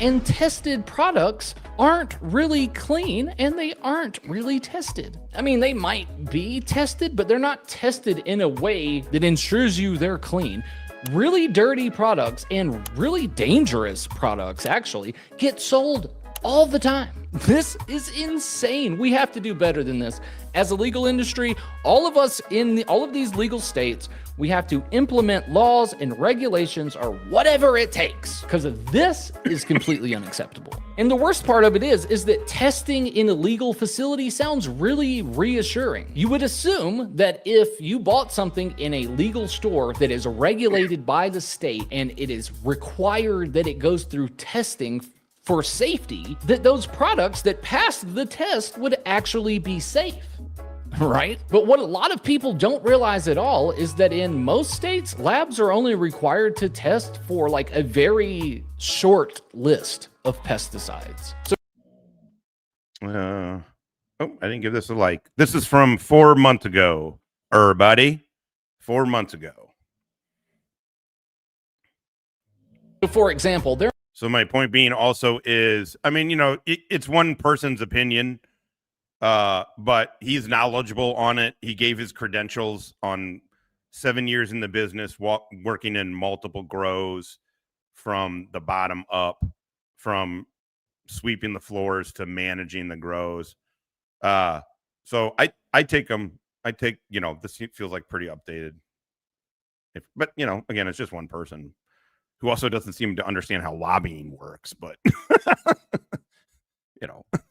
And tested products aren't really clean, and they aren't really tested. I mean, they might be tested, but they're not tested in a way that ensures you they're clean. Really dirty products and really dangerous products actually get sold all the time. This is insane. We have to do better than this. As a legal industry, all of us in all of these legal states, we have to implement laws and regulations or whatever it takes, because this is completely unacceptable. And the worst part of it is that testing in a legal facility sounds really reassuring. You would assume that if you bought something in a legal store that is regulated by the state and it is required that it goes through testing for safety, that those products that passed the test would actually be safe. Right? But what a lot of people don't realize at all is that in most states, labs are only required to test for like a very short list of pesticides. So I didn't give this a like. This is from 4 months ago, buddy. 4 months ago. for example, there. So my point being also is, I mean, it's one person's opinion. But he's knowledgeable on it. He gave his credentials on 7 years in the business, working in multiple grows from the bottom up, from sweeping the floors to managing the grows. So I take them. This feels like pretty updated. But again, it's just one person who also doesn't seem to understand how lobbying works. But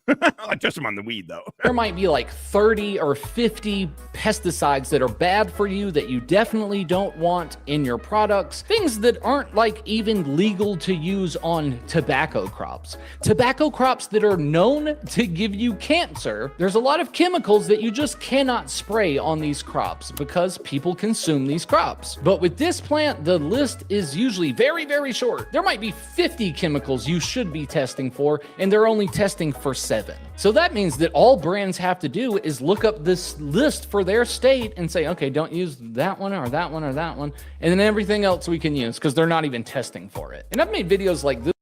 I test them on the weed, though. There might be like 30 or 50 pesticides that are bad for you that you definitely don't want in your products. Things that aren't like even legal to use on tobacco crops. Tobacco crops that are known to give you cancer. There's a lot of chemicals that you just cannot spray on these crops because people consume these crops. But with this plant, the list is usually very, very short. There might be 50 chemicals you should be testing for, and they're only testing for 7. So that means that all brands have to do is look up this list for their state and say, okay, don't use that one or that one or that one, and then everything else we can use because they're not even testing for it. And I've made videos like this.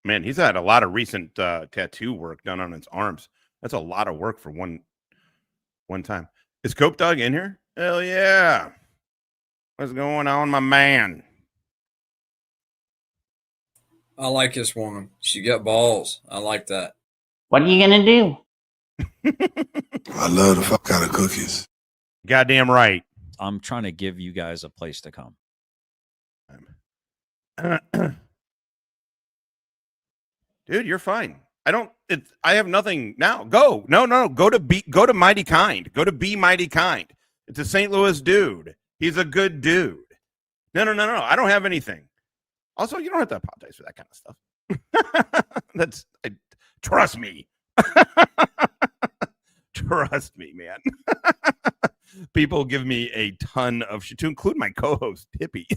Man, he's had a lot of recent tattoo work done on his arms. That's a lot of work for one time. Is Cope Dog in here? Hell yeah. What's going on, my man? I like this woman. She got balls. I like that. What are you gonna do? I love the fuck out of cookies. Goddamn right. I'm trying to give you guys a place to come. Dude, you're fine. I have nothing now. Go. No. Go to Mighty Kind. Go to Be Mighty Kind. It's a St. Louis dude. He's a good dude. No. I don't have anything. Also, you don't have to apologize for that kind of stuff. Trust me. Trust me, man. People give me a ton of shit, to include my co-host, Tippy.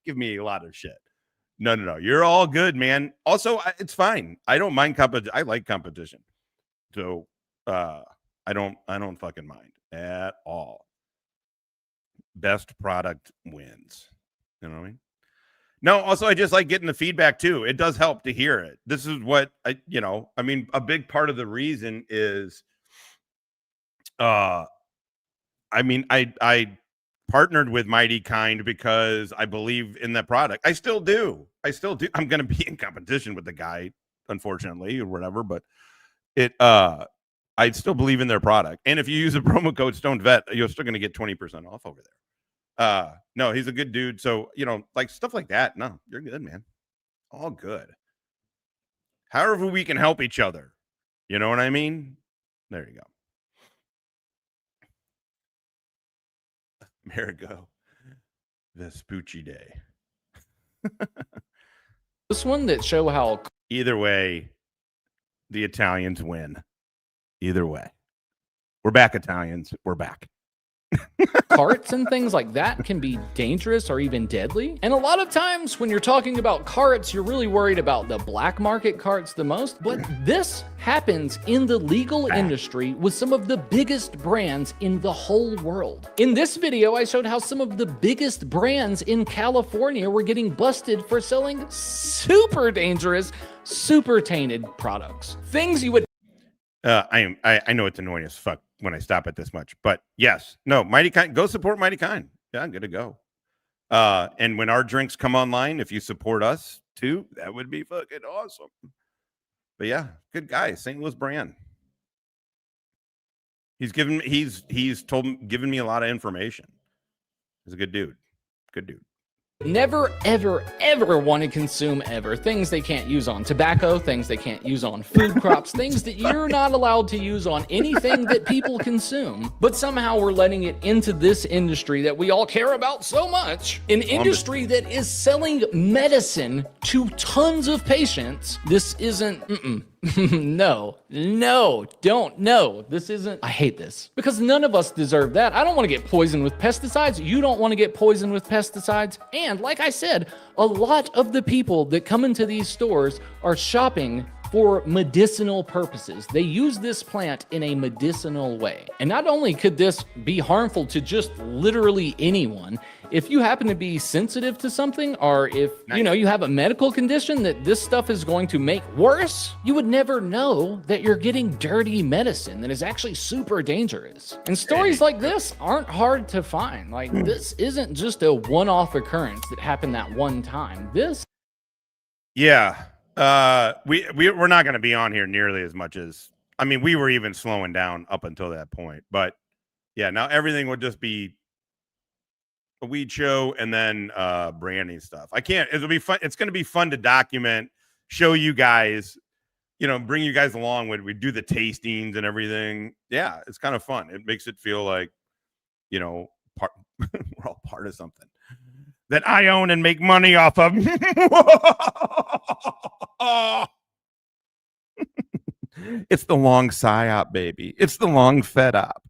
Give me a lot of shit. No. You're all good, man. Also, it's fine. I don't mind competition. I like competition. So I don't fucking mind at all. Best product wins. You know what I mean? No, also, I just like getting the feedback, too. It does help to hear it. This is what, a big part of the reason is, I partnered with Mighty Kind because I believe in that product. I still do. I'm going to be in competition with the guy, unfortunately, or whatever, but I still believe in their product. And if you use a promo code StoneVet, you're still going to get 20% off over there. No, he's a good dude. So, like stuff like that. No, you're good, man. All good. However we can help each other. You know what I mean? There you go. Amerigo Vespucci Day. This one that show how either way, the Italians win. Either way. We're back, Italians. We're back. carts and things like that can be dangerous or even deadly. And a lot of times when you're talking about carts, you're really worried about the black market carts the most. But this happens in the legal industry with some of the biggest brands in the whole world. In this video, I showed how some of the biggest brands in California were getting busted for selling super dangerous, super tainted products. Things you would... I know it's annoying as fuck when I stop at this much, but yes, no, Mighty Kind, go support Mighty Kind. Yeah, I'm good to go. And when our drinks come online, if you support us too, that would be fucking awesome. But yeah, good guy, St. Louis brand. Given me a lot of information. He's a good dude. Good dude. Never, ever, ever want to consume ever. Things they can't use on tobacco, things they can't use on food crops, things that you're not allowed to use on anything that people consume. But somehow we're letting it into this industry that we all care about so much. An industry that is selling medicine to tons of patients. This isn't, no, this isn't, I hate this. Because none of us deserve that. I don't want to get poisoned with pesticides. You don't want to get poisoned with pesticides. And like I said, a lot of the people that come into these stores are shopping for medicinal purposes. They use this plant in a medicinal way. And not only could this be harmful to just literally anyone, if you happen to be sensitive to something, or if you have a medical condition that this stuff is going to make worse, you would never know that you're getting dirty medicine that is actually super dangerous. And stories like this aren't hard to find. Like, this isn't just a one-off occurrence that happened that one time. We're not going to be on here nearly as much as, we were even slowing down up until that point. But yeah, now everything would just be a weed show and then branding stuff. It'll be fun. It's going to be fun to document, show you guys bring you guys along when we do the tastings and everything. Yeah, it's kind of fun. It makes it feel like, we're all part of something that I own and make money off of. It's the long psyop, baby. It's the long fed op.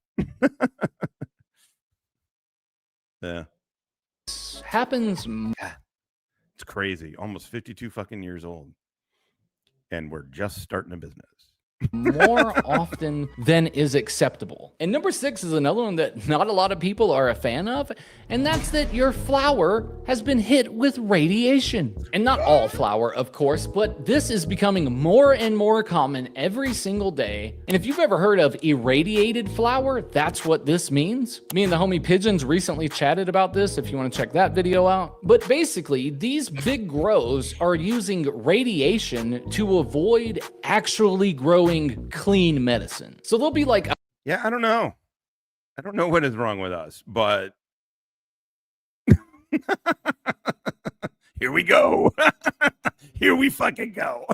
Yeah. Happens. It's crazy. Almost 52 fucking years old. And we're just starting a business. More often than is acceptable. And number 6 is another one that not a lot of people are a fan of, and that's that your flower has been hit with radiation. And not all flour, of course, but this is becoming more and more common every single day. And if you've ever heard of irradiated flour, that's what this means. Me and the homie Pigeons recently chatted about this, if you want to check that video out. But basically, these big grows are using radiation to avoid actually growing clean medicine. So they'll be like, yeah, I don't know what is wrong with us, but here we go. Here we fucking go.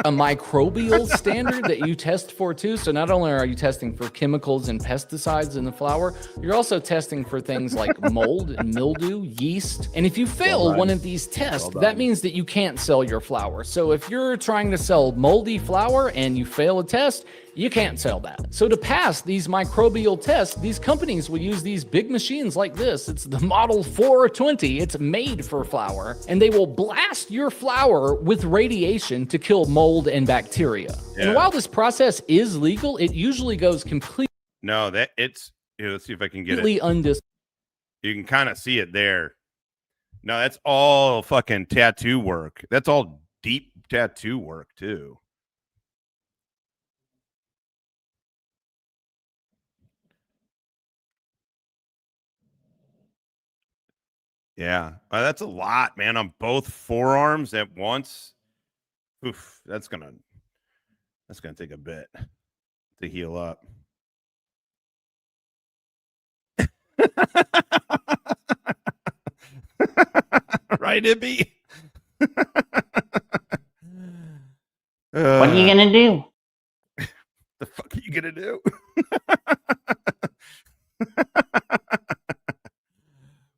a microbial standard that you test for too. So not only are you testing for chemicals and pesticides in the flour, you're also testing for things like mold and mildew, yeast. And if you fail one of these tests, that means that you can't sell your flour. So if you're trying to sell moldy flour and you fail a test, you can't sell that. So to pass these microbial tests, these companies will use these big machines like this. It's the Model 420. It's made for flour, and they will blast your flour with radiation to kill mold and bacteria. Yeah. And while this process is legal, it usually goes completely No, that it's here, let's see if I can get it. You can kind of see it there. No, that's all fucking tattoo work. That's all deep tattoo work too. Yeah, that's a lot, man. On both forearms at once. Oof, that's gonna take a bit to heal up. Right, Ibby? What are you gonna do? The fuck are you gonna do?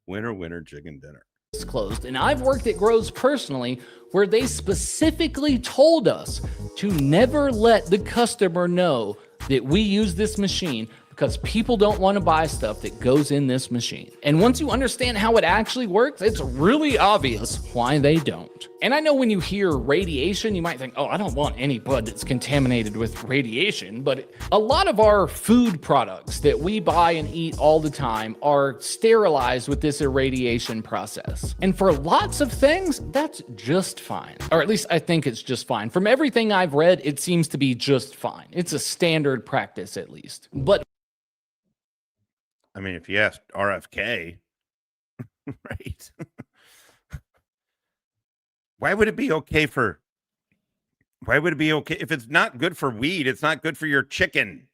Winner, chicken dinner. Closed. And I've worked at grows personally where they specifically told us to never let the customer know that we use this machine, because people don't want to buy stuff that goes in this machine. And once you understand how it actually works, it's really obvious why they don't. And I know when you hear radiation, you might think, oh, I don't want any bud that's contaminated with radiation. But a lot of our food products that we buy and eat all the time are sterilized with this irradiation process. And for lots of things, that's just fine. Or at least I think it's just fine. From everything I've read, it seems to be just fine. It's a standard practice at least. But I mean, if you ask RFK, right? Why would it be okay if it's not good for weed? It's not good for your chicken.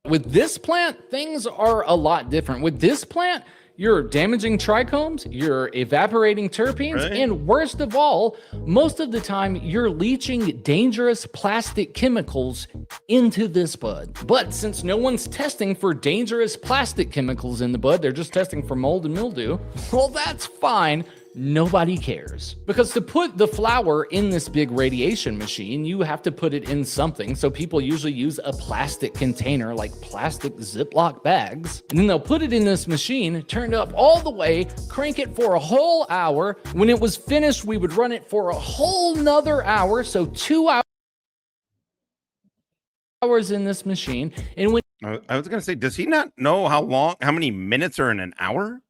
With this plant, things are a lot different. With this plant, you're damaging trichomes, you're evaporating terpenes, and worst of all, most of the time, you're leaching dangerous plastic chemicals into this bud. But since no one's testing for dangerous plastic chemicals in the bud, they're just testing for mold and mildew, well, that's fine. Nobody cares. Because to put the flour in this big radiation machine, you have to put it in something. So people usually use a plastic container, like plastic Ziploc bags. And then they'll put it in this machine, turn it up all the way, crank it for a whole hour. When it was finished, we would run it for a whole nother hour. So 2 hours in this machine. And when I was going to say, does he not know how many minutes are in an hour?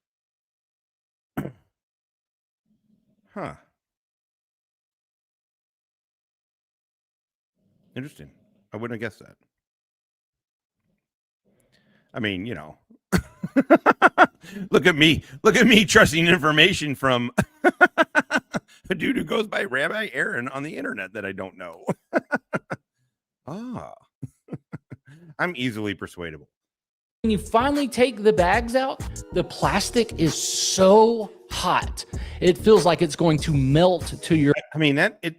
Huh. Interesting. I wouldn't have guessed that. I mean, look at me trusting information from a dude who goes by Rabbi Aaron on the internet that I don't know. I'm easily persuadable. When you finally take the bags out, the plastic is so hot. It feels like it's going to melt to your. I mean,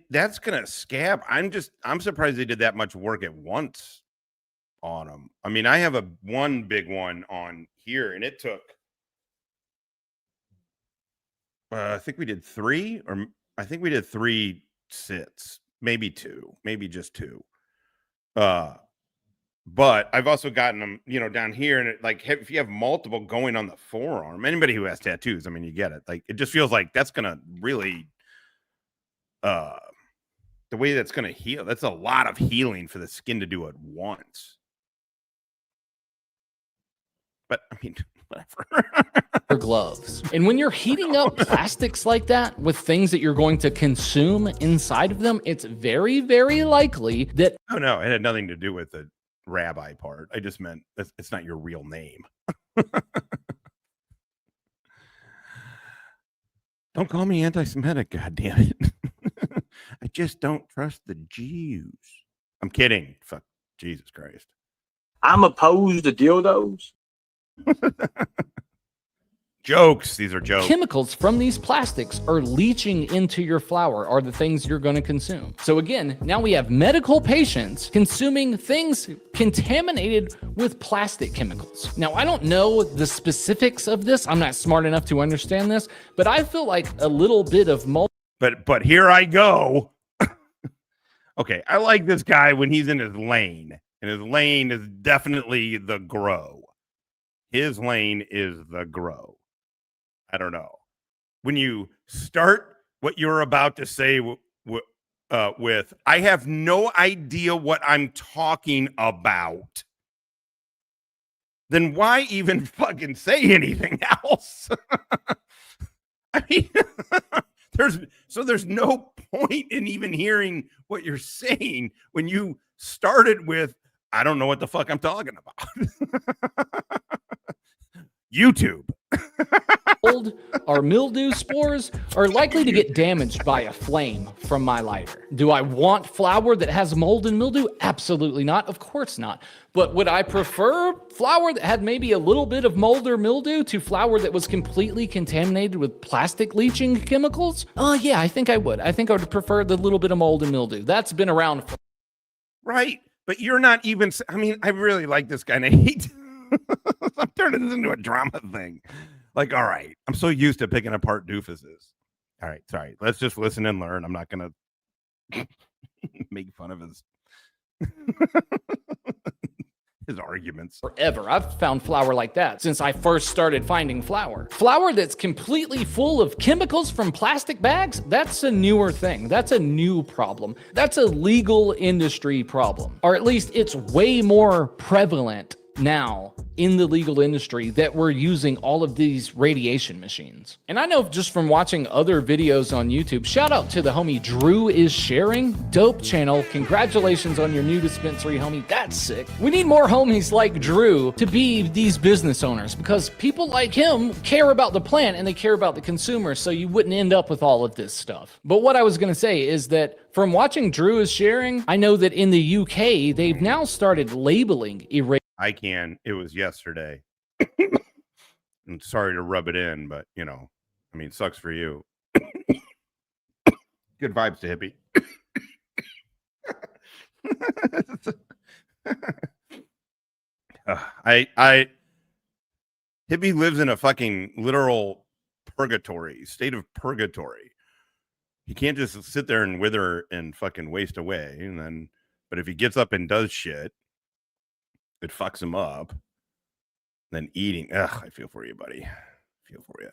that's gonna scab. I'm surprised they did that much work at once on them. I mean, I have one big one on here, and it took. I think we did 3, or I think we did 3 sits, maybe 2, maybe just 2. But I've also gotten them, down here, and if you have multiple going on the forearm, anybody who has tattoos, I mean, you get it. Like, it just feels like that's gonna really, the way that's gonna heal. That's a lot of healing for the skin to do at once. But I mean, whatever. Gloves. And when you're heating up plastics like that with things that you're going to consume inside of them, it's very, very likely that. Oh no, it had nothing to do with the rabbi part. I just meant it's not your real name. Don't call me anti-Semitic, goddammit. I just don't trust the Jews. I'm kidding. Fuck, Jesus Christ. I'm opposed to dildos. Jokes. These are jokes. Chemicals from these plastics are leaching into your flour, are the things you're going to consume. So again, now we have medical patients consuming things contaminated with plastic chemicals. Now, I don't know the specifics of this. I'm not smart enough to understand this, but I feel like a little bit of But here I go. Okay, I like this guy when he's in his lane, and his lane is definitely the grow. His lane is the grow. I don't know. When you start what you're about to say with, I have no idea what I'm talking about, then why even fucking say anything else? I mean, there's no point in even hearing what you're saying when you started with, I don't know what the fuck I'm talking about. YouTube. Mold or mildew spores are likely to get damaged by a flame from my lighter. Do I want flour that has mold and mildew? Absolutely not. Of course not. But would I prefer flour that had maybe a little bit of mold or mildew to flour that was completely contaminated with plastic leaching chemicals? Yeah, I think I would. I think I would prefer the little bit of mold and mildew. That's been around for. Right. But you're not even, I mean, I really like this guy, and I hate I'm turning this into a drama thing. Like, all right, I'm so used to picking apart doofuses. All right, sorry. Let's just listen and learn. I'm not gonna make fun of his arguments. Forever. I've found flour like that since I first started finding flour. Flour that's completely full of chemicals from plastic bags, that's a newer thing. That's a new problem. That's a legal industry problem. Or at least it's way more prevalent now in the legal industry that we're using all of these radiation machines. And I know just from watching other videos on YouTube, shout out to the homie Drew is Sharing. Dope channel. Congratulations on your new dispensary, homie. That's sick. We need more homies like Drew to be these business owners because people like him care about the plant and they care about the consumer, so you wouldn't end up with all of this stuff. But what I was going to say is that from watching Drew is Sharing, I know that in the UK, they've now started labeling I can. It was yesterday. I'm sorry to rub it in, but I mean, sucks for you. Good vibes to Hippie. Hippie lives in a fucking literal state of purgatory. He can't just sit there and wither and fucking waste away. But if he gets up and does shit, it fucks him up. Then eating. I feel for you, buddy. Feel for you.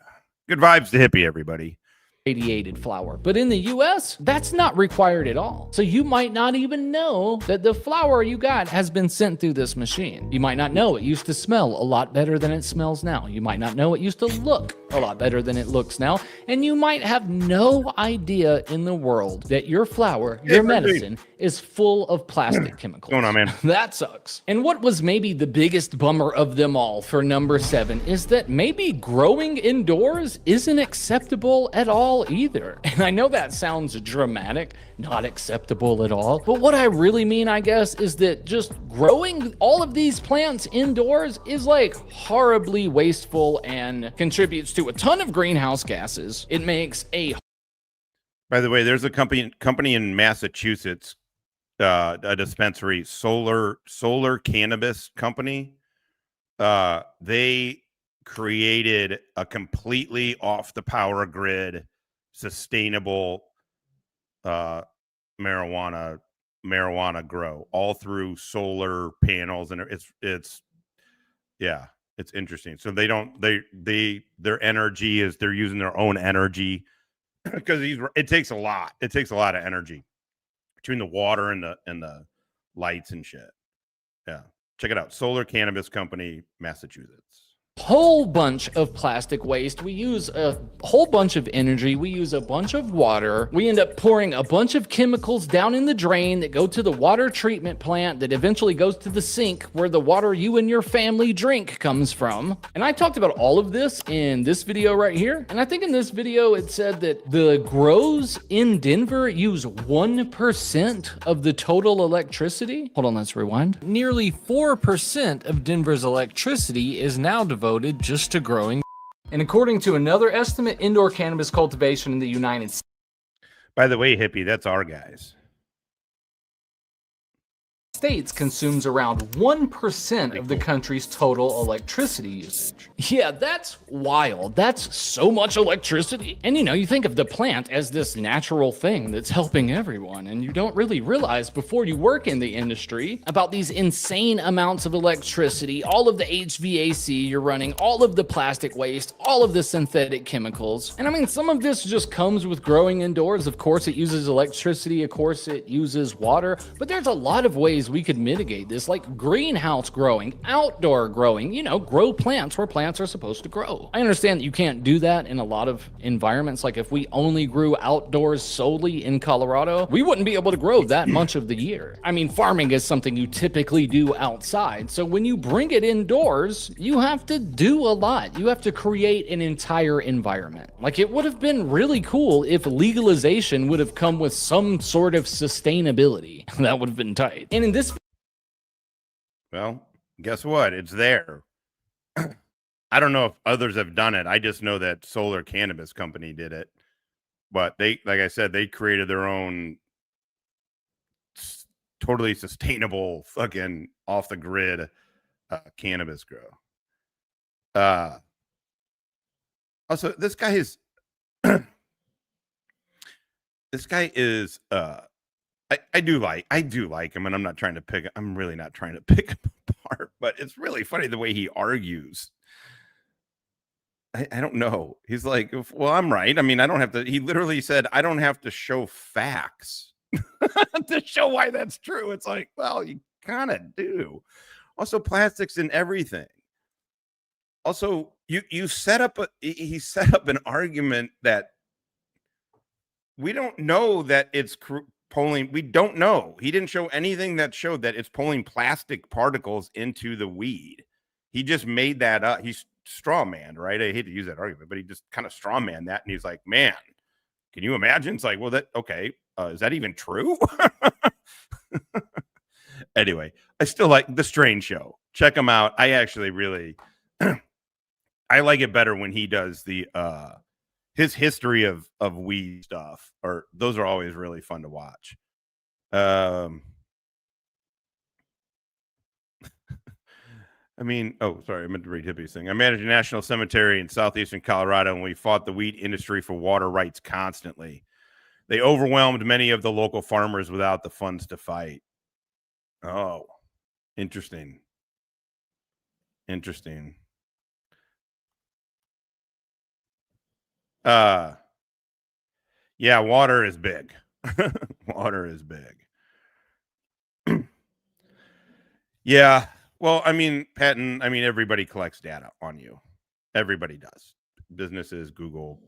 Good vibes to Hippie, everybody. Radiated flour. But in the US, that's not required at all. So you might not even know that the flour you got has been sent through this machine. You might not know it used to smell a lot better than it smells now. You might not know it used to look a lot better than it looks now. And you might have no idea in the world that your flour, your medicine, is full of plastic chemicals. What's going on, man? That sucks. And what was maybe the biggest bummer of them all for number 7 is that maybe growing indoors isn't acceptable at all well either. And I know that sounds dramatic, not acceptable at all. But what I really mean, I guess, is that just growing all of these plants indoors is like horribly wasteful and contributes to a ton of greenhouse gases. It makes a... By the way, there's a company in Massachusetts, a dispensary, solar cannabis company. They created a completely off the power grid, sustainable marijuana grow all through solar panels, and it's interesting. So their energy is they're using their own energy because it takes a lot of energy between the water and the lights and shit. Yeah, check it out. Solar Cannabis Company, Massachusetts. Whole bunch of plastic waste. We use a whole bunch of energy. We use a bunch of water. We end up pouring a bunch of chemicals down in the drain that go to the water treatment plant that eventually goes to the sink where the water you and your family drink comes from. And I talked about all of this in this video right here. And I think in this video it said that the grows in Denver use 1% of the total electricity. Hold on, let's rewind. Nearly 4% of Denver's electricity is now devoted just to growing. And according to another estimate, indoor cannabis cultivation in the United States. By the way, hippie, that's our guys. States consumes around 1% of the country's total electricity usage. Yeah, that's wild. That's so much electricity. And you know, you think of the plant as this natural thing that's helping everyone, and you don't really realize before you work in the industry about these insane amounts of electricity, all of the HVAC you're running, all of the plastic waste, all of the synthetic chemicals. And I mean, some of this just comes with growing indoors. Of course, it uses electricity. Of course, it uses water. But there's a lot of ways we could mitigate this, like greenhouse growing, outdoor growing, you know, grow plants where plants are supposed to grow. I understand that you can't do that in a lot of environments. Like if we only grew outdoors solely in Colorado, we wouldn't be able to grow that much of the year. I mean, farming is something you typically do outside. So when you bring it indoors, you have to do a lot. You have to create an entire environment. Like it would have been really cool if legalization would have come with some sort of sustainability. That would have been tight. And in this... Well, guess what? It's there. I don't know if others have done it. I just know that Solar Cannabis Company did it. But they, like I said, they created their own totally sustainable fucking off the grid cannabis grow. Also, this guy is I do like him, and I'm really not trying to pick him apart, but it's really funny the way he argues. I don't know. He's like, well, I'm right. I mean, I don't have to. He literally said, I don't have to show facts to show why that's true. It's like, well, you kind of do. Also, plastics in everything. Also, he set up an argument that we don't know that it's pulling. We don't know. He didn't show anything that showed that it's pulling plastic particles into the weed. He just made that up. He's straw man, right? I hate to use that argument, but he just kind of straw man that. And he's like, man, can you imagine? It's like, well, okay. Is that even true? Anyway, I still like The Strange Show. Check him out. I actually really, I like it better when he does the, his history of weed stuff, or those are always really fun to watch. I mean, oh, sorry, I meant to read Hippie's thing. I managed a national cemetery in southeastern Colorado, and we fought the weed industry for water rights constantly. They overwhelmed many of the local farmers without the funds to fight. Oh, interesting. Interesting. Yeah, water is big. Water is big. Yeah. Well, I mean, Patton, I mean, everybody collects data on you. Everybody does. Businesses, Google.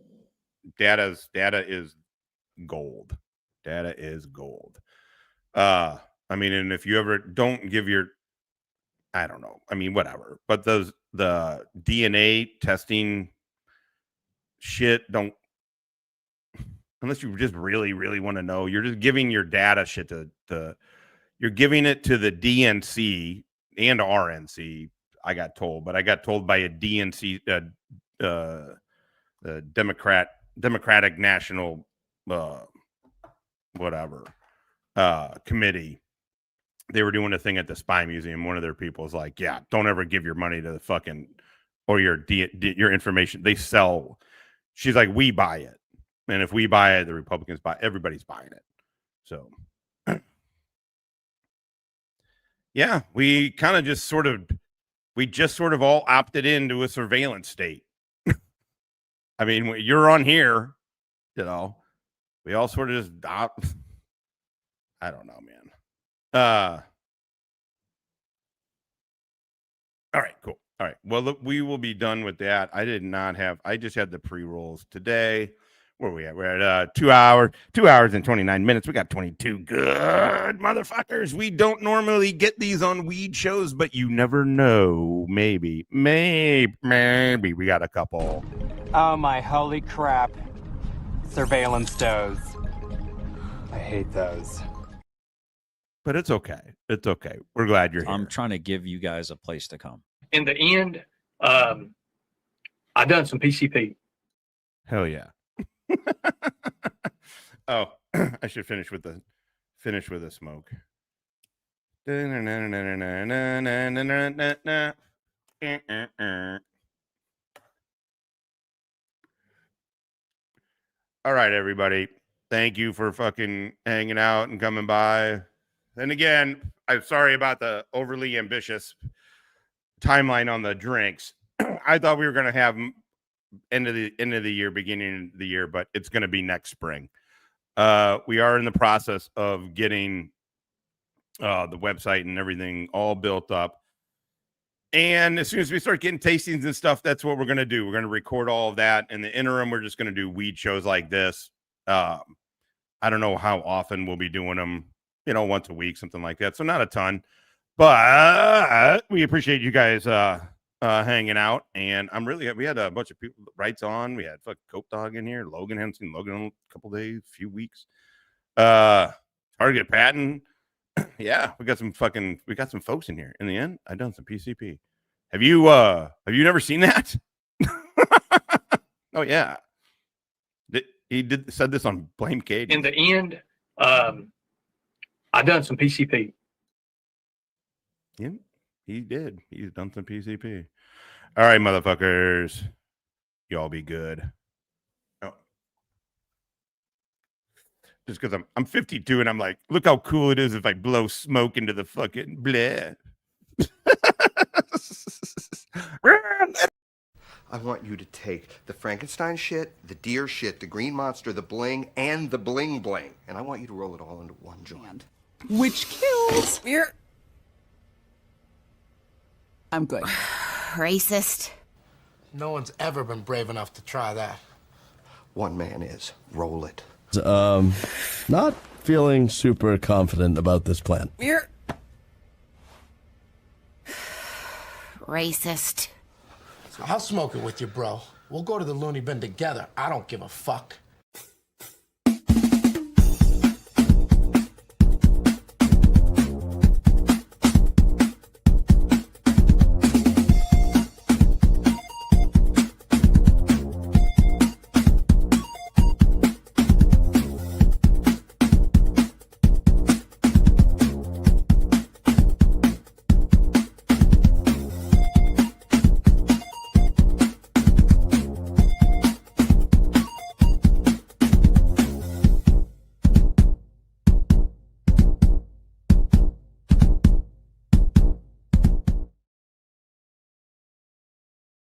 Data is gold. Data is gold. I mean, and if you ever don't give your, I don't know. I mean, whatever. But the DNA testing shit, don't unless you just really, really want to know, you're just giving your data shit you're giving it to the DNC and RNC. I got told, but I got told by a DNC, the Democratic National, committee. They were doing a thing at the Spy Museum. One of their people was like, "Yeah, don't ever give your money to the fucking or your information. They sell." She's like, "We buy it, and if we buy it, the Republicans buy. Everybody's buying it." So, yeah, we kind of just sort of all opted into a surveillance state. I mean, when you're on here, we all sort of just opt. I don't know, man. All right, cool. All right. Well, look, we will be done with that. I just had the pre-rolls today. Where are we at? We're at 2 hours and 29 minutes. We got 22 good motherfuckers. We don't normally get these on weed shows, but you never know. Maybe we got a couple. Oh my holy crap. Surveillance does. I hate those. But it's okay. It's okay. We're glad you're here. I'm trying to give you guys a place to come. In the end, I done some PCP. Hell yeah. Oh, I should finish with the smoke. All right, everybody. Thank you for fucking hanging out and coming by. And again, I'm sorry about the overly ambitious timeline on the drinks. I thought we were going to have end of the year, beginning of the year, but it's going to be next spring. We are in the process of getting the website and everything all built up. And as soon as we start getting tastings and stuff, that's what we're going to do. We're going to record all of that. In the interim, we're just going to do weed shows like this. I don't know how often we'll be doing them, once a week, something like that. So not a ton, but we appreciate you guys hanging out. And we had a bunch of people writes on. We had fucking Cope Dog in here, Logan Henson, Logan a couple days, few weeks. Target Patton. Yeah, we got some folks in here. In the end, I done some PCP. Have you never seen that? Oh yeah. He said this on Blame Cage. In the end, I done some PCP. Yeah, he did. He's done some PCP. All right, motherfuckers. Y'all be good. Oh. Just because I'm 52 and I'm like, look how cool it is if I blow smoke into the fucking bleh. I want you to take the Frankenstein shit, the deer shit, the green monster, the bling, and the bling bling. And I want you to roll it all into one joint. Which kills. Here. I'm good. Racist. No one's ever been brave enough to try that. One man is. Roll it. Not feeling super confident about this plan. Here. Racist. I'll smoke it with you, bro. We'll go to the loony bin together. I don't give a fuck.